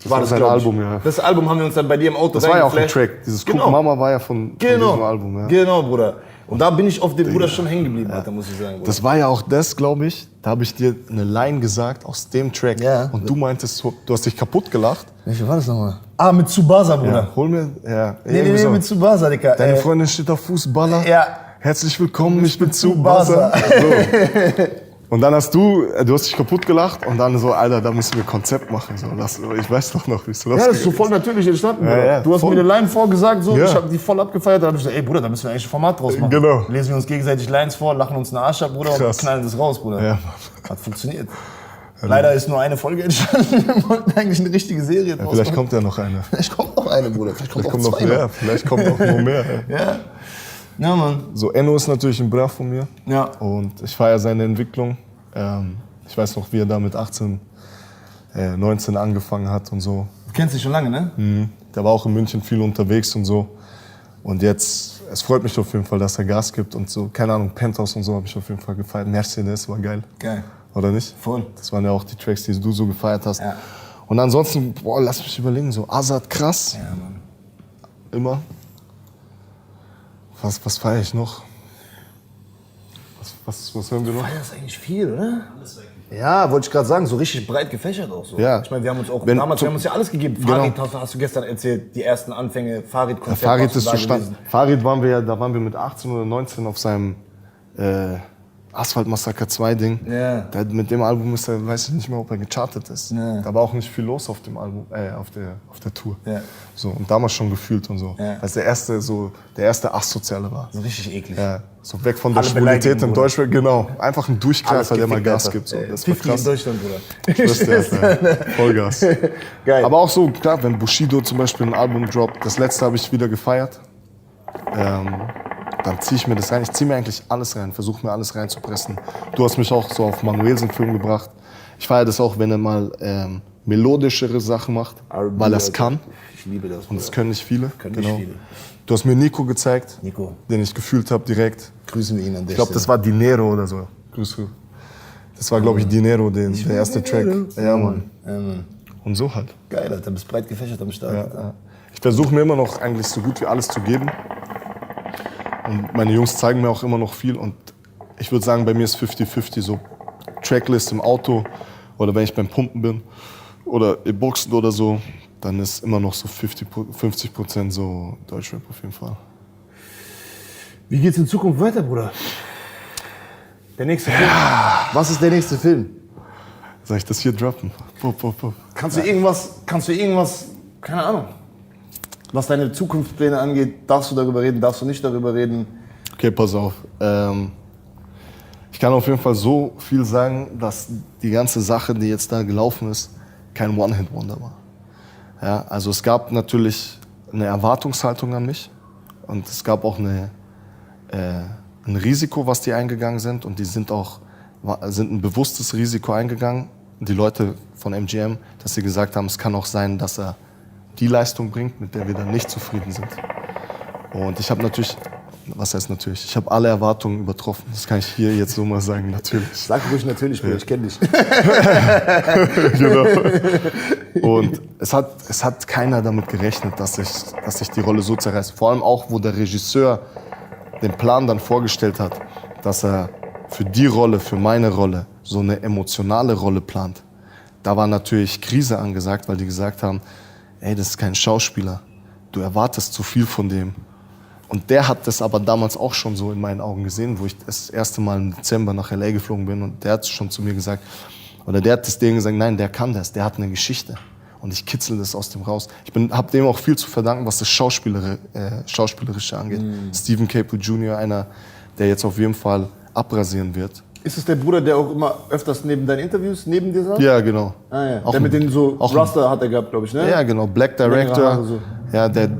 Speaker 1: war sein
Speaker 2: glaub ich.
Speaker 1: Album, ja.
Speaker 2: Das Album haben wir uns dann bei dir im Auto
Speaker 1: Das war ja auch ein
Speaker 2: reingeflasht.
Speaker 1: Track. Dieses
Speaker 2: Genau.
Speaker 1: Guck Mama war ja von diesem Album. Ja.
Speaker 2: Genau, Bruder. Und da bin ich auf den Bruder schon hängen geblieben, Alter, muss ich sagen. Bruder.
Speaker 1: Das war ja auch das, glaube ich. Da habe ich dir eine Line gesagt aus dem Track.
Speaker 2: Ja.
Speaker 1: Und du meintest, so, du hast dich kaputt gelacht.
Speaker 2: Welche war das nochmal? Ah, mit Tsubasa, Bruder.
Speaker 1: Ja, hol mir. Ja,
Speaker 2: Nee,
Speaker 1: irgendwie so.
Speaker 2: mit Tsubasa, Digga.
Speaker 1: Deine Freundin steht auf Fußballer.
Speaker 2: Ja.
Speaker 1: Herzlich willkommen, ich bin
Speaker 2: Tsubasa.
Speaker 1: Tsubasa. So. Und dann hast du hast dich kaputt gelacht und dann so, Alter, da müssen wir Konzept machen. So, ich weiß doch noch, wie du das
Speaker 2: Ja, das ist so voll natürlich entstanden, Bruder.
Speaker 1: ja,
Speaker 2: Du hast
Speaker 1: voll.
Speaker 2: mir eine Line vorgesagt, so,
Speaker 1: Ja.
Speaker 2: ich habe die voll abgefeiert. Dann hab ich gesagt, ey Bruder, da müssen wir eigentlich ein Format draus machen.
Speaker 1: Genau.
Speaker 2: Lesen wir uns gegenseitig Lines vor, lachen uns einen Arsch ab, Bruder, und
Speaker 1: Krass.
Speaker 2: knallen das raus, Bruder.
Speaker 1: Ja, Mann.
Speaker 2: Hat funktioniert. Leider ist nur eine Folge entstanden. Wir wollten eigentlich eine richtige Serie draus
Speaker 1: Vielleicht
Speaker 2: machen.
Speaker 1: kommt ja noch eine.
Speaker 2: Vielleicht kommt noch eine, Bruder. Vielleicht
Speaker 1: Vielleicht
Speaker 2: kommt
Speaker 1: kommt
Speaker 2: auch
Speaker 1: noch
Speaker 2: zwei
Speaker 1: mehr. Vielleicht kommt noch nur mehr.
Speaker 2: Ja. Ja, Mann.
Speaker 1: So, Enno ist natürlich ein Brav von mir.
Speaker 2: Ja.
Speaker 1: Und ich feiere seine Entwicklung. Ich weiß noch, wie er da mit 18, 19 angefangen hat und so.
Speaker 2: Du kennst dich schon lange, ne?
Speaker 1: Der war auch in München viel unterwegs und so. Und jetzt, es freut mich auf jeden Fall, dass er Gas gibt und so. Keine Ahnung, Penthouse und so habe ich auf jeden Fall gefeiert. Mercedes war geil.
Speaker 2: Geil.
Speaker 1: Oder nicht?
Speaker 2: Voll.
Speaker 1: Das waren ja auch die Tracks, die du so gefeiert hast.
Speaker 2: Ja.
Speaker 1: Und ansonsten, boah, lass mich überlegen, so Azad krass.
Speaker 2: Ja, Mann.
Speaker 1: Immer. Was feiere ich noch? Was hören wir noch?
Speaker 2: Das ist eigentlich viel, oder? Ja, wollte ich gerade sagen, so richtig breit gefächert auch so.
Speaker 1: Ja.
Speaker 2: Ich meine, wir haben uns auch
Speaker 1: Wenn-
Speaker 2: damals, wir haben uns ja alles gegeben.
Speaker 1: Genau.
Speaker 2: Farid hast du gestern erzählt, die ersten Anfänge, Farid-Konzert.
Speaker 1: Farid
Speaker 2: warst du
Speaker 1: ist
Speaker 2: da
Speaker 1: zustande.
Speaker 2: gewesen.
Speaker 1: Farid waren wir ja, da waren wir mit 18 oder 19 auf seinem Asphalt Massaker 2 Ding.
Speaker 2: Ja.
Speaker 1: Mit dem Album ist er, weiß ich nicht mehr, ob er gechartet ist.
Speaker 2: Ja.
Speaker 1: Da war auch nicht viel los auf dem Album, auf der Tour.
Speaker 2: Ja.
Speaker 1: So, und damals schon gefühlt und so.
Speaker 2: Ja.
Speaker 1: Weil es der erste Asoziale war.
Speaker 2: So richtig eklig.
Speaker 1: Ja, so weg von der
Speaker 2: Alle
Speaker 1: Schwulität
Speaker 2: beleidigen,
Speaker 1: im
Speaker 2: Bruder.
Speaker 1: Deutschrap, genau. Einfach ein Durchgreifer, der mal Gas gibt. So. Das war
Speaker 2: 50 in
Speaker 1: krass.
Speaker 2: Deutschland, Bruder.
Speaker 1: Ich wüsste, Alter. Vollgas.
Speaker 2: Geil.
Speaker 1: Aber auch so, klar, wenn Bushido zum Beispiel ein Album droppt, das letzte habe ich wieder gefeiert, dann ziehe ich mir das rein. Ich ziehe mir eigentlich alles rein, versuche mir alles reinzupressen. Du hast mich auch so auf Manuelsen-Film gebracht. Ich feiere das auch, wenn er mal melodischere Sachen macht,
Speaker 2: R&B,
Speaker 1: weil er es
Speaker 2: Alter.
Speaker 1: kann.
Speaker 2: Ich liebe das.
Speaker 1: Und das
Speaker 2: Bruder.
Speaker 1: können nicht viele.
Speaker 2: Können nicht viele.
Speaker 1: Du hast mir Nico gezeigt,
Speaker 2: Nico.
Speaker 1: den ich gefühlt habe direkt.
Speaker 2: Grüßen wir ihn an der
Speaker 1: Ich glaube, das war Dinero oder so. Grüße. Das war, glaube ich, Dinero, der erste Track. Ja, Mann.
Speaker 2: Ja, Mann.
Speaker 1: Und so halt.
Speaker 2: Geil, Alter. Bist breit gefächert am Start. Alter.
Speaker 1: Ich versuche mir immer noch eigentlich so gut wie alles zu geben. Und meine Jungs zeigen mir auch immer noch viel. Und ich würde sagen, bei mir ist 50-50 so Tracklist im Auto oder wenn ich beim Pumpen bin oder im Boxen oder so, dann ist immer noch so 50% so Deutschrap auf jeden Fall.
Speaker 2: Wie geht's in Zukunft weiter, Bruder? Der nächste Film. Was ist der nächste Film?
Speaker 1: Soll ich das hier droppen? Pup.
Speaker 2: Kannst du irgendwas, keine Ahnung, was deine Zukunftspläne angeht, darfst du darüber reden, darfst du nicht darüber reden?
Speaker 1: Okay, pass auf. Ich kann auf jeden Fall so viel sagen, dass die ganze Sache, die jetzt da gelaufen ist, kein One-Hit-Wonder war. Ja, also es gab natürlich eine Erwartungshaltung an mich und es gab auch ein Risiko, was die eingegangen sind und die sind ein bewusstes Risiko eingegangen, die Leute von MGM, dass sie gesagt haben, es kann auch sein, dass er die Leistung bringt, mit der wir dann nicht zufrieden sind. Und ich habe natürlich, was heißt natürlich, ich habe alle Erwartungen übertroffen. Das kann ich hier jetzt so mal sagen, natürlich.
Speaker 2: Sag ruhig natürlich, Bruder, ich kenne dich.
Speaker 1: Genau. Und es hat keiner damit gerechnet, dass ich die Rolle so zerreiße. Vor allem auch, wo der Regisseur den Plan dann vorgestellt hat, dass er für die Rolle, für meine Rolle, so eine emotionale Rolle plant. Da war natürlich Krise angesagt, weil die gesagt haben, ey, das ist kein Schauspieler, du erwartest zu viel von dem. Und der hat das aber damals auch schon so in meinen Augen gesehen, wo ich das erste Mal im Dezember nach L.A. geflogen bin und der hat schon zu mir gesagt, oder der hat das denen gesagt, nein, der kann das, der hat eine Geschichte und ich kitzel das aus dem raus. Ich habe dem auch viel zu verdanken, was das Schauspielerische angeht. Stephen Caple Jr., einer, der jetzt auf jeden Fall abrasieren wird.
Speaker 2: Ist es der Bruder, der auch immer öfters neben deinen Interviews neben dir saß?
Speaker 1: Ja, genau.
Speaker 2: Ah, ja.
Speaker 1: Auch
Speaker 2: Der mit den so
Speaker 1: auch
Speaker 2: Raster hat er gehabt, glaube ich, ne?
Speaker 1: Ja, genau. Black
Speaker 2: Längere
Speaker 1: Director,
Speaker 2: Haare so.
Speaker 1: ja, der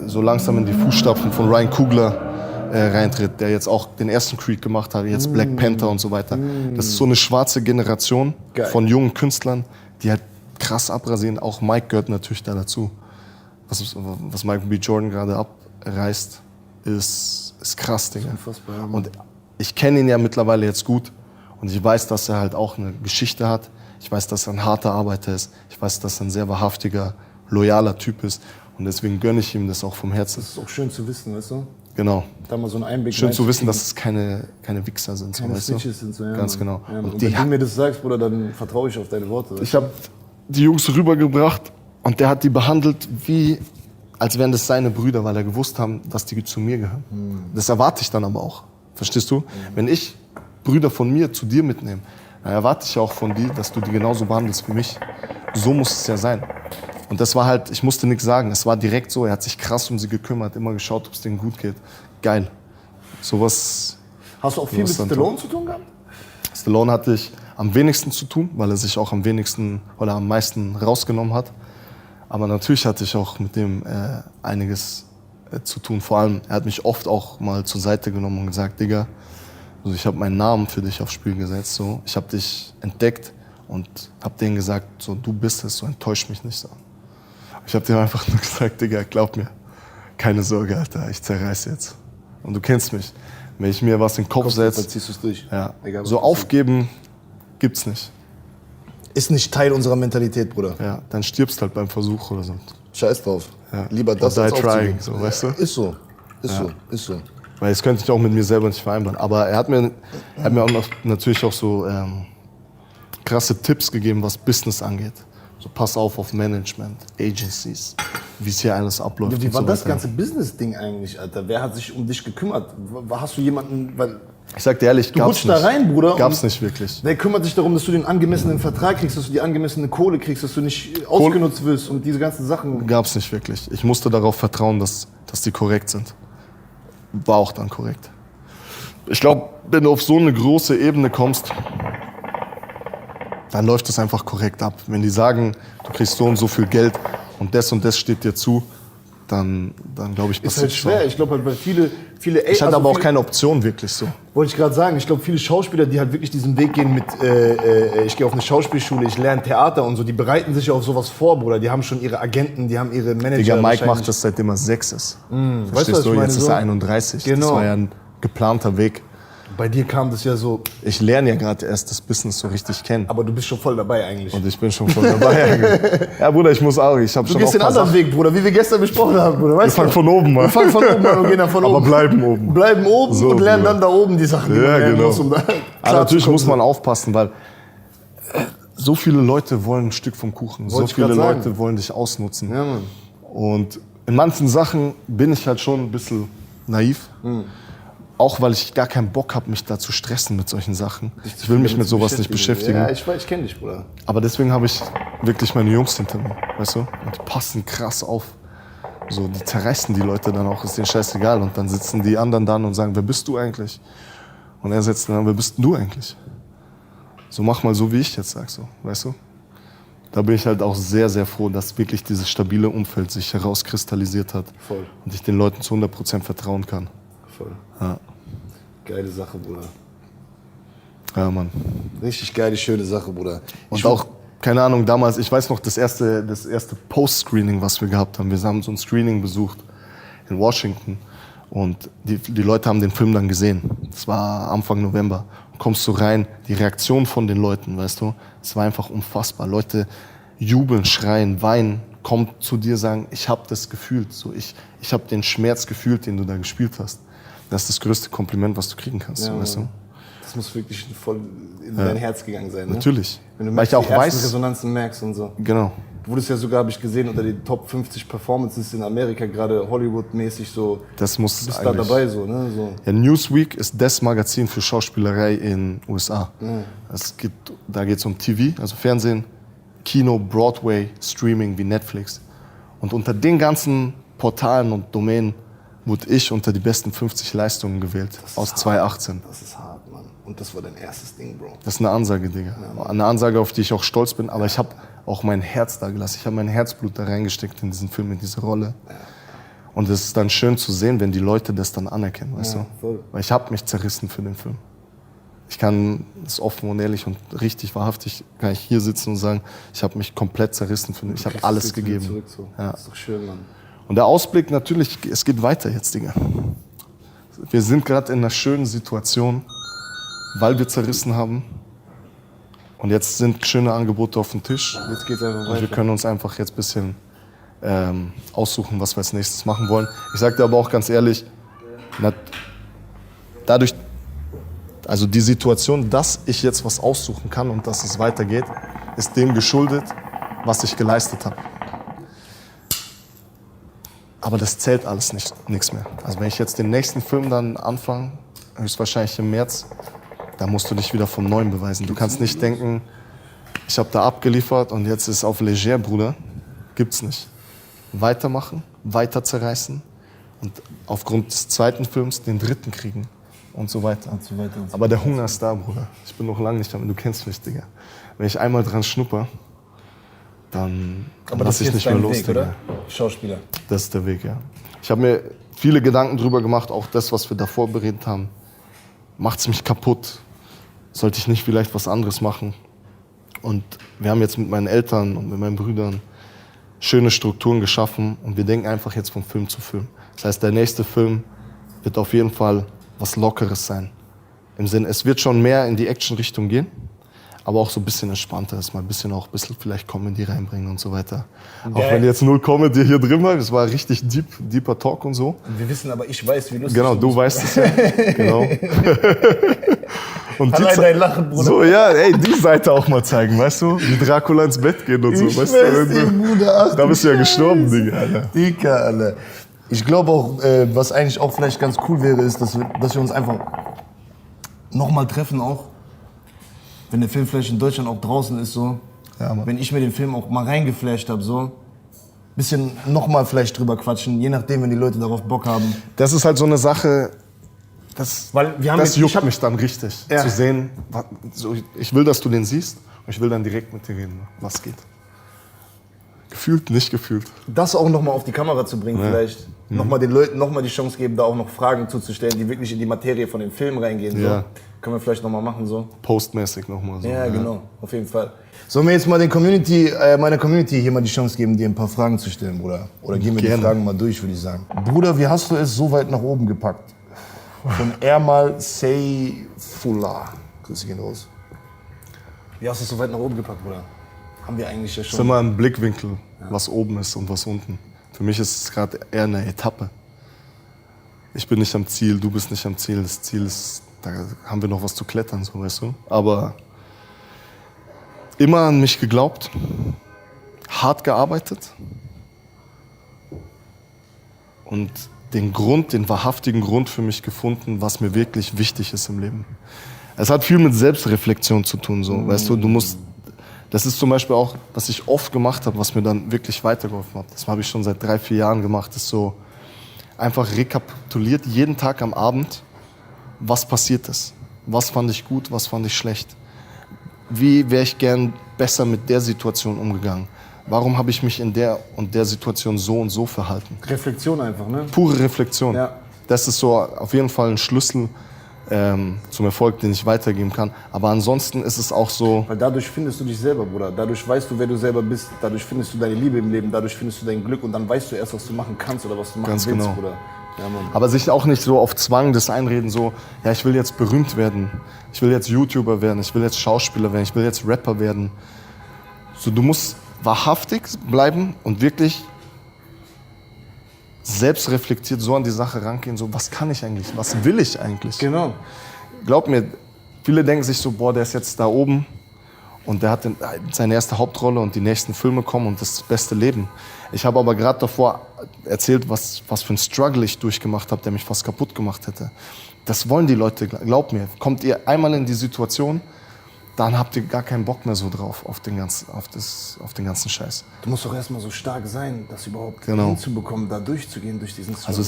Speaker 1: so langsam in die Fußstapfen von Ryan Coogler reintritt, der jetzt auch den ersten Creed gemacht hat, jetzt Black Panther und so weiter. Das ist so eine schwarze Generation
Speaker 2: Geil.
Speaker 1: von jungen Künstlern, die halt krass abrasieren. Auch Mike gehört natürlich da dazu. Was Michael B. Jordan gerade abreißt, ist krass, Digga.
Speaker 2: Unfassbar, ja, Mann.
Speaker 1: Und ich kenne ihn ja mittlerweile jetzt gut und ich weiß, dass er halt auch eine Geschichte hat. Ich weiß, dass er ein harter Arbeiter ist. Ich weiß, dass er ein sehr wahrhaftiger, loyaler Typ ist. Und deswegen gönne ich ihm das auch vom Herzen.
Speaker 2: Das ist auch schön zu wissen, weißt du?
Speaker 1: Genau.
Speaker 2: Da mal so einen Einblick
Speaker 1: Schön zu wissen,
Speaker 2: reinzukriegen.
Speaker 1: dass es keine Wichser sind. So,
Speaker 2: Keine
Speaker 1: weißt du?
Speaker 2: Snitches sind so, ja.
Speaker 1: Ganz
Speaker 2: Mann.
Speaker 1: genau.
Speaker 2: Ja, Mann.
Speaker 1: Und
Speaker 2: Und
Speaker 1: die,
Speaker 2: wenn du mir das sagst, Bruder, dann vertraue ich auf deine Worte.
Speaker 1: ich habe die Jungs rübergebracht und der hat die behandelt wie, als wären das seine Brüder, weil er gewusst haben, dass die zu mir gehören. Das erwarte ich dann aber auch. Verstehst du? Wenn ich Brüder von mir zu dir mitnehme, dann erwarte ich auch von dir, dass du die genauso behandelst wie mich. So muss es ja sein. Und das war halt, ich musste nichts sagen. Es war direkt so, er hat sich krass um sie gekümmert, immer geschaut, ob es denen gut geht. Geil. Sowas.
Speaker 2: Hast du auch viel mit
Speaker 1: sowas dann
Speaker 2: Stallone zu tun gehabt?
Speaker 1: Stallone hatte ich am wenigsten zu tun, weil er sich auch am wenigsten oder am meisten rausgenommen hat. Aber natürlich hatte ich auch mit dem einiges zu tun. Vor allem, er hat mich oft auch mal zur Seite genommen und gesagt, Digga, also ich habe meinen Namen für dich aufs Spiel gesetzt. So. Ich habe dich entdeckt und habe denen gesagt, so, du bist es, so enttäusch mich nicht. So. Ich habe dem einfach nur gesagt, Digga, glaub mir, keine Sorge, Alter, ich zerreiß jetzt. Und du kennst mich. Wenn ich mir was in den Kopf setze,
Speaker 2: Dann ziehst du es durch.
Speaker 1: ja,
Speaker 2: Egal, was
Speaker 1: so
Speaker 2: passiert.
Speaker 1: aufgeben gibt's nicht.
Speaker 2: Ist nicht Teil unserer Mentalität, Bruder.
Speaker 1: Ja, dann stirbst halt beim Versuch oder so.
Speaker 2: Scheiß drauf.
Speaker 1: Ja.
Speaker 2: Lieber das
Speaker 1: Or
Speaker 2: als
Speaker 1: die trying,
Speaker 2: aufzugeben.
Speaker 1: so, weißt du?
Speaker 2: Ist so. Ist so. Ist so.
Speaker 1: Weil das könnte ich auch mit mir selber nicht vereinbaren. Aber er hat mir auch noch, natürlich auch so krasse Tipps gegeben, was Business angeht. So pass auf Management, Agencies, wie es hier alles abläuft.
Speaker 2: Wie
Speaker 1: und
Speaker 2: war
Speaker 1: so
Speaker 2: das
Speaker 1: weiter.
Speaker 2: ganze Business-Ding eigentlich, Alter? Wer hat sich um dich gekümmert? Hast du jemanden, weil
Speaker 1: Ich sag dir ehrlich,
Speaker 2: du
Speaker 1: gab's
Speaker 2: rutschst
Speaker 1: nicht.
Speaker 2: da rein, Bruder.
Speaker 1: Gab's
Speaker 2: und
Speaker 1: nicht wirklich.
Speaker 2: wer kümmert sich darum, dass du den angemessenen Vertrag kriegst, dass du die angemessene Kohle kriegst, dass du nicht ausgenutzt wirst und diese ganzen Sachen?
Speaker 1: Gab's nicht wirklich. Ich musste darauf vertrauen, dass die korrekt sind. War auch dann korrekt. Ich glaube, wenn du auf so eine große Ebene kommst, dann läuft das einfach korrekt ab. Wenn die sagen, du kriegst so und so viel Geld und das steht dir zu, dann glaube ich,
Speaker 2: Ist halt
Speaker 1: passiert's
Speaker 2: schwer.
Speaker 1: so.
Speaker 2: Ich glaube halt, weil viele
Speaker 1: Ich hatte aber auch keine Option wirklich so.
Speaker 2: Wollte ich gerade sagen, ich glaube, viele Schauspieler, die halt wirklich diesen Weg gehen mit, ich gehe auf eine Schauspielschule, ich lerne Theater und so, die bereiten sich auf sowas vor, Bruder. Die haben schon ihre Agenten, die haben ihre Manager.
Speaker 1: Digga, Mike
Speaker 2: wahrscheinlich.
Speaker 1: macht das seitdem er 6 ist.
Speaker 2: Weißt du,
Speaker 1: Verstehst
Speaker 2: was
Speaker 1: du?
Speaker 2: ich meine?
Speaker 1: Jetzt ist
Speaker 2: So.
Speaker 1: er 31. Das
Speaker 2: Genau.
Speaker 1: war ja ein geplanter Weg.
Speaker 2: Bei dir kam das ja so,
Speaker 1: Ich lerne ja gerade erst das Business so richtig kennen.
Speaker 2: aber du bist schon voll dabei eigentlich.
Speaker 1: Und ich bin schon voll dabei. Ja, Bruder, ich muss auch. Ich habe
Speaker 2: Du
Speaker 1: schon
Speaker 2: gehst
Speaker 1: auch
Speaker 2: den anderen Weg, Bruder, wie wir gestern besprochen haben, Bruder. Weißt
Speaker 1: Wir fangen von oben an.
Speaker 2: Wir fangen von oben an und gehen dann von
Speaker 1: Aber
Speaker 2: oben.
Speaker 1: bleiben oben.
Speaker 2: Bleiben oben
Speaker 1: So,
Speaker 2: und lernen
Speaker 1: Bruder.
Speaker 2: dann da oben die Sachen, die
Speaker 1: Ja,
Speaker 2: man lernen
Speaker 1: genau.
Speaker 2: muss. Um da
Speaker 1: Aber
Speaker 2: klar
Speaker 1: natürlich
Speaker 2: zu
Speaker 1: muss
Speaker 2: kommen.
Speaker 1: man aufpassen, weil so viele Leute wollen ein Stück vom Kuchen. So
Speaker 2: Wollte ich
Speaker 1: viele
Speaker 2: grad sagen.
Speaker 1: Leute wollen dich ausnutzen.
Speaker 2: Ja, Mann.
Speaker 1: Und in manchen Sachen bin ich halt schon ein bisschen naiv. Auch weil ich gar keinen Bock habe, mich da zu stressen mit solchen Sachen. Ich will mich mit sowas nicht beschäftigen.
Speaker 2: Ja, ich kenne dich, Bruder.
Speaker 1: Aber deswegen habe ich wirklich meine Jungs hinter mir, weißt du? Und die passen krass auf. So, die zerreißen die Leute dann auch, ist denen scheißegal. Und dann sitzen die anderen dann und sagen, wer bist du eigentlich? Und er setzt dann, wer bist denn du eigentlich? So, mach mal so, wie ich jetzt sag, so, weißt du? Da bin ich halt auch sehr, sehr froh, dass wirklich dieses stabile Umfeld sich herauskristallisiert hat.
Speaker 2: Voll.
Speaker 1: Und ich den Leuten zu 100% vertrauen kann.
Speaker 2: Voll.
Speaker 1: Ja,
Speaker 2: Geile Sache, Bruder.
Speaker 1: ja Mann.
Speaker 2: Richtig geile, schöne Sache, Bruder.
Speaker 1: Und auch, keine Ahnung, damals, ich weiß noch, das erste Post-Screening, was wir gehabt haben. Wir haben so ein Screening besucht in Washington und die Leute haben den Film dann gesehen. Das war Anfang November. Und kommst du rein, die Reaktion von den Leuten, weißt du, es war einfach unfassbar. Leute jubeln, schreien, weinen, kommen zu dir, sagen, ich habe das gefühlt. So, ich habe den Schmerz gefühlt, den du da gespielt hast. Das ist das größte Kompliment, was du kriegen kannst,
Speaker 2: Ja,
Speaker 1: weißt du?
Speaker 2: Das muss wirklich voll in dein Herz gegangen sein, ne?
Speaker 1: Natürlich.
Speaker 2: Wenn du
Speaker 1: Weil ich
Speaker 2: die
Speaker 1: auch
Speaker 2: ersten
Speaker 1: weiß,
Speaker 2: Resonanzen merkst und so.
Speaker 1: genau.
Speaker 2: Du wurdest ja sogar, habe ich gesehen, unter die Top 50 Performances in Amerika, gerade Hollywood-mäßig so.
Speaker 1: Das muss
Speaker 2: Du bist da
Speaker 1: eigentlich-
Speaker 2: dabei so, ne? So.
Speaker 1: Ja, Newsweek ist das Magazin für Schauspielerei in USA. Da geht es um TV, also Fernsehen, Kino, Broadway, Streaming wie Netflix. Und unter den ganzen Portalen und Domänen wurde ich unter die besten 50 Leistungen gewählt aus 2018.
Speaker 2: Das ist hart, Mann. Und das war dein erstes Ding, Bro.
Speaker 1: Das ist eine Ansage, Digga. Eine Ansage, auf die ich auch stolz bin. Aber ich habe auch mein Herz da gelassen. Ich habe mein Herzblut da reingesteckt in diesen Film, in diese Rolle. Und es ist dann schön zu sehen, wenn die Leute das dann anerkennen, weißt du?
Speaker 2: voll.
Speaker 1: Weil ich habe mich zerrissen für den Film. Ich kann das offen und ehrlich und richtig wahrhaftig kann ich hier sitzen und sagen, ich habe mich komplett zerrissen für den. Ich habe
Speaker 2: Kriegst
Speaker 1: alles
Speaker 2: das wieder
Speaker 1: gegeben.
Speaker 2: Zurück, so.
Speaker 1: Ja.
Speaker 2: Das ist doch schön, Mann.
Speaker 1: Und der Ausblick natürlich, es geht weiter jetzt, Digga. Wir sind gerade in einer schönen Situation, weil wir zerrissen haben. Und jetzt sind schöne Angebote auf dem Tisch.
Speaker 2: Jetzt geht's einfach
Speaker 1: Und wir
Speaker 2: weiter.
Speaker 1: können uns einfach jetzt ein bisschen aussuchen, was wir als nächstes machen wollen. Ich sage dir aber auch ganz ehrlich, dadurch, also die Situation, dass ich jetzt was aussuchen kann und dass es weitergeht, ist dem geschuldet, was ich geleistet habe. Aber das zählt alles nichts mehr. Also wenn ich jetzt den nächsten Film dann anfange, höchstwahrscheinlich im März, dann musst du dich wieder vom Neuen beweisen. Du kannst nicht denken, ich habe da abgeliefert und jetzt ist auf Leger, Bruder. Gibt's nicht. Weitermachen, weiter zerreißen und aufgrund des zweiten Films den dritten kriegen. und so weiter.
Speaker 2: Und so weiter und so
Speaker 1: Aber der Hunger ist da, Bruder. Ich bin noch lange nicht damit, du kennst mich, Digga. Wenn ich einmal dran schnupper, dann lass ich nicht mehr los,
Speaker 2: Weg,
Speaker 1: Digga.
Speaker 2: oder? Schauspieler.
Speaker 1: Das ist der Weg, ja. Ich habe mir viele Gedanken drüber gemacht, auch das, was wir davor beredet haben. Macht's mich kaputt? Sollte ich nicht vielleicht was anderes machen? Und wir haben jetzt mit meinen Eltern und mit meinen Brüdern schöne Strukturen geschaffen und wir denken einfach jetzt von Film zu Film. Das heißt, der nächste Film wird auf jeden Fall was Lockeres sein. Im Sinne, es wird schon mehr in die Action-Richtung gehen, aber auch so ein bisschen entspannter, dass mal ein bisschen vielleicht Comedy reinbringen und so weiter. Auch wenn jetzt null Comedy hier drin war, das war richtig deeper Talk und so.
Speaker 2: Wir wissen aber, ich weiß, wie lustig
Speaker 1: Genau, du
Speaker 2: bist.
Speaker 1: weißt es ja. Genau. Und
Speaker 2: Allein dein Lachen, Bruder.
Speaker 1: So, ja, ey, die Seite auch mal zeigen, weißt du? Wie Dracula ins Bett geht und so,
Speaker 2: Ich
Speaker 1: weißt
Speaker 2: weiß
Speaker 1: du?
Speaker 2: nicht, Bruder, ach
Speaker 1: Da
Speaker 2: du
Speaker 1: bist du ja gestorben,
Speaker 2: Scheiße.
Speaker 1: Digga, Alter.
Speaker 2: Digga, Alter. Ich glaube auch, was eigentlich auch vielleicht ganz cool wäre, ist, dass wir uns einfach nochmal treffen auch. Wenn der Film vielleicht in Deutschland auch draußen ist, so.
Speaker 1: Ja, Mann.
Speaker 2: Wenn ich mir den Film auch mal reingeflasht habe, so. Bisschen nochmal vielleicht drüber quatschen, je nachdem, wenn die Leute darauf Bock haben.
Speaker 1: Das ist halt so eine Sache, das juckt mich dann richtig,
Speaker 2: Ja.
Speaker 1: zu sehen. Ich will, dass du den siehst und ich will dann direkt mit dir reden, was geht. Gefühlt, nicht gefühlt.
Speaker 2: Das auch nochmal auf die Kamera zu bringen, vielleicht. Nochmal den Leuten nochmal die Chance geben, da auch noch Fragen zuzustellen, die wirklich in die Materie von dem Film reingehen. So.
Speaker 1: Ja.
Speaker 2: Können wir vielleicht nochmal machen, so.
Speaker 1: Postmäßig nochmal so.
Speaker 2: Ja, genau, auf jeden Fall. Sollen wir jetzt mal meiner Community hier mal die Chance geben, dir ein paar Fragen zu stellen, Bruder? Oder gehen wir
Speaker 1: Gerne.
Speaker 2: die Fragen mal durch, würde ich sagen. Bruder, wie hast du es so weit nach oben gepackt? Von Ermal Seyfullah. Grüße gehen raus. Wie hast du es so weit nach oben gepackt, Bruder? Haben wir eigentlich ja
Speaker 1: Es ist
Speaker 2: schon.
Speaker 1: immer ein Blickwinkel, was oben ist und was unten. Für mich ist es gerade eher eine Etappe. Ich bin nicht am Ziel, du bist nicht am Ziel. Das Ziel ist, da haben wir noch was zu klettern, so, weißt du. Aber immer an mich geglaubt, hart gearbeitet und den wahrhaftigen Grund für mich gefunden, was mir wirklich wichtig ist im Leben. Es hat viel mit Selbstreflexion zu tun, so, weißt du. Das ist zum Beispiel auch, was ich oft gemacht habe, was mir dann wirklich weitergeholfen hat. Das habe ich schon seit 3-4 Jahren gemacht. Das ist so einfach rekapituliert jeden Tag am Abend, was passiert ist. Was fand ich gut, was fand ich schlecht. Wie wäre ich gern besser mit der Situation umgegangen? Warum habe ich mich in der und der Situation so und so verhalten?
Speaker 2: Reflexion einfach, ne?
Speaker 1: Pure Reflexion.
Speaker 2: Ja.
Speaker 1: Das ist so auf jeden Fall ein Schlüssel zum Erfolg, den ich weitergeben kann. Aber ansonsten ist es auch so,
Speaker 2: Weil dadurch findest du dich selber, Bruder. Dadurch weißt du, wer du selber bist. Dadurch findest du deine Liebe im Leben. Dadurch findest du dein Glück. Und dann weißt du erst, was du machen kannst oder was du machen
Speaker 1: Ganz
Speaker 2: willst,
Speaker 1: genau.
Speaker 2: Bruder. Ja, Mann.
Speaker 1: aber sich auch nicht so auf Zwang des Einreden so, ja, ich will jetzt berühmt werden, ich will jetzt YouTuber werden, ich will jetzt Schauspieler werden, ich will jetzt Rapper werden. So, du musst wahrhaftig bleiben und wirklich selbstreflektiert so an die Sache rangehen, so, was kann ich eigentlich, was will ich eigentlich?
Speaker 2: Genau.
Speaker 1: Glaub mir, viele denken sich so, boah, der ist jetzt da oben und der hat seine erste Hauptrolle und die nächsten Filme kommen und das beste Leben. Ich habe aber gerade davor erzählt, was für ein Struggle ich durchgemacht habe, der mich fast kaputt gemacht hätte. Das wollen die Leute, glaub mir. Kommt ihr einmal in die Situation, dann habt ihr gar keinen Bock mehr so drauf auf den ganzen Scheiß.
Speaker 2: Du musst doch erstmal so stark sein, das überhaupt
Speaker 1: Genau.
Speaker 2: hinzubekommen, da durchzugehen durch diesen Struggle.
Speaker 1: Also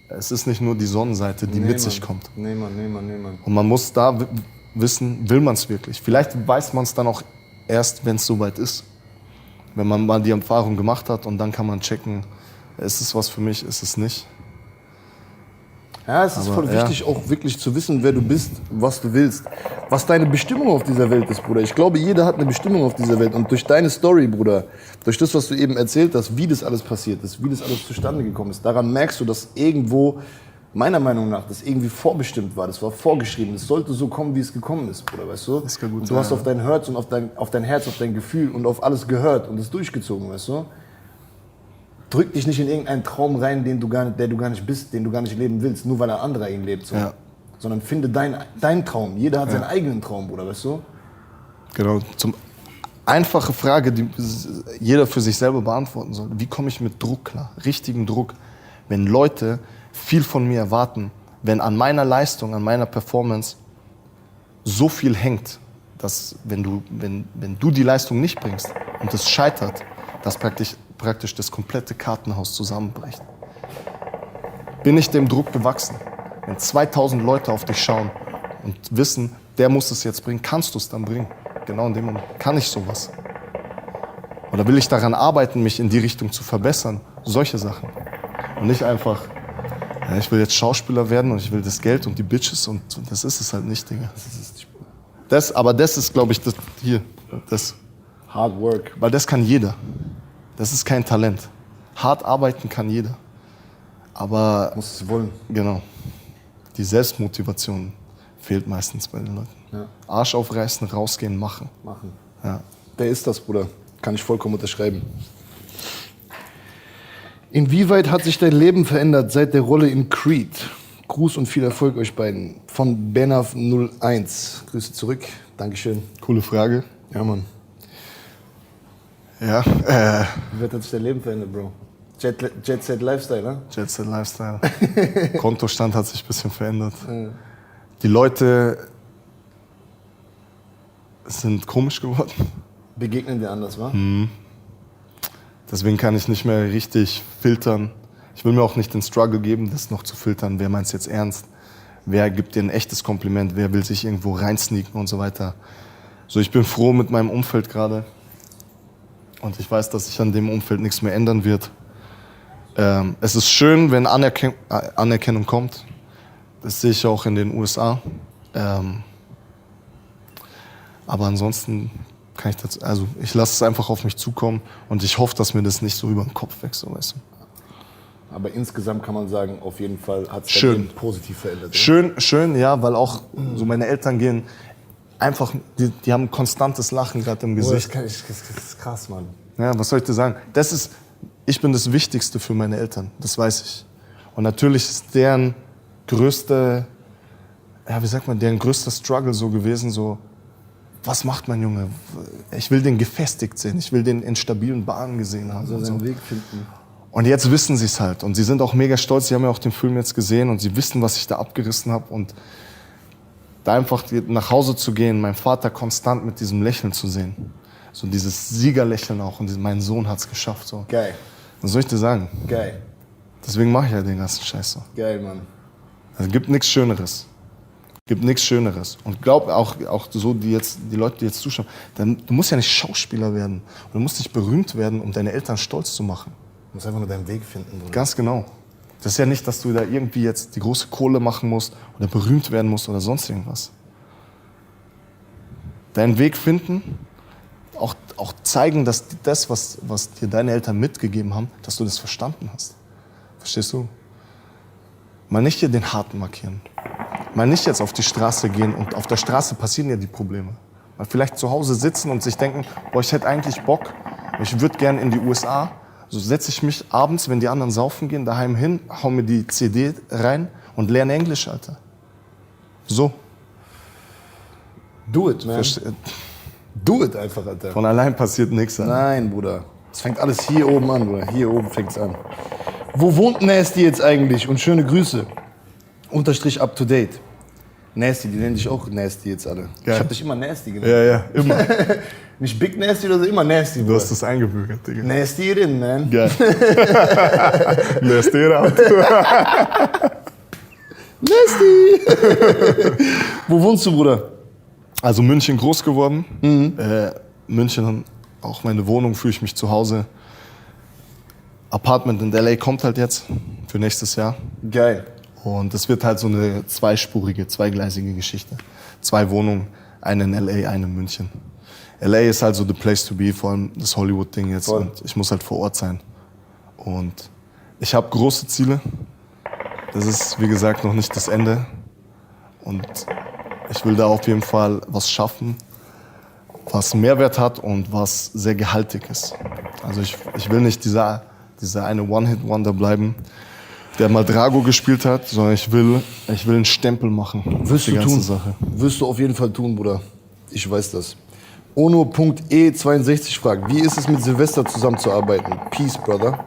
Speaker 1: es ist nicht nur die Sonnenseite, die mit sich kommt.
Speaker 2: Nee, Mann.
Speaker 1: Und man muss da wissen, will man es wirklich. Vielleicht weiß man es dann auch erst, wenn es soweit ist. Wenn man mal die Erfahrung gemacht hat und dann kann man checken, ist es was für mich, ist es nicht.
Speaker 2: Ja, es ist
Speaker 1: Aber,
Speaker 2: voll wichtig, auch wirklich zu wissen, wer du bist, was du willst. Was deine Bestimmung auf dieser Welt ist, Bruder. Ich glaube, jeder hat eine Bestimmung auf dieser Welt. Und durch deine Story, Bruder, durch das, was du eben erzählt hast, wie das alles passiert ist, wie das alles zustande gekommen ist, daran merkst du, dass irgendwo, meiner Meinung nach, das irgendwie vorbestimmt war. Das war vorgeschrieben. Das sollte so kommen, wie es gekommen ist, Bruder, weißt du?
Speaker 1: Das kann gut
Speaker 2: und du
Speaker 1: sein,
Speaker 2: hast auf dein Herz und auf dein Herz, auf dein Gefühl und auf alles gehört und es durchgezogen, weißt du? Drück dich nicht in irgendeinen Traum rein, der du gar nicht bist, den du gar nicht leben willst, nur weil ein anderer ihn lebt. So.
Speaker 1: Ja.
Speaker 2: Sondern finde deinen Traum. Jeder hat seinen eigenen Traum, Bruder, weißt du?
Speaker 1: Genau. Einfache Frage, die jeder für sich selber beantworten soll. Wie komme ich mit Druck klar? Richtigen Druck. Wenn Leute viel von mir erwarten, wenn an meiner Leistung, an meiner Performance so viel hängt, dass wenn du die Leistung nicht bringst und es scheitert, dass praktisch das komplette Kartenhaus zusammenbricht. Bin ich dem Druck gewachsen? Wenn 2000 Leute auf dich schauen und wissen, der muss es jetzt bringen, kannst du es dann bringen. Genau in dem Moment. Kann ich sowas? Oder will ich daran arbeiten, mich in die Richtung zu verbessern? Solche Sachen. Und nicht einfach, ja, ich will jetzt Schauspieler werden und ich will das Geld und die Bitches und das ist es halt nicht, Digga. Aber das ist, glaube ich, das.
Speaker 2: Hard work.
Speaker 1: Weil das kann jeder. Das ist kein Talent. Hart arbeiten kann jeder. Aber,
Speaker 2: Muss es wollen.
Speaker 1: genau, die Selbstmotivation fehlt meistens bei den Leuten.
Speaker 2: Ja.
Speaker 1: Arsch aufreißen, rausgehen, machen.
Speaker 2: Machen.
Speaker 1: Ja.
Speaker 2: Der ist das, Bruder. Kann ich vollkommen unterschreiben. Inwieweit hat sich dein Leben verändert seit der Rolle in Creed? Gruß und viel Erfolg euch beiden. Von Benav01. Grüße zurück. Dankeschön.
Speaker 1: Coole Frage.
Speaker 2: Ja, Mann.
Speaker 1: Ja,
Speaker 2: Wie weit hat sich dein Leben verändert, Bro? Jet Set Lifestyle, ne?
Speaker 1: Jet Set Lifestyle. Kontostand hat sich ein bisschen verändert. Die Leute sind komisch geworden.
Speaker 2: Begegnen dir anders, wa?
Speaker 1: Deswegen kann ich nicht mehr richtig filtern. Ich will mir auch nicht den Struggle geben, das noch zu filtern. Wer meint es jetzt ernst? Wer gibt dir ein echtes Kompliment? Wer will sich irgendwo reinsneaken und so weiter? So, ich bin froh mit meinem Umfeld gerade. Und ich weiß, dass sich an dem Umfeld nichts mehr ändern wird. Es ist schön, wenn Anerkennung kommt. Das sehe ich auch in den USA. Aber ansonsten kann ich das, also ich lasse es einfach auf mich zukommen und ich hoffe, dass mir das nicht so über den Kopf wächst, so, weißt du.
Speaker 2: Aber insgesamt kann man sagen, auf jeden Fall hat es dein
Speaker 1: Schön.
Speaker 2: Leben positiv verändert. oder?
Speaker 1: Schön, ja, weil auch so meine Eltern gehen einfach, die haben ein konstantes Lachen gerade im
Speaker 2: Boah,
Speaker 1: Gesicht.
Speaker 2: das ist krass, Mann.
Speaker 1: Ja, was soll ich dir sagen? Ich bin das Wichtigste für meine Eltern, das weiß ich. Und natürlich ist deren größter Struggle so gewesen, so, was macht mein Junge? Ich will den gefestigt sehen, ich will den in stabilen Bahnen gesehen haben.
Speaker 2: Also
Speaker 1: und
Speaker 2: seinen
Speaker 1: so.
Speaker 2: Weg finden.
Speaker 1: Und jetzt wissen sie es halt und sie sind auch mega stolz, sie haben ja auch den Film jetzt gesehen und sie wissen, was ich da abgerissen habe und da einfach nach Hause zu gehen, meinen Vater konstant mit diesem Lächeln zu sehen. So dieses Siegerlächeln auch und mein Sohn hat es geschafft. So.
Speaker 2: Geil,
Speaker 1: Was soll ich dir sagen?
Speaker 2: geil,
Speaker 1: Deswegen mache ich ja den ganzen Scheiß so.
Speaker 2: geil, Mann.
Speaker 1: Also gibt nichts Schöneres. Gibt nichts Schöneres. Und glaub auch so, die Leute, die jetzt zuschauen, du musst ja nicht Schauspieler werden. Und du musst nicht berühmt werden, um deine Eltern stolz zu machen.
Speaker 2: Du musst einfach nur deinen Weg finden. Bruder.
Speaker 1: Ganz genau. Das ist ja nicht, dass du da irgendwie jetzt die große Kohle machen musst oder berühmt werden musst oder sonst irgendwas. Deinen Weg finden, auch zeigen, dass das, was dir deine Eltern mitgegeben haben, dass du das verstanden hast. Verstehst du? Mal nicht hier den Harten markieren. Mal nicht jetzt auf die Straße gehen und auf der Straße passieren ja die Probleme. Mal vielleicht zu Hause sitzen und sich denken, boah, ich hätte eigentlich Bock, ich würde gerne in die USA. So setze ich mich abends, wenn die anderen saufen gehen, daheim hin, hau mir die CD rein und lerne Englisch, Alter. So.
Speaker 2: Do it, man.
Speaker 1: Verste-
Speaker 2: Do it einfach, Alter.
Speaker 1: Von allein passiert nichts. Alter.
Speaker 2: Nein, Bruder. Es fängt alles hier oben an, Bruder. Hier oben fängt es an. Wo wohnt Nasty jetzt eigentlich? Und schöne Grüße. _ up to date. Nasty, die nennen dich auch Nasty jetzt alle.
Speaker 1: Geil.
Speaker 2: Ich hab dich immer Nasty genannt.
Speaker 1: Ja, immer.
Speaker 2: Nicht Big Nasty oder so, immer Nasty,
Speaker 1: Du
Speaker 2: Bruder.
Speaker 1: hast das eingebürgert, Digga.
Speaker 2: Nasty it in, man.
Speaker 1: Geil. Lässt dir ab.
Speaker 2: Nasty! Wo wohnst du, Bruder?
Speaker 1: Also München groß geworden. München, auch meine Wohnung, fühle ich mich zu Hause. Apartment in LA kommt halt jetzt für nächstes Jahr.
Speaker 2: Geil.
Speaker 1: Und es wird halt so eine zweigleisige Geschichte. 2 Wohnungen, eine in LA, eine in München. LA ist halt so the place to be, vor allem das Hollywood-Ding jetzt.
Speaker 2: Voll.
Speaker 1: Und ich muss halt vor Ort sein. Und ich habe große Ziele. Das ist, wie gesagt, noch nicht das Ende. Und ich will da auf jeden Fall was schaffen, was Mehrwert hat und was sehr gehaltig ist. Also ich will nicht dieser eine One-Hit-Wonder bleiben, der mal Drago gespielt hat, sondern ich will einen Stempel machen.
Speaker 2: Wirst
Speaker 1: die
Speaker 2: du
Speaker 1: ganze
Speaker 2: tun.
Speaker 1: Sache.
Speaker 2: Wirst du auf jeden Fall tun, Bruder. Ich weiß das. Ono.e62 fragt, wie ist es mit Silvester zusammenzuarbeiten? Peace, Brother.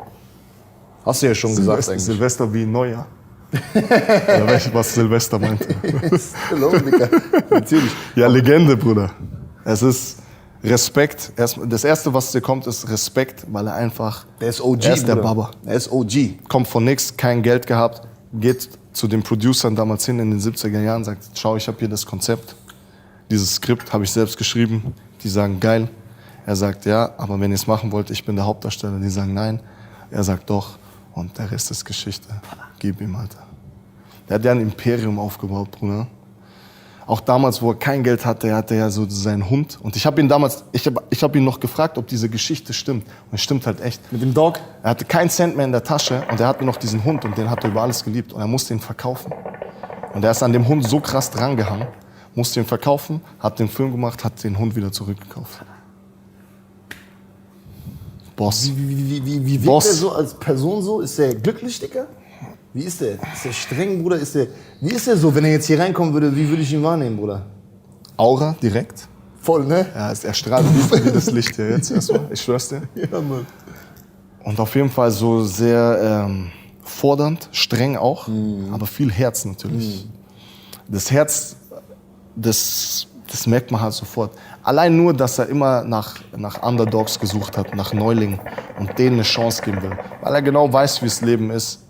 Speaker 2: Hast du ja schon gesagt eigentlich.
Speaker 1: Silvester wie Neujahr. Oder was Silvester meinte.
Speaker 2: Hello, Digga. Natürlich.
Speaker 1: Ja, Legende, Bruder. Es ist Respekt. Das Erste, was dir kommt, ist Respekt, weil er einfach...
Speaker 2: Der ist OG,
Speaker 1: Er ist der
Speaker 2: Bruder.
Speaker 1: Baba.
Speaker 2: Er ist OG.
Speaker 1: Kommt von nix, kein Geld gehabt. geht zu den Producern damals hin in den 70er Jahren, sagt, schau, ich habe hier das Konzept, dieses Skript habe ich selbst geschrieben. Die sagen, geil. Er sagt, ja, aber wenn ihr es machen wollt, ich bin der Hauptdarsteller. Die sagen, nein. Er sagt, doch. Und der Rest ist Geschichte. Gib ihm, Alter. Der hat ja ein Imperium aufgebaut, Bruder. Auch damals, wo er kein Geld hatte, hatte er so seinen Hund. Und ich habe ihn damals, ich hab ihn noch gefragt, ob diese Geschichte stimmt. Und es stimmt halt echt.
Speaker 2: Mit dem Dog?
Speaker 1: Er hatte keinen Cent mehr in der Tasche und er hatte noch diesen Hund und den hat er über alles geliebt. Und er musste ihn verkaufen. Und er ist an dem Hund so krass drangehangen, musste ihn verkaufen, hat den Film gemacht, hat den Hund wieder zurückgekauft. Boss.
Speaker 2: Wie wirkt
Speaker 1: Boss.
Speaker 2: der so als Person so? Ist der glücklich, Dicker? Wie ist der? Ist der streng, Bruder? Wie ist der so, wenn er jetzt hier reinkommen würde? Wie würde ich ihn wahrnehmen, Bruder?
Speaker 1: Aura direkt.
Speaker 2: Voll, ne?
Speaker 1: Ja, er strahlt wie das Licht hier jetzt erstmal. Ich schwör's dir.
Speaker 2: Ja, Mann.
Speaker 1: Und auf jeden Fall so sehr fordernd, streng auch, aber viel Herz natürlich. Das Herz, das merkt man halt sofort. Allein nur, dass er immer nach Underdogs gesucht hat, nach Neulingen und denen eine Chance geben will. Weil er genau weiß, wie das Leben ist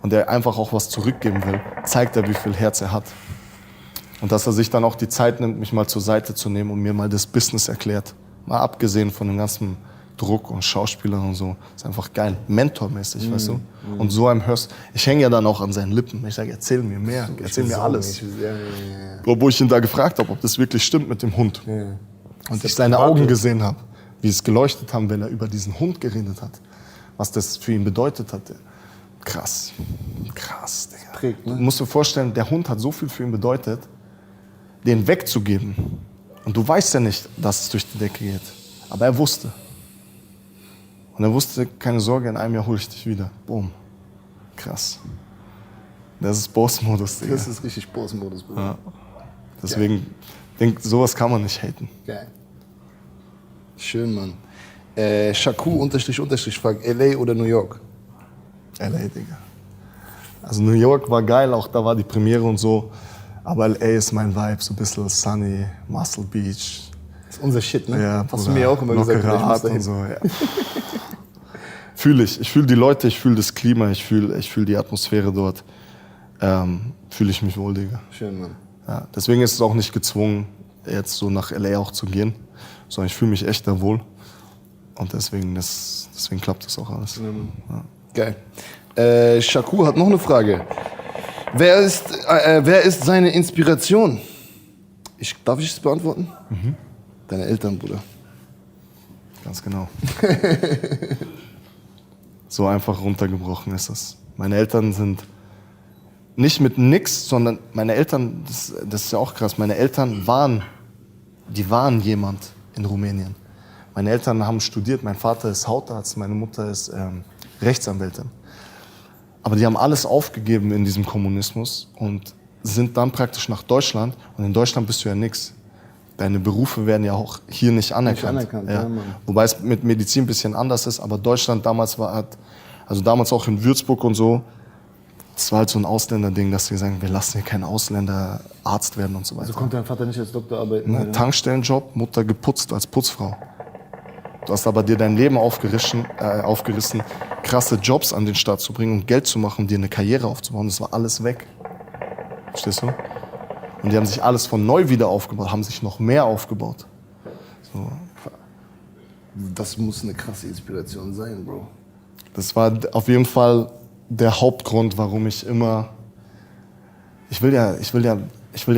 Speaker 1: und er einfach auch was zurückgeben will, zeigt er, wie viel Herz er hat. Und dass er sich dann auch die Zeit nimmt, mich mal zur Seite zu nehmen und mir mal das Business erklärt. Mal abgesehen von dem ganzen Druck und Schauspielern und so. Ist einfach geil. Mentormäßig, weißt du? Und so einem hörst. Ich hänge ja dann auch an seinen Lippen. Ich sage, erzähl mir mehr, erzähl mir alles. Obwohl ich ihn da gefragt habe, ob das wirklich stimmt mit dem Hund. Und ich seine Augen gesehen habe, wie es geleuchtet haben, wenn er über diesen Hund geredet hat. Was das für ihn bedeutet hat. Krass. Krass, Digga.
Speaker 2: Prägt, ne?
Speaker 1: Du musst dir vorstellen, der Hund hat so viel für ihn bedeutet, den wegzugeben. Und du weißt ja nicht, dass es durch die Decke geht. Aber er wusste. Und er wusste, keine Sorge, in einem Jahr hole ich dich wieder. Boom. Krass. Das ist Boss-Modus, Digga.
Speaker 2: Das ist richtig Boss-Modus, Bruder.
Speaker 1: Ja. Deswegen, sowas kann man nicht haten.
Speaker 2: Geil. Schön, Mann. Shaku _ fragt, LA oder New York?
Speaker 1: LA, Digga. Also New York war geil, auch da war die Premiere und so. Aber LA ist mein Vibe, so ein bisschen sunny, Muscle Beach.
Speaker 2: Das ist unser Shit, ne?
Speaker 1: Ja,
Speaker 2: hast du mir auch immer gesagt,
Speaker 1: lockere
Speaker 2: ich muss
Speaker 1: Art
Speaker 2: dahin.
Speaker 1: und so, ja. Fühle ich. Ich fühle die Leute, ich fühle das Klima, ich fühle die Atmosphäre dort. Fühle ich mich wohl, Digga.
Speaker 2: Schön, Mann.
Speaker 1: Ja, deswegen ist es auch nicht gezwungen, jetzt so nach LA auch zu gehen, sondern ich fühle mich echt da wohl. Und deswegen klappt das auch alles. Ja.
Speaker 2: Geil. Shaku hat noch eine Frage. Wer ist seine Inspiration? Darf ich es beantworten? Deine Eltern, Bruder.
Speaker 1: Ganz genau. So einfach runtergebrochen ist das. Meine Eltern sind nicht mit nix, sondern meine Eltern, das ist ja auch krass, meine Eltern waren jemand in Rumänien. Meine Eltern haben studiert, mein Vater ist Hautarzt, meine Mutter ist Rechtsanwältin. Aber die haben alles aufgegeben in diesem Kommunismus und sind dann praktisch nach Deutschland. Und in Deutschland bist du ja nix. Deine Berufe werden ja auch hier nicht anerkannt.
Speaker 2: Ja, Mann.
Speaker 1: Wobei es mit Medizin ein bisschen anders ist. Aber Deutschland damals damals auch in Würzburg und so, das war halt so ein Ausländerding, dass sie sagen, wir lassen hier keinen Ausländer Arzt werden und so weiter.
Speaker 2: Also kommt dein Vater nicht als Doktor arbeiten?
Speaker 1: Ne? Tankstellenjob, Mutter geputzt als Putzfrau. Du hast aber dir dein Leben aufgerissen, krasse Jobs an den Start zu bringen und Geld zu machen, dir eine Karriere aufzubauen. Das war alles weg. Verstehst du? Und die haben sich alles von neu wieder aufgebaut, haben sich noch mehr aufgebaut. So.
Speaker 2: Das muss eine krasse Inspiration sein, Bro.
Speaker 1: Das war auf jeden Fall der Hauptgrund, warum ich immer... Ich will ja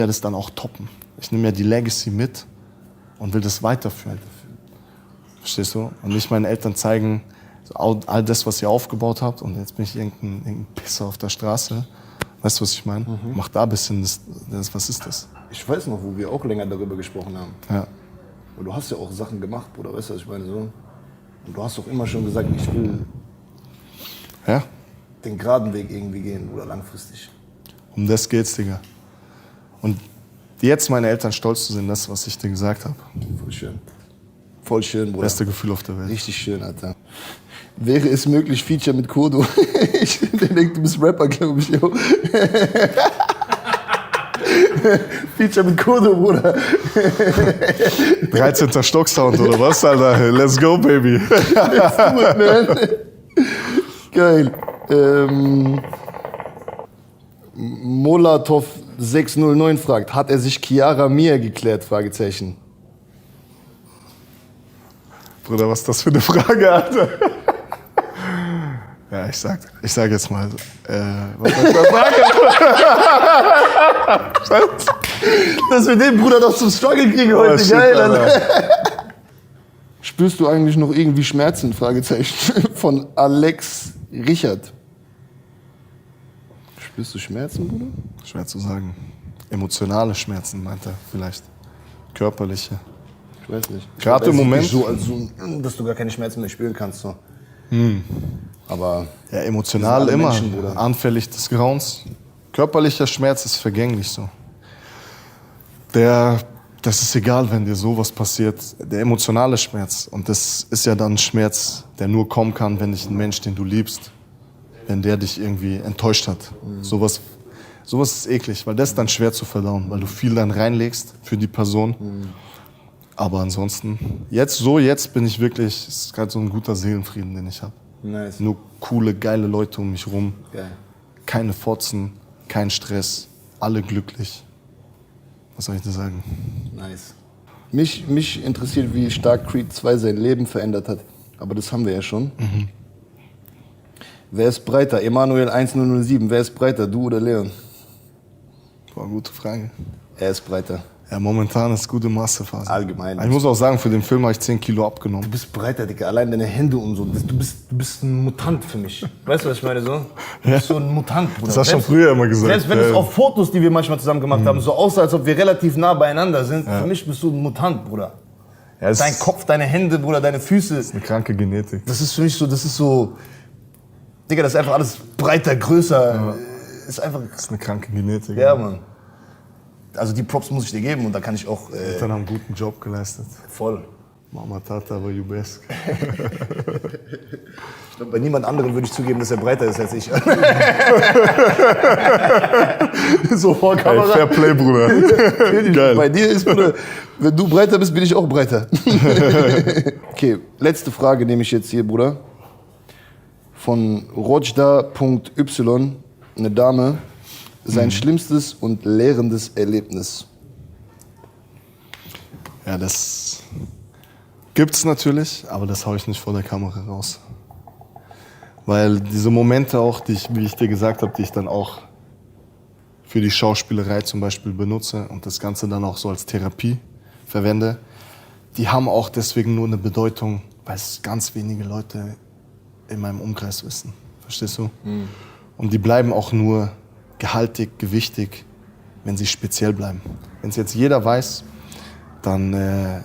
Speaker 1: das dann auch toppen. Ich nehme ja die Legacy mit und will das weiterführen. Verstehst du? Und nicht meinen Eltern zeigen, all das, was ihr aufgebaut habt, und jetzt bin ich irgendein Pisser auf der Straße. Weißt du, was ich meine? Mach da ein bisschen was ist das?
Speaker 2: Ich weiß noch, wo wir auch länger darüber gesprochen haben.
Speaker 1: Ja.
Speaker 2: Und du hast ja auch Sachen gemacht, Bruder, weißt du, was ich meine? So. Und du hast doch immer schon gesagt, ich will
Speaker 1: Ja?
Speaker 2: den geraden Weg irgendwie gehen, oder langfristig.
Speaker 1: Um das geht's, Digga. Und jetzt meine Eltern stolz zu sehen, das, was ich dir gesagt habe.
Speaker 2: Voll schön. Voll schön, Bruder.
Speaker 1: Beste Gefühl auf der Welt.
Speaker 2: Richtig schön, Alter. Wäre es möglich, Feature mit Kodo? Der denkt, du bist Rapper, glaube ich, yo. Feature mit Kodo, Bruder.
Speaker 1: 13. Stocksound oder was, Alter? Let's go, baby.
Speaker 2: Let's do it, man. Geil. Molatov 609 fragt, hat er sich Chiara Mia geklärt? Fragezeichen.
Speaker 1: Bruder, was ist das für eine Frage, Alter? Ja, ich sag jetzt mal, was soll ich da sagen?
Speaker 2: Dass wir den Bruder doch zum Struggle kriegen heute,
Speaker 1: shit,
Speaker 2: geil.
Speaker 1: Alter.
Speaker 2: Spürst du eigentlich noch irgendwie Schmerzen? Fragezeichen. Von Alex Richard. Spürst du Schmerzen, Bruder?
Speaker 1: Schwer zu sagen. Emotionale Schmerzen, meint er vielleicht. Körperliche.
Speaker 2: Ich weiß nicht.
Speaker 1: Gerade im Moment.
Speaker 2: So, dass du gar keine Schmerzen mehr spüren kannst. So. Aber
Speaker 1: Ja, emotional
Speaker 2: alle
Speaker 1: immer.
Speaker 2: Menschen, Bruder.
Speaker 1: Anfällig des Grauens. Körperlicher Schmerz ist vergänglich so. Das ist egal, wenn dir sowas passiert. Der emotionale Schmerz. Und das ist ja dann ein Schmerz, der nur kommen kann, wenn dich ein Mensch, den du liebst, wenn der dich irgendwie enttäuscht hat. Sowas ist eklig, weil das ist dann schwer zu verdauen, weil du viel dann reinlegst für die Person. Aber ansonsten, jetzt bin ich wirklich, es ist gerade so ein guter Seelenfrieden, den ich habe.
Speaker 2: nice.
Speaker 1: Nur coole, geile Leute um mich rum.
Speaker 2: Geil.
Speaker 1: Keine Fotzen, kein Stress, alle glücklich. Was soll ich dir sagen?
Speaker 2: Nice. Mich interessiert, wie stark Creed 2 sein Leben verändert hat. Aber das haben wir ja schon. Wer ist breiter? Emanuel 1007. Wer ist breiter? Du oder Leon?
Speaker 1: War eine gute Frage.
Speaker 2: Er ist breiter.
Speaker 1: Ja, momentan ist gute Massephase.
Speaker 2: Allgemein.
Speaker 1: Ich muss auch sagen, für den Film habe ich 10 Kilo abgenommen.
Speaker 2: Du bist breiter, Digga. Allein deine Hände und so. Du bist ein Mutant für mich. Weißt du, was ich meine? So? Du bist so ein Mutant, Bruder.
Speaker 1: Das hast du schon früher immer gesagt.
Speaker 2: Selbst wenn es auf Fotos, die wir manchmal zusammen gemacht haben, so aussah, als ob wir relativ nah beieinander sind, für mich bist du ein Mutant, Bruder.
Speaker 1: Ja, es
Speaker 2: Dein
Speaker 1: ist
Speaker 2: Kopf, deine Hände, Bruder, deine Füße.
Speaker 1: eine kranke Genetik.
Speaker 2: Das ist für mich so, Digga, das ist einfach alles breiter, größer. Ist einfach,
Speaker 1: Das ist eine kranke Genetik.
Speaker 2: ja, Mann. Also die Props muss ich dir geben und da kann ich auch
Speaker 1: Eltern haben einen guten Job geleistet.
Speaker 2: voll.
Speaker 1: Mama, Tata, aber you best.
Speaker 2: Ich glaub, bei niemand anderem würde ich zugeben, dass er breiter ist als ich. So vor
Speaker 1: Ey,
Speaker 2: Kamera.
Speaker 1: Fair Play, Bruder. Geil.
Speaker 2: Bei dir ist, Bruder, wenn du breiter bist, bin ich auch breiter. Okay, letzte Frage nehme ich jetzt hier, Bruder. Von Rojda.y, eine Dame. Sein schlimmstes und lehrendes Erlebnis.
Speaker 1: Ja, das gibt's natürlich, aber das hau ich nicht vor der Kamera raus. Weil diese Momente auch, wie ich dir gesagt habe, die ich dann auch für die Schauspielerei zum Beispiel benutze und das Ganze dann auch so als Therapie verwende, die haben auch deswegen nur eine Bedeutung, weil es ganz wenige Leute in meinem Umkreis wissen. Verstehst du? Und die bleiben auch nur gehaltig, gewichtig, wenn sie speziell bleiben. Wenn es jetzt jeder weiß, dann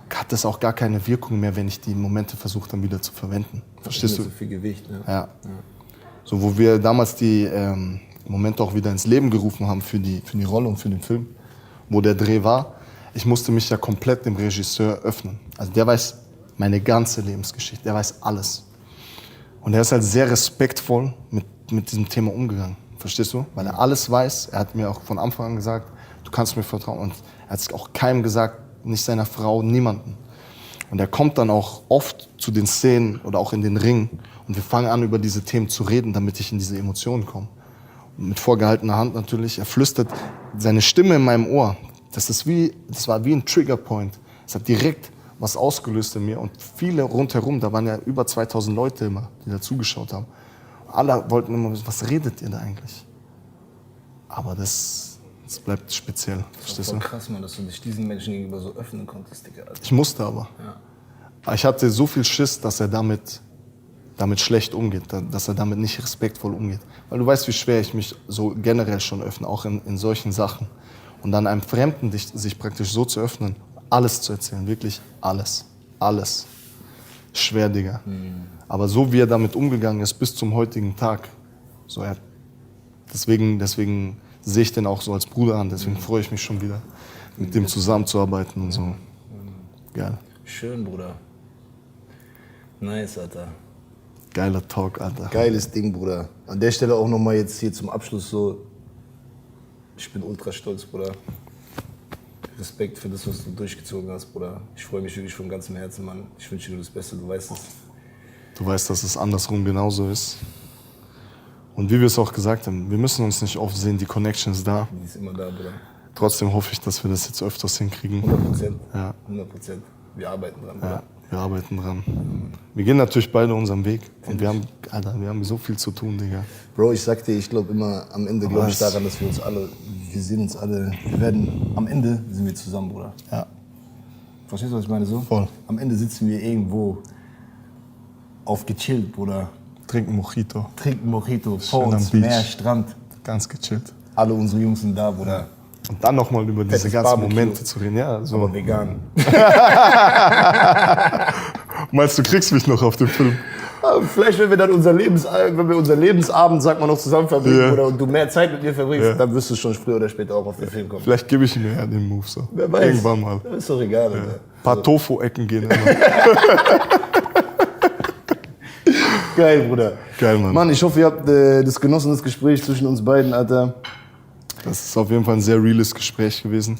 Speaker 1: hat das auch gar keine Wirkung mehr, wenn ich die Momente versuche, dann wieder zu verwenden. Verstehst du?
Speaker 2: So viel Gewicht, ne?
Speaker 1: Ja. So, wo wir damals die Momente auch wieder ins Leben gerufen haben für die Rolle und für den Film, wo der Dreh war, ich musste mich ja komplett dem Regisseur öffnen. Also der weiß meine ganze Lebensgeschichte, der weiß alles. Und er ist halt sehr respektvoll mit diesem Thema umgegangen. Verstehst du? Weil er alles weiß. Er hat mir auch von Anfang an gesagt, du kannst mir vertrauen. Und er hat es auch keinem gesagt, nicht seiner Frau, niemanden. Und er kommt dann auch oft zu den Szenen oder auch in den Ring. Und wir fangen an, über diese Themen zu reden, damit ich in diese Emotionen komme. Und mit vorgehaltener Hand natürlich. Er flüstert seine Stimme in meinem Ohr. Das war wie ein Triggerpoint. Es hat direkt was ausgelöst in mir. Und viele rundherum, da waren ja über 2000 Leute immer, die da zugeschaut haben. Alle wollten immer wissen, was redet ihr da eigentlich? Aber das bleibt speziell, verstehst du?
Speaker 2: Voll krass, Mann, dass du dich diesen Menschen gegenüber so öffnen konntest, Digga. Also,
Speaker 1: Ich musste aber. Aber ich hatte so viel Schiss, dass er damit schlecht umgeht, dass er damit nicht respektvoll umgeht. Weil du weißt, wie schwer ich mich so generell schon öffne, auch in solchen Sachen. Und dann einem Fremden sich praktisch so zu öffnen, alles zu erzählen, wirklich alles. Alles. Schwer, Digga. Aber so wie er damit umgegangen ist bis zum heutigen Tag, so deswegen sehe ich den auch so als Bruder an, deswegen freue ich mich schon wieder, mit dem zusammenzuarbeiten und so. Geil.
Speaker 2: schön, Bruder. Nice, Alter.
Speaker 1: Geiler Talk, Alter.
Speaker 2: Geiles Ding, Bruder. An der Stelle auch nochmal jetzt hier zum Abschluss so, ich bin ultra stolz, Bruder. Respekt für das, was du durchgezogen hast, Bruder. Ich freue mich wirklich von ganzem Herzen, Mann. Ich wünsche dir das Beste, du weißt es.
Speaker 1: Du weißt, dass es andersrum genauso ist. Und wie wir es auch gesagt haben, wir müssen uns nicht oft sehen, die Connection ist da.
Speaker 2: Die ist immer da, Bruder.
Speaker 1: Trotzdem hoffe ich, dass wir das jetzt öfters hinkriegen.
Speaker 2: 100%.
Speaker 1: Ja.
Speaker 2: 100%. Wir arbeiten dran,
Speaker 1: Ja,
Speaker 2: Bruder.
Speaker 1: wir arbeiten dran. Wir gehen natürlich beide unseren Weg. Und wir haben so viel zu tun, Digga.
Speaker 2: Bro, ich sag dir, ich glaube immer, am Ende glaube ich
Speaker 1: Was?
Speaker 2: daran, dass wir sehen uns alle, am Ende sind wir zusammen, Bruder.
Speaker 1: Ja.
Speaker 2: Verstehst du, was ich meine so?
Speaker 1: Voll.
Speaker 2: Am Ende sitzen wir irgendwo auf gechillt, Bruder.
Speaker 1: Trinken Mojito.
Speaker 2: Trinken Mojito, vor
Speaker 1: Schön am
Speaker 2: uns
Speaker 1: Beach.
Speaker 2: Meer, Strand.
Speaker 1: Ganz gechillt.
Speaker 2: Alle unsere Jungs sind da, Bruder.
Speaker 1: Und dann nochmal über diese
Speaker 2: Fettes
Speaker 1: ganzen
Speaker 2: Barbecue.
Speaker 1: Momente zu reden. Ja, so.
Speaker 2: Aber vegan.
Speaker 1: Meinst du, kriegst mich noch auf dem Film?
Speaker 2: Vielleicht, wenn wir unser Lebensabend, sag mal, noch zusammen verbringen,
Speaker 1: Ja.
Speaker 2: oder und du mehr Zeit mit mir verbringst,
Speaker 1: Ja.
Speaker 2: dann wirst du schon früher oder später auch auf den Film kommen.
Speaker 1: Vielleicht gebe ich mir ja den Move so.
Speaker 2: Wer weiß.
Speaker 1: Irgendwann mal.
Speaker 2: Das ist doch egal, Alter.
Speaker 1: Ein paar Tofu-Ecken gehen immer.
Speaker 2: Geil, Bruder.
Speaker 1: Geil, Mann.
Speaker 2: Mann, ich hoffe, ihr habt das genossen, das Gespräch zwischen uns beiden, Alter.
Speaker 1: Das ist auf jeden Fall ein sehr reales Gespräch gewesen.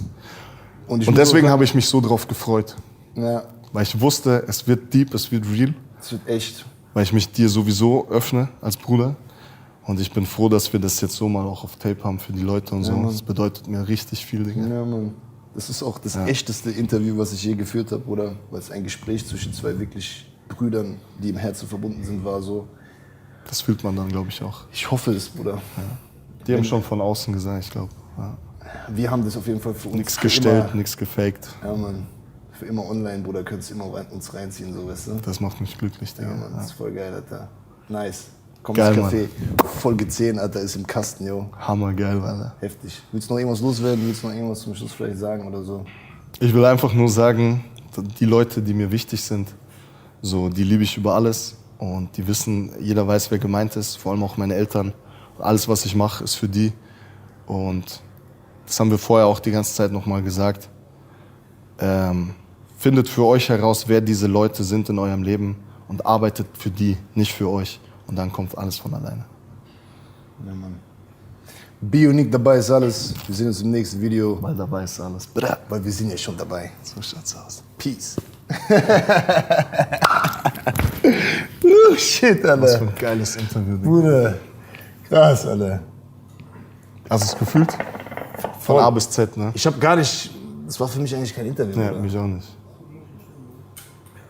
Speaker 2: Und
Speaker 1: Und deswegen habe ich mich so drauf gefreut.
Speaker 2: Ja,
Speaker 1: Weil ich wusste, es wird deep, es wird real.
Speaker 2: es wird echt.
Speaker 1: Weil ich mich dir sowieso öffne als Bruder. Und ich bin froh, dass wir das jetzt so mal auch auf Tape haben für die Leute und so.
Speaker 2: Mann.
Speaker 1: Das bedeutet mir richtig viel, Digga.
Speaker 2: Ja, Mann. Das ist auch das echteste Interview, was ich je geführt habe, Bruder. Weil es ein Gespräch zwischen zwei wirklich Brüdern, die im Herzen verbunden sind, war so.
Speaker 1: Das fühlt man dann, glaube ich, auch.
Speaker 2: Ich hoffe es, Bruder.
Speaker 1: Die haben schon von außen gesagt, ich glaube. Ja.
Speaker 2: Wir haben das auf jeden Fall für uns.
Speaker 1: Nichts
Speaker 2: für
Speaker 1: gestellt,
Speaker 2: immer-
Speaker 1: nichts gefaked.
Speaker 2: Ja, Mann. Für immer online, Bruder, könntest du immer uns reinziehen, so, weißt du?
Speaker 1: Das macht mich glücklich, Digga.
Speaker 2: Ja, Mann, das ist voll geil, Alter. Nice. Komm
Speaker 1: Geil,
Speaker 2: ins Café. Folge 10, Alter, ist im Kasten, yo.
Speaker 1: Hammergeil, Alter.
Speaker 2: Heftig. Willst du noch irgendwas loswerden? Willst du noch irgendwas zum Schluss vielleicht sagen oder so?
Speaker 1: Ich will einfach nur sagen, die Leute, die mir wichtig sind, so, die liebe ich über alles. Und die wissen, jeder weiß, wer gemeint ist, vor allem auch meine Eltern. Alles, was ich mache, ist für die. Und das haben wir vorher auch die ganze Zeit nochmal gesagt. Findet für euch heraus, wer diese Leute sind in eurem Leben und arbeitet für die, nicht für euch. Und dann kommt alles von alleine.
Speaker 2: Ja, Mann. Bionik, dabei ist alles. Wir sehen uns im nächsten Video,
Speaker 1: Weil dabei ist alles.
Speaker 2: weil wir sind ja schon dabei.
Speaker 1: So schaut's aus.
Speaker 2: Peace. Oh, shit,
Speaker 1: Was für
Speaker 2: Alter.
Speaker 1: ein geiles Interview. Digga.
Speaker 2: Bruder. Krass, Alter.
Speaker 1: Hast du es gefühlt? Von
Speaker 2: Voll.
Speaker 1: A bis Z, ne?
Speaker 2: Ich habe gar nicht. Das war für mich eigentlich kein Interview.
Speaker 1: Ja,
Speaker 2: Bruder.
Speaker 1: mich auch nicht.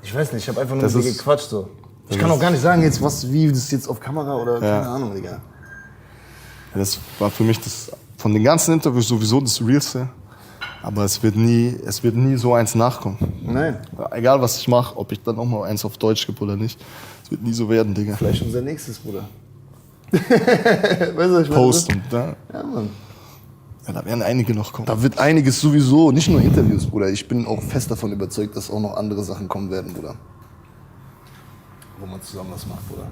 Speaker 2: Ich weiß nicht, ich habe einfach nur
Speaker 1: Das
Speaker 2: mit dir
Speaker 1: ist-
Speaker 2: gequatscht. So. Ich kann auch gar nicht sagen, jetzt, wie das jetzt auf Kamera oder keine Ahnung, Digga.
Speaker 1: Das war für mich von den ganzen Interviews sowieso das Realste. Aber es wird nie so eins nachkommen.
Speaker 2: Nein.
Speaker 1: Egal was ich mache, ob ich dann auch mal eins auf Deutsch gebe oder nicht. Es wird nie so werden, Digga.
Speaker 2: Vielleicht unser nächstes, Bruder. Weißt du, was ich meine?
Speaker 1: Post und da.
Speaker 2: Ja, Mann.
Speaker 1: Ja, da werden einige noch kommen.
Speaker 2: Da wird einiges sowieso, nicht nur Interviews, Bruder. Ich bin auch fest davon überzeugt, dass auch noch andere Sachen kommen werden, Bruder. Wo man zusammen was macht, Bruder.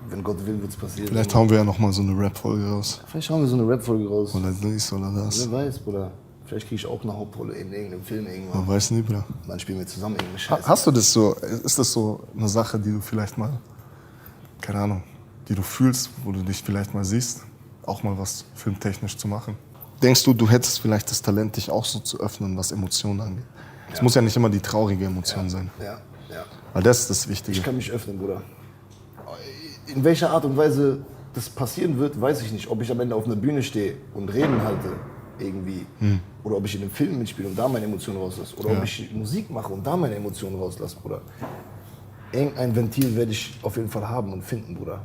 Speaker 2: Wenn Gott will, wird's passieren.
Speaker 1: Vielleicht hauen wir ja noch mal so eine Rap-Folge raus.
Speaker 2: Vielleicht hauen wir so eine Rap-Folge raus.
Speaker 1: Oder dies oder das.
Speaker 2: Wer weiß, Bruder. Vielleicht kriege ich auch eine Hauptrolle in irgendeinem Film irgendwann.
Speaker 1: Man weiß nie, Bruder.
Speaker 2: Dann spielen wir zusammen irgendeine Scheiße.
Speaker 1: Hast du das so, ist das so eine Sache, die du vielleicht mal, keine Ahnung, die du fühlst, wo du dich vielleicht mal siehst, auch mal was filmtechnisch zu machen? Denkst du, du hättest vielleicht das Talent, dich auch so zu öffnen, was Emotionen angeht? Es muss ja nicht immer die traurige Emotion sein,
Speaker 2: Ja, ja.
Speaker 1: weil das ist das Wichtige.
Speaker 2: Ich kann mich öffnen, Bruder. In welcher Art und Weise das passieren wird, weiß ich nicht. Ob ich am Ende auf einer Bühne stehe und Reden halte, irgendwie. Oder ob ich in einem Film mitspiele und da meine Emotionen rauslasse. Oder ob ich Musik mache und da meine Emotionen rauslasse, Bruder. Irgendein Ventil werde ich auf jeden Fall haben und finden, Bruder.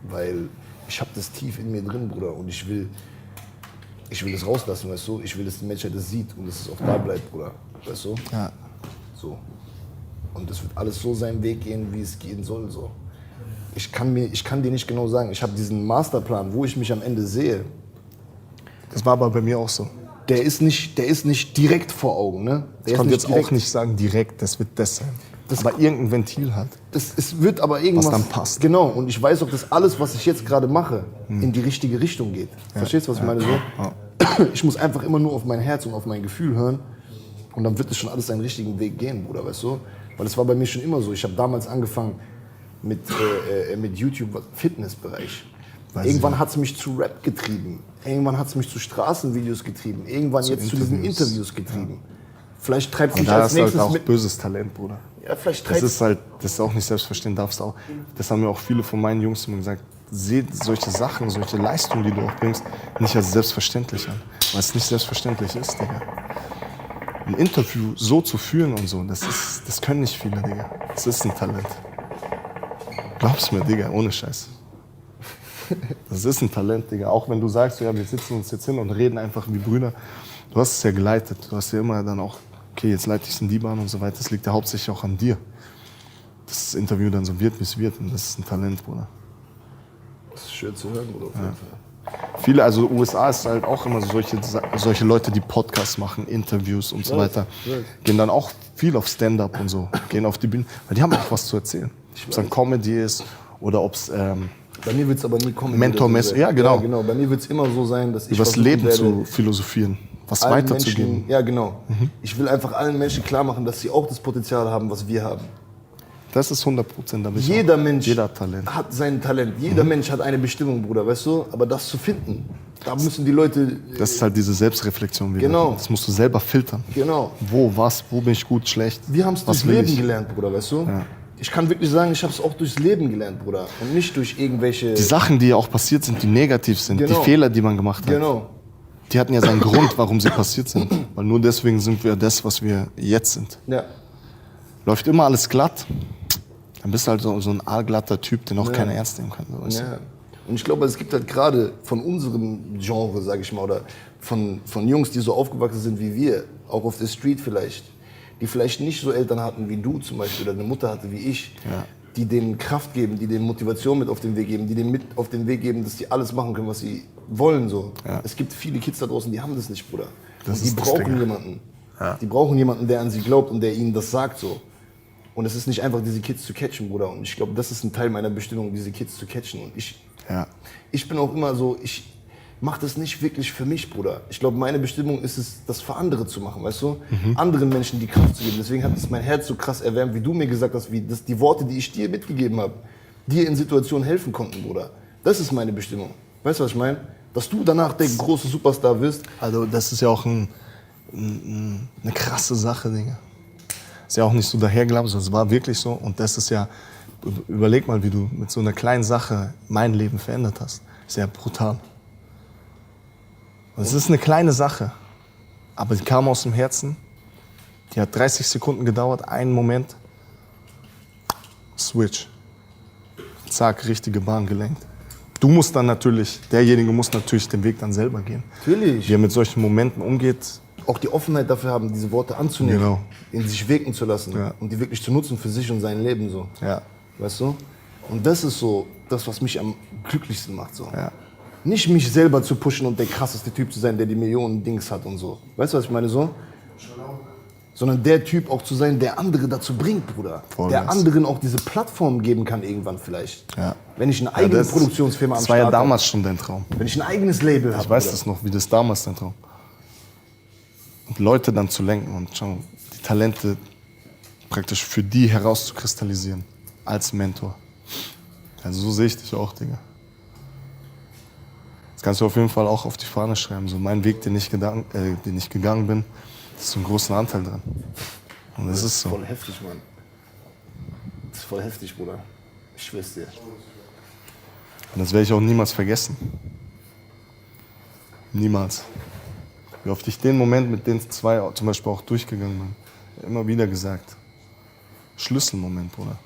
Speaker 2: Weil ich habe das tief in mir drin, Bruder. Und ich will das rauslassen, weißt du. Ich will, dass die Menschheit das sieht und dass es auch da bleibt, Bruder. Weißt du?
Speaker 1: Ja.
Speaker 2: So. Und es wird alles so seinen Weg gehen, wie es gehen soll. So. Ich kann dir nicht genau sagen, ich habe diesen Masterplan, wo ich mich am Ende sehe,
Speaker 1: Das war aber bei mir auch so.
Speaker 2: der ist nicht direkt vor Augen. Ne? Der
Speaker 1: Ich
Speaker 2: ist
Speaker 1: konnte jetzt
Speaker 2: direkt-
Speaker 1: auch nicht sagen, direkt, das wird das sein. Aber irgendein Ventil halt.
Speaker 2: Es wird aber irgendwas...
Speaker 1: Was dann passt.
Speaker 2: Genau, und ich weiß auch, dass alles, was ich jetzt gerade mache, in die richtige Richtung geht. Verstehst du, was ich meine? So? Ich muss einfach immer nur auf mein Herz und auf mein Gefühl hören und dann wird es schon alles seinen richtigen Weg gehen, Bruder, weißt du? Weil es war bei mir schon immer so. Ich habe damals angefangen mit YouTube, Fitnessbereich. Irgendwann hat es mich zu Rap getrieben. Irgendwann hat es mich zu Straßenvideos getrieben. Irgendwann jetzt zu diesen
Speaker 1: Interviews.
Speaker 2: Interviews getrieben. Vielleicht treibt
Speaker 1: Und
Speaker 2: mich
Speaker 1: da
Speaker 2: als
Speaker 1: ist halt
Speaker 2: nächstes
Speaker 1: auch
Speaker 2: mit.
Speaker 1: böses Talent, Bruder.
Speaker 2: Ja, vielleicht
Speaker 1: Das
Speaker 2: treibt
Speaker 1: ist auch nicht selbstverständlich, darfst auch. Das haben mir auch viele von meinen Jungs immer gesagt. Seht solche Sachen, solche Leistungen, die du auch bringst, nicht als selbstverständlich an. Weil es nicht selbstverständlich ist, Digga. Ein Interview so zu führen und so, das können nicht viele, Digga. Das ist ein Talent. Glaub's mir, Digga, ohne Scheiß. Das ist ein Talent, Digga. Auch wenn du sagst, ja, wir sitzen uns jetzt hin und reden einfach wie Brüder. Du hast es ja geleitet. Du hast ja immer dann auch, okay, jetzt leite ich es in die Bahn und so weiter. Das liegt ja hauptsächlich auch an dir. Dass das Interview dann so wird, wie es wird. Und das ist ein Talent, Bruder.
Speaker 2: Das ist schön zu hören, Bruder. Auf jeden Fall.
Speaker 1: Viele, also USA ist halt auch immer solche Leute, die Podcasts machen, Interviews und so weiter. Gehen dann auch viel auf Stand-up und so. Gehen auf die Bühne. Weil die haben auch was zu erzählen. Ob es dann Comedy ist oder ob es
Speaker 2: Bei mir wird es aber nie kommen.
Speaker 1: Mentormäßig, ja, genau.
Speaker 2: Bei mir wird es immer so sein, dass ich
Speaker 1: über das
Speaker 2: versuchen
Speaker 1: Leben
Speaker 2: werde,
Speaker 1: zu philosophieren, was
Speaker 2: allen
Speaker 1: weiterzugeben.
Speaker 2: Menschen, ja, genau. Ich will einfach allen Menschen klar machen, dass sie auch das Potenzial haben, was wir haben.
Speaker 1: Das ist 100%. Da bin ich
Speaker 2: Jeder
Speaker 1: auch.
Speaker 2: Mensch
Speaker 1: Jeder hat Talent.
Speaker 2: hat sein Talent. Jeder Mensch hat eine Bestimmung, Bruder, weißt du? Aber das zu finden, da müssen die Leute...
Speaker 1: Das ist halt diese Selbstreflexion wieder.
Speaker 2: Genau.
Speaker 1: Das musst du selber filtern.
Speaker 2: Genau.
Speaker 1: Wo bin ich gut, schlecht?
Speaker 2: Wir haben es
Speaker 1: was
Speaker 2: durchs
Speaker 1: will
Speaker 2: Leben
Speaker 1: ich?
Speaker 2: gelernt, Bruder, weißt du?
Speaker 1: Ja.
Speaker 2: Ich kann wirklich sagen, ich habe es auch durchs Leben gelernt, Bruder. Und nicht durch irgendwelche...
Speaker 1: Die Sachen, die ja auch passiert sind, die negativ sind,
Speaker 2: Genau.
Speaker 1: die Fehler, die man gemacht hat,
Speaker 2: Genau.
Speaker 1: die hatten ja seinen Grund, warum sie passiert sind. Weil nur deswegen sind wir das, was wir jetzt sind.
Speaker 2: Ja.
Speaker 1: Läuft immer alles glatt, dann bist du halt so ein aalglatter Typ, den auch keiner ernst nehmen kann. So, weißt du?
Speaker 2: Ja. Und ich glaube, es gibt halt gerade von unserem Genre, sag ich mal, oder von Jungs, die so aufgewachsen sind wie wir, auch auf der Street vielleicht, die vielleicht nicht so Eltern hatten wie du zum Beispiel, oder eine Mutter hatte wie ich,
Speaker 1: Ja.
Speaker 2: die denen Kraft geben, die denen Motivation mit auf den Weg geben, die denen mit auf den Weg geben, dass die alles machen können, was sie wollen. So.
Speaker 1: Ja.
Speaker 2: Es gibt viele Kids da draußen, die haben das nicht, Bruder.
Speaker 1: Das
Speaker 2: Und die
Speaker 1: ist das
Speaker 2: brauchen
Speaker 1: Ding.
Speaker 2: jemanden.
Speaker 1: Ja.
Speaker 2: Die brauchen jemanden, der an sie glaubt und der ihnen das sagt. So. Und es ist nicht einfach, diese Kids zu catchen, Bruder. Und ich glaube, das ist ein Teil meiner Bestimmung, diese Kids zu catchen. Und ich bin auch immer so, ich mache das nicht wirklich für mich, Bruder. Ich glaube, meine Bestimmung ist es, das für andere zu machen, weißt du? Anderen Menschen die Kraft zu geben. Deswegen hat es mein Herz so krass erwärmt, wie du mir gesagt hast, dass die Worte, die ich dir mitgegeben habe, dir in Situationen helfen konnten, Bruder. Das ist meine Bestimmung. Weißt du, was ich meine? Dass du danach der große Superstar wirst.
Speaker 1: Also das ist ja auch eine krasse Sache, Digga. Ist ja auch nicht so dahergelabert, sondern es war wirklich so. Und das ist ja, überleg mal, wie du mit so einer kleinen Sache mein Leben verändert hast. Ist ja brutal. Und es ist eine kleine Sache, aber die kam aus dem Herzen. Die hat 30 Sekunden gedauert, einen Moment. Switch. Zack, richtige Bahn gelenkt. Du musst dann natürlich, derjenige muss natürlich den Weg dann selber gehen.
Speaker 2: Natürlich.
Speaker 1: Wie er mit solchen Momenten umgeht,
Speaker 2: Auch die Offenheit dafür haben, diese Worte anzunehmen,
Speaker 1: Genau.
Speaker 2: in sich wirken zu lassen
Speaker 1: Ja.
Speaker 2: und die wirklich zu nutzen für sich und sein Leben. So.
Speaker 1: ja,
Speaker 2: Weißt du? Und das ist so das, was mich am glücklichsten macht. So.
Speaker 1: ja.
Speaker 2: Nicht mich selber zu pushen und der krasseste Typ zu sein, der die Millionen Dings hat und so. Weißt du, was ich meine so? Sondern der Typ auch zu sein, der andere dazu bringt, Bruder.
Speaker 1: Vollgas.
Speaker 2: Der anderen auch diese Plattform geben kann irgendwann vielleicht.
Speaker 1: Ja.
Speaker 2: Wenn ich eine eigene Produktionsfirma am
Speaker 1: Das war ja
Speaker 2: Start habe.
Speaker 1: damals schon dein Traum.
Speaker 2: Wenn ich ein eigenes Label habe.
Speaker 1: Ich weiß das noch, wie das damals dein Traum. Und Leute dann zu lenken und schon die Talente praktisch für die herauszukristallisieren. Als Mentor. Also so sehe ich dich auch, Digga. Das kannst du auf jeden Fall auch auf die Fahne schreiben. So mein Weg, den ich gegangen bin, ist so einen großen Anteil dran. Und das ist so.
Speaker 2: Voll heftig, Mann. Das ist voll heftig, Bruder. Ich schwör's dir.
Speaker 1: Und das werde ich auch niemals vergessen. Niemals. Wie oft ich den Moment mit den zwei zum Beispiel auch durchgegangen bin. Immer wieder gesagt. Schlüsselmoment, Bruder.